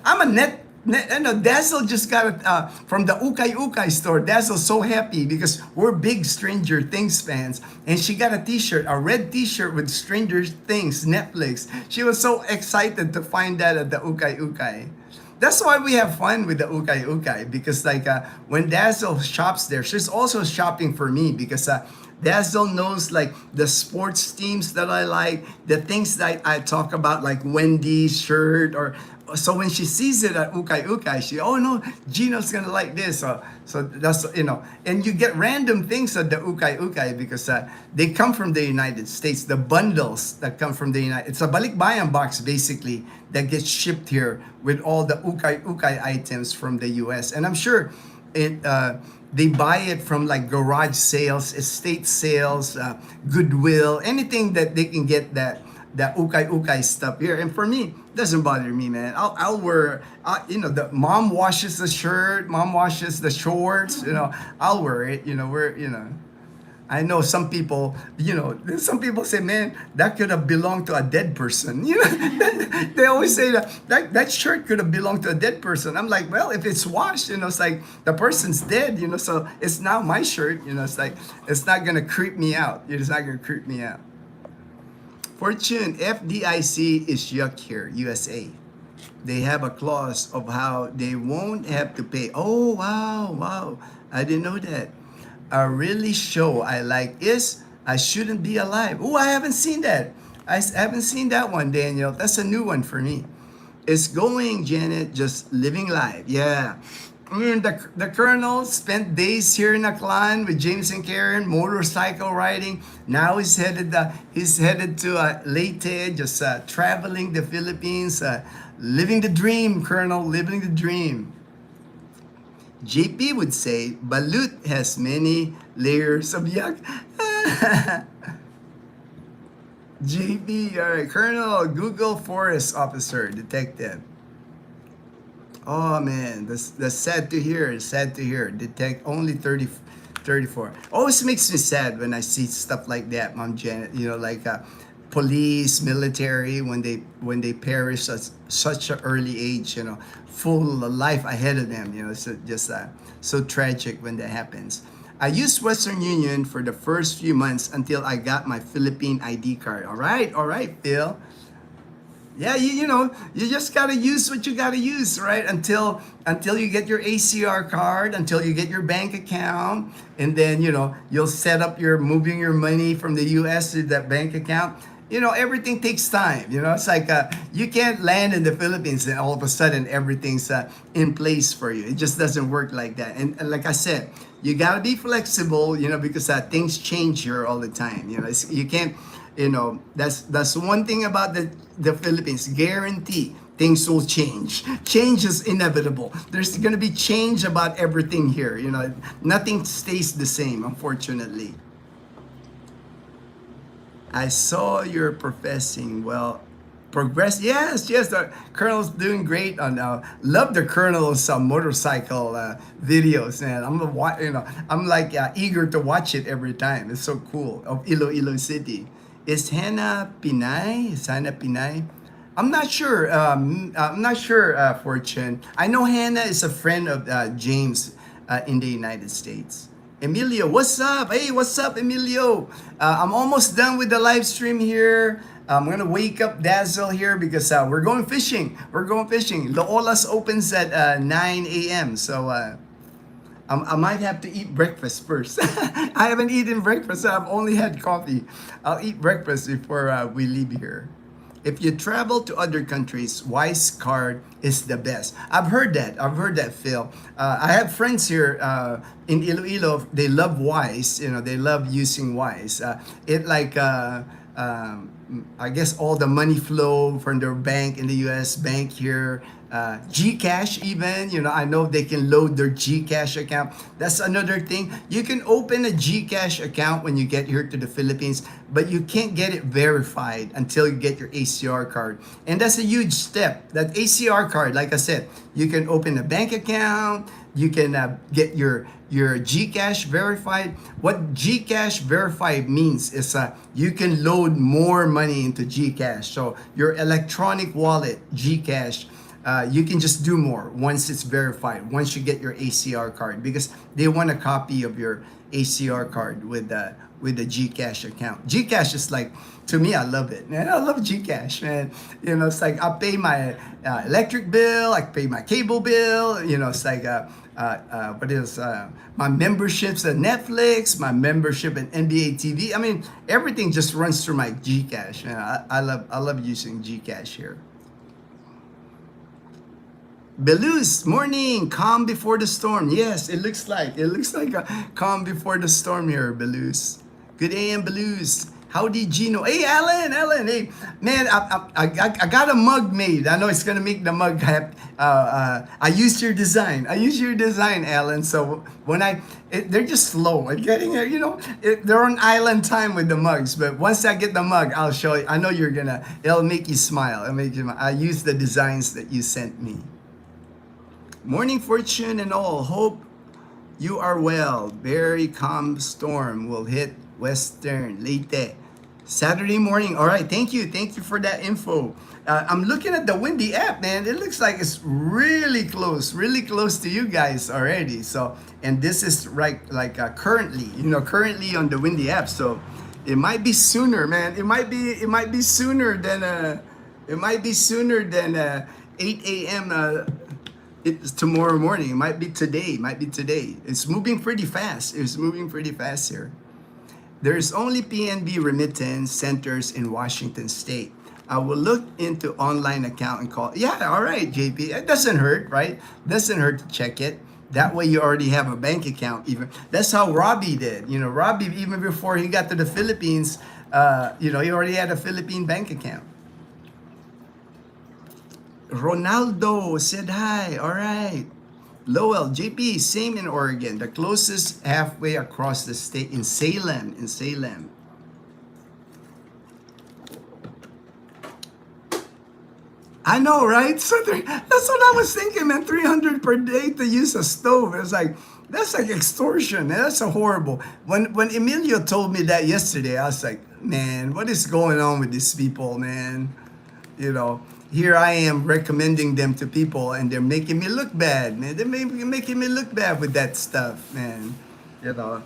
I'm a net. Dazzle just got it from the Ukay Ukay store. Dazzle's so happy because we're big Stranger Things fans. And she got a t-shirt, a red t-shirt with Stranger Things, Netflix. She was so excited to find that at the Ukay Ukay. That's why we have fun with the Ukay Ukay, because when Dazzle shops there, she's also shopping for me because Dazzle knows like the sports teams that I like, the things that I talk about, like Wendy's shirt, or so when she sees it at Ukay Ukay, oh no, Gino's gonna like this. So that's, and you get random things at the Ukay Ukay because they come from the United States. The bundles that come from the it's a balikbayan box basically that gets shipped here with all the Ukay Ukay items from the US. And I'm sure they buy it from like garage sales, estate sales, Goodwill, anything that they can get that Ukay Ukay stuff here. And for me, it doesn't bother me, man. I'll wear, the mom washes the shirt, mom washes the shorts, I'll wear it, I know some people, some people say, man, that could have belonged to a dead person. They always say that shirt could have belonged to a dead person. I'm like, well, if it's washed, it's like the person's dead, so it's now my shirt, it's like, it's not going to creep me out. It's not going to creep me out. Fortune, FDIC is yuck here, USA. They have a clause of how they won't have to pay. Oh, wow. I didn't know that. A really show I like is I Shouldn't Be Alive. Oh, I haven't seen that. I haven't seen that one, Daniel. That's a new one for me. It's going, Janet, just living life. Yeah. The Colonel spent days here in Aklan with James and Karen, motorcycle riding. Now he's headed to Leyte, just traveling the Philippines, living the dream, Colonel, living the dream. JP would say, balut has many layers of yuck. JP, all right, Colonel, Google Forest Officer, Detective. Oh man, that's sad to hear. Sad to hear. Detect only 34. Always makes me sad when I see stuff like that, Mom Janet. police, military, when they perish at such an early age, full life ahead of them. It's just so tragic when that happens. I used Western Union for the first few months until I got my Philippine ID card. All right, Phil. Yeah, you just gotta use what you gotta use, right? Until you get your ACR card, until you get your bank account, and then you'll set up your moving your money from the U.S. to that bank account. Everything takes time. It's like you can't land in the Philippines and all of a sudden everything's in place for you. It just doesn't work like that. And like I said, you gotta be flexible, because things change here all the time. You can't. That's one thing about the Philippines. Guarantee things will change. Change is inevitable. There's going to be change about everything here. Nothing stays the same, unfortunately. I saw you're professing. Well, progress. Yes. The Colonel's doing great on. Love the Colonel's motorcycle videos, man. I'm like eager to watch it every time. It's so cool. Of Iloilo City. Is Hannah Pinay? Is Hannah Pinay? I'm not sure. I'm not sure, Fortune. I know Hannah is a friend of James in the United States. Emilio, what's up? Hey, what's up, Emilio? I'm almost done with the live stream here. I'm gonna wake up Dazzle here because we're going fishing. We're going fishing. Laolas opens at 9 a.m. So I might have to eat breakfast first. I haven't eaten breakfast. I've only had coffee. I'll eat breakfast before we leave here. If you travel to other countries, Wise card is the best. I've heard that. Phil. I have friends here in Iloilo. They love Wise. They love using Wise. I guess all the money flow from their bank in the U.S. bank here. Gcash even, I know they can load their Gcash account. That's another thing. You can open a Gcash account when you get here to the Philippines, but you can't get it verified until you get your ACR card. And that's a huge step. That ACR card, like I said, you can open a bank account, you can get your Gcash verified. What Gcash verified means is you can load more money into Gcash. So your electronic wallet, Gcash, you can just do more once it's verified, once you get your ACR card, because they want a copy of your ACR card with the Gcash account. Gcash is like, to me, I love it, man. I love Gcash, man. It's like I pay my electric bill, I pay my cable bill. It's like my memberships at Netflix, my membership at NBA TV. I mean, everything just runs through my Gcash. I love using Gcash here. Belus, morning, calm before the storm. Yes, it looks like a calm before the storm here, Belus. Good AM, Belus. Howdy, Gino. Hey, Alan. Hey, man, I got a mug made. I know it's gonna make the mug happy. I used your design. Alan. So when they're just slow at getting it. They're on island time with the mugs. But once I get the mug, I'll show you. I know it'll make you smile. I use the designs that you sent me. Morning, Fortune and all. Hope you are well. Very calm storm will hit Western Leyte Saturday morning. All right, thank you for that info. I'm looking at the Windy app, man. It looks like it's really close to you guys already. So, and this is currently on the Windy app. So, it might be sooner, man. It might be sooner than 8 a.m. It's tomorrow morning. It might be today. It's moving pretty fast. Here. There's only PNB remittance centers in Washington State. I will look into online account and call. Yeah, all right, JP. It doesn't hurt, right? Doesn't hurt to check it. That way you already have a bank account. Even that's how Robbie did. Robbie, even before he got to the Philippines, he already had a Philippine bank account. Ronaldo said hi. All right. Lowell, JP, same in Oregon. The closest halfway across the state in Salem. I know, right? So that's what I was thinking, man. 300 per day to use a stove. It's like, that's like extortion. That's a horrible. When Emilio told me that yesterday, I was like, man? What is going on with these people, man? You know, here I am recommending them to people, and they're making me look bad, man. They're making me look bad with that stuff, man. You know,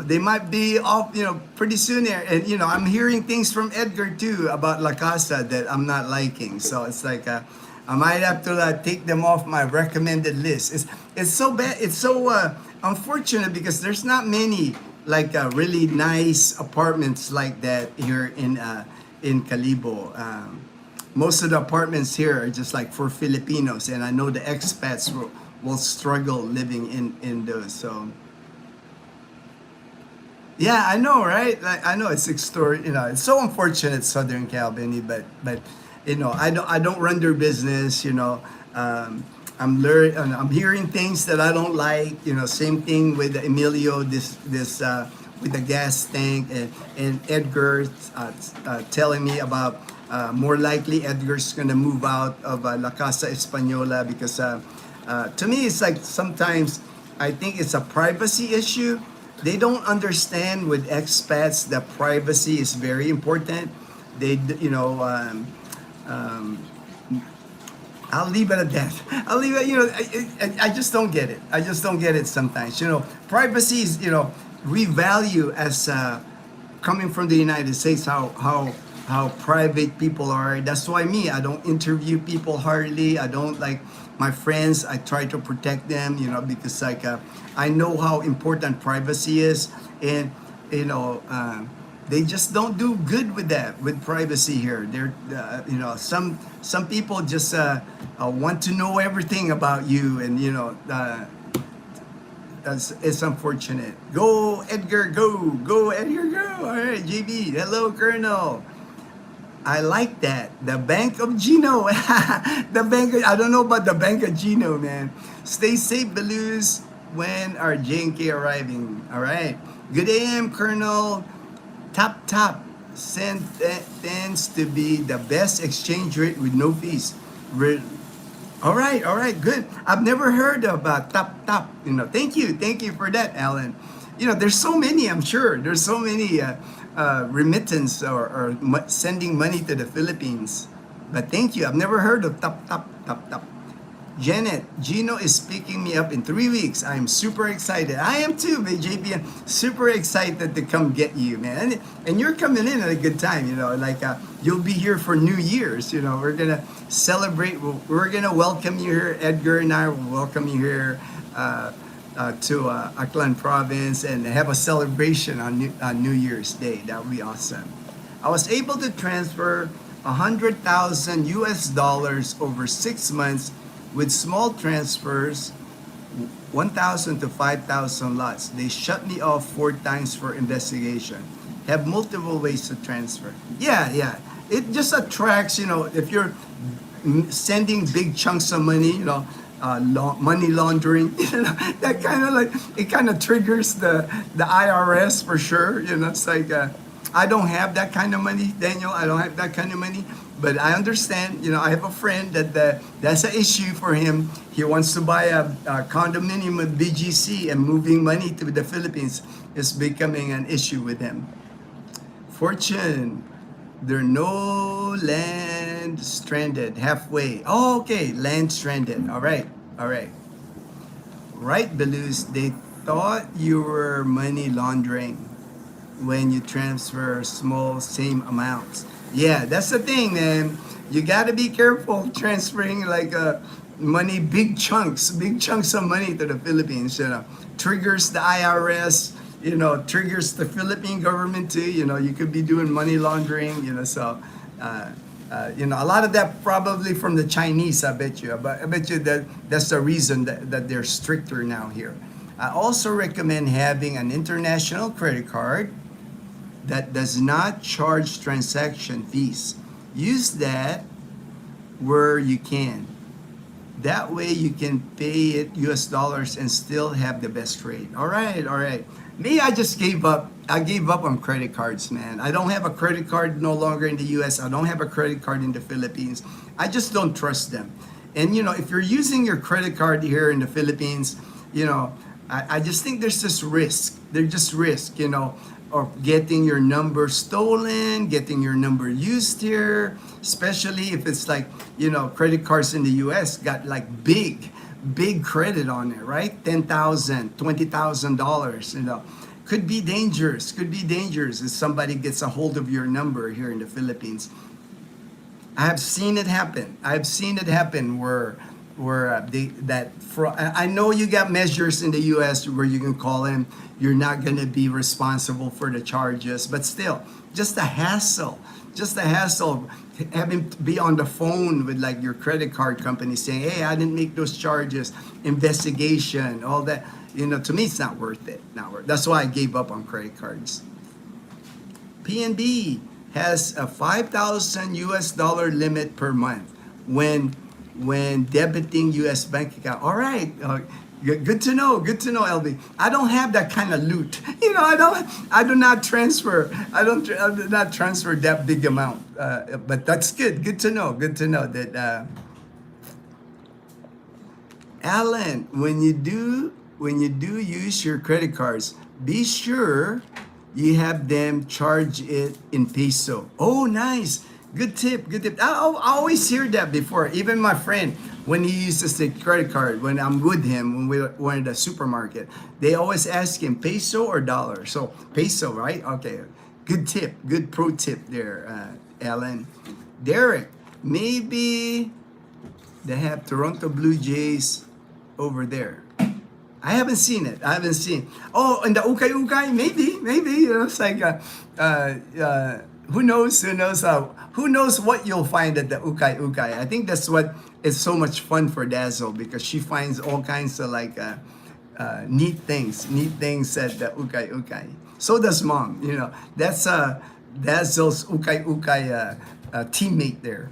they might be off, pretty soon here. And, I'm hearing things from Edgar, too, about La Casa that I'm not liking. So it's like, I might have to take them off my recommended list. It's so bad. It's so unfortunate because there's not many like really nice apartments like that here in Calibo. Most of the apartments here are just like for Filipinos, and I know the expats will struggle living in those. So yeah, I know, right? Like I know it's it's so unfortunate Southern Cal, Benny, but I don't run their business. I'm hearing things that I don't like. Same thing with Emilio. This with the gas tank, and Edgar telling me about more likely Edgar's gonna move out of La Casa Española because to me it's like sometimes I think it's a privacy issue. They don't understand with expats that privacy is very important. They I'll leave it at that. I'll leave it. I just don't get it. I just don't get it sometimes. Privacy is. We value as coming from the United States how private people are. That's why I don't interview people hardly. I don't like my friends. I try to protect them. Because I know how important privacy is, and they just don't do good with that, with privacy here. They're some people just want to know everything about you, and it's unfortunate. Go Edgar, go Edgar, go. All right, JB. Hello, Colonel. I like that. The Bank of Gino. I don't know about the Bank of Gino, man. Stay safe, Beloos. When are J&K arriving? All right. Good AM, Colonel. Top. Tends to be the best exchange rate with no fees. All right, good. I've never heard of top. Thank you for that, Alan. There's so many. I'm sure there's so many remittance or sending money to the Philippines. But thank you. I've never heard of top. Janet, Gino is picking me up in 3 weeks. I'm super excited. I am too, JP. I'm super excited to come get you, man. And you're coming in at a good time, you'll be here for New Year's. We're going to celebrate. We're going to welcome you here. Edgar and I will welcome you here to Aklan province and have a celebration on New Year's Day. That would be awesome. I was able to transfer 100,000 US dollars over 6 months with small transfers, 1,000 to 5,000 lots. They shut me off 4 times for investigation. Have multiple ways to transfer. Yeah. It just attracts, if you're sending big chunks of money, money laundering, that kind of triggers the IRS for sure. It's like, I don't have that kind of money, Daniel. I don't have that kind of money. But I understand, I have a friend that's an issue for him. He wants to buy a condominium with BGC, and moving money to the Philippines is becoming an issue with him. Fortune, there are no land stranded halfway. Oh, okay, land stranded. All right. Right, Beloos, they thought you were money laundering when you transfer small same amounts. Yeah, that's the thing, man. You got to be careful transferring money, big chunks of money to the Philippines. Triggers the IRS. Triggers the Philippine government too. You could be doing money laundering. So a lot of that probably from the Chinese. I bet you. But I bet you that's the reason that they're stricter now here. I also recommend having an international credit card that does not charge transaction fees. Use that where you can. That way you can pay it US dollars and still have the best rate. All right. Me, I just gave up. I gave up on credit cards, man. I don't have a credit card no longer in the US. I don't have a credit card in the Philippines. I just don't trust them. And if you're using your credit card here in the Philippines, I just think there's just risk. There's just risk, or getting your number stolen, getting your number used here, especially if it's like, credit cards in the US got like big credit on it, right? $10,000, $20,000, could be dangerous if somebody gets a hold of your number here in the Philippines. I've seen it happen. I've seen it happen where I know you got measures in the U.S. where you can call in. You're not going to be responsible for the charges, but still, just a hassle. Just a hassle having to be on the phone with like your credit card company saying, "Hey, I didn't make those charges." Investigation, all that. To me, it's not worth it. Not worth. That's why I gave up on credit cards. PNB has a 5,000 US dollar limit per month when debiting US bank account. All right. Good to know. Good to know, LB. I don't have that kind of loot. I do not transfer. I do not transfer that big amount. But that's good. Good to know. Good to know that. Alan, when you do use your credit cards, be sure you have them charge it in peso. Oh, nice. Good tip. Good tip. I always hear that before. Even my friend, when he uses the credit card, when I'm with him, when we're in the supermarket, they always ask him peso or dollar. So peso, right? Okay. Good tip. Good pro tip there, Alan. Derek, maybe they have Toronto Blue Jays over there. I haven't seen it. I haven't seen. Oh, and the ukay ukay, maybe. It's like, who knows? Who knows what you'll find at the ukay ukay? I think that's what is so much fun for Dazzle because she finds all kinds of like neat things at the ukay ukay. So does Mom. That's Dazzle's ukay ukay teammate there.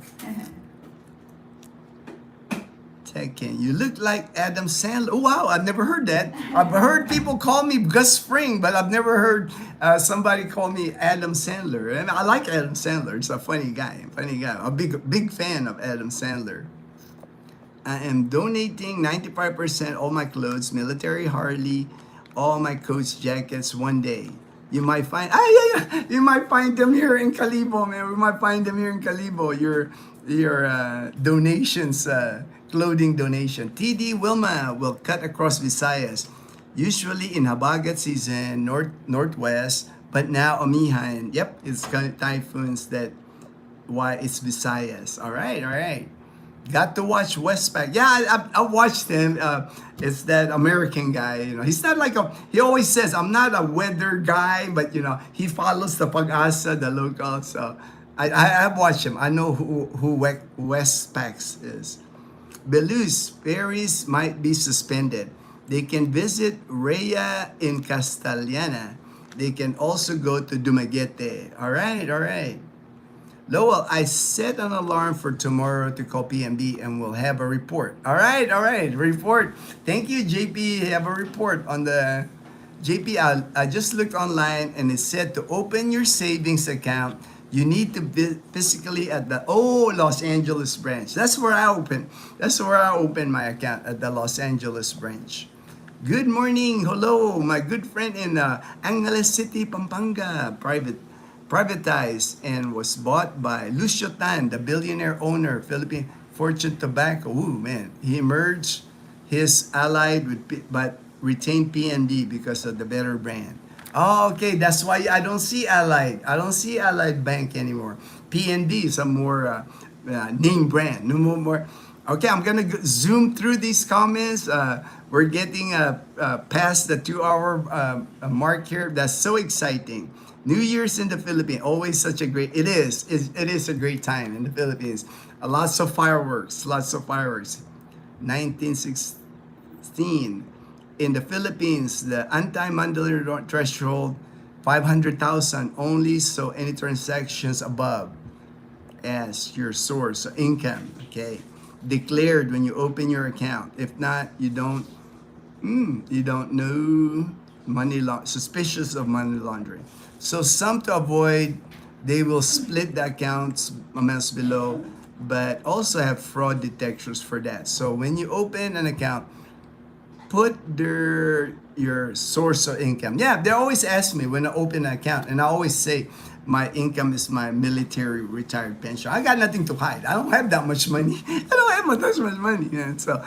Second, you look like Adam Sandler. Oh, wow, I've never heard that. I've heard people call me Gus Fring, but I've never heard somebody call me Adam Sandler. And I like Adam Sandler. It's a funny guy. I'm a big fan of Adam Sandler. I am donating 95% all my clothes, military Harley, all my coats, jackets one day. You might find you might find them here in Calibo, man. We might find them here in Calibo. Your donations, clothing donation. TD Wilma will cut across Visayas, usually in Habagat season, northwest, but now Amihan. Yep, it's kind of typhoons that why it's Visayas. All right. Got to watch Westpac. Yeah, I watched him. It's that American guy. He's not like he always says, I'm not a weather guy, but he follows the Pag-asa, the local. So I've watched him. I know who Westpac is. Belus ferries might be suspended. They can visit Rhea in Castellana. They can also go to Dumaguete. All right. Lowell, I set an alarm for tomorrow to call PMB and we'll have a report. All right. Report. Thank you, JP. Have a report on the JP. I just looked online and it said to open your savings account, you need to be physically at the Los Angeles branch. That's where I open my account, at the Los Angeles branch. Good morning. Hello, my good friend in Angeles City, Pampanga, privatized and was bought by Lucio Tan, the billionaire owner, Philippine Fortune Tobacco. Ooh, man. He merged his allied with, but retained PNB because of the better brand. Oh, okay. That's why I don't see Allied. I don't see Allied Bank anymore. PNB is a more name brand. No more. Okay, I'm gonna zoom through these comments. We're getting past the 2-hour mark here. That's so exciting. New Year's in the Philippines, always such a great. It is a great time in the Philippines. Lots of fireworks. 1916. In the Philippines, the anti-money threshold 500,000 only, so any transactions above as your source of income, okay, declared when you open your account. If not, you don't know suspicious of money laundering. So some to avoid, they will split the accounts amounts below, but also have fraud detectors for that. So when you open an account, put your source of income. Yeah, they always ask me when I open an account, and I always say my income is my military retired pension. I got nothing to hide. I don't have that much money. I don't have that much money. Yeah, so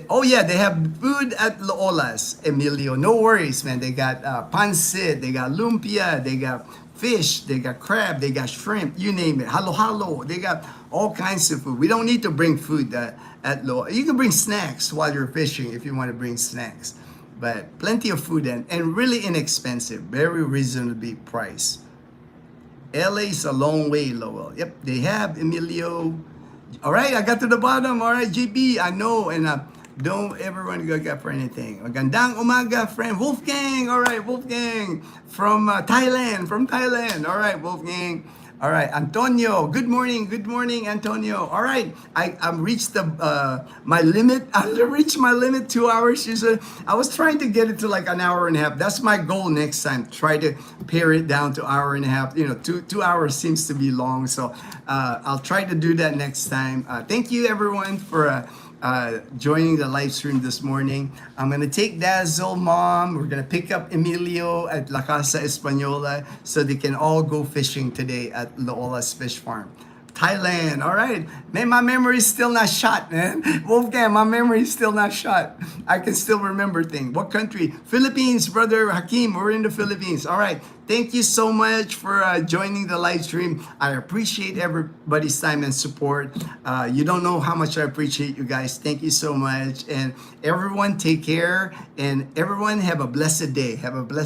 oh yeah, they have food at Loola's, Emilio. No worries, man. They got pancit, they got lumpia, they got fish, they got crab, they got shrimp, you name it. Halo halo. They got all kinds of food. We don't need to bring food at Lola. You can bring snacks while you're fishing if you want to bring snacks. But plenty of food and really inexpensive, very reasonably priced. LA is a long way, Lowell. Yep, they have Emilio. All right, I got to the bottom. All right, JB, I know, and don't ever run to go for anything. Magandang umaga, friend. Wolfgang, all right, Wolfgang from Thailand, All right, Wolfgang. All right, Antonio. Good morning, Antonio. All right, I've reached my limit. I reached my limit 2 hours. She said I was trying to get it to like an hour and a half. That's my goal next time. Try to pare it down to hour and a half. You know, two hours seems to be long, so I'll try to do that next time. Thank you everyone for joining the live stream this morning. I'm gonna take Dazzle Mom. We're gonna pick up Emilio at La Casa Española so they can all go fishing today at Loola's Fish Farm. Thailand, all right. Man, my memory is still not shot, man. Wolfgang, my memory is still not shot. I can still remember things. What country? Philippines, brother Hakeem, we're in the Philippines. All right. Thank you so much for joining the live stream. I appreciate everybody's time and support. You don't know how much I appreciate you guys. Thank you so much. And everyone take care, and everyone have a blessed day. Have a blessed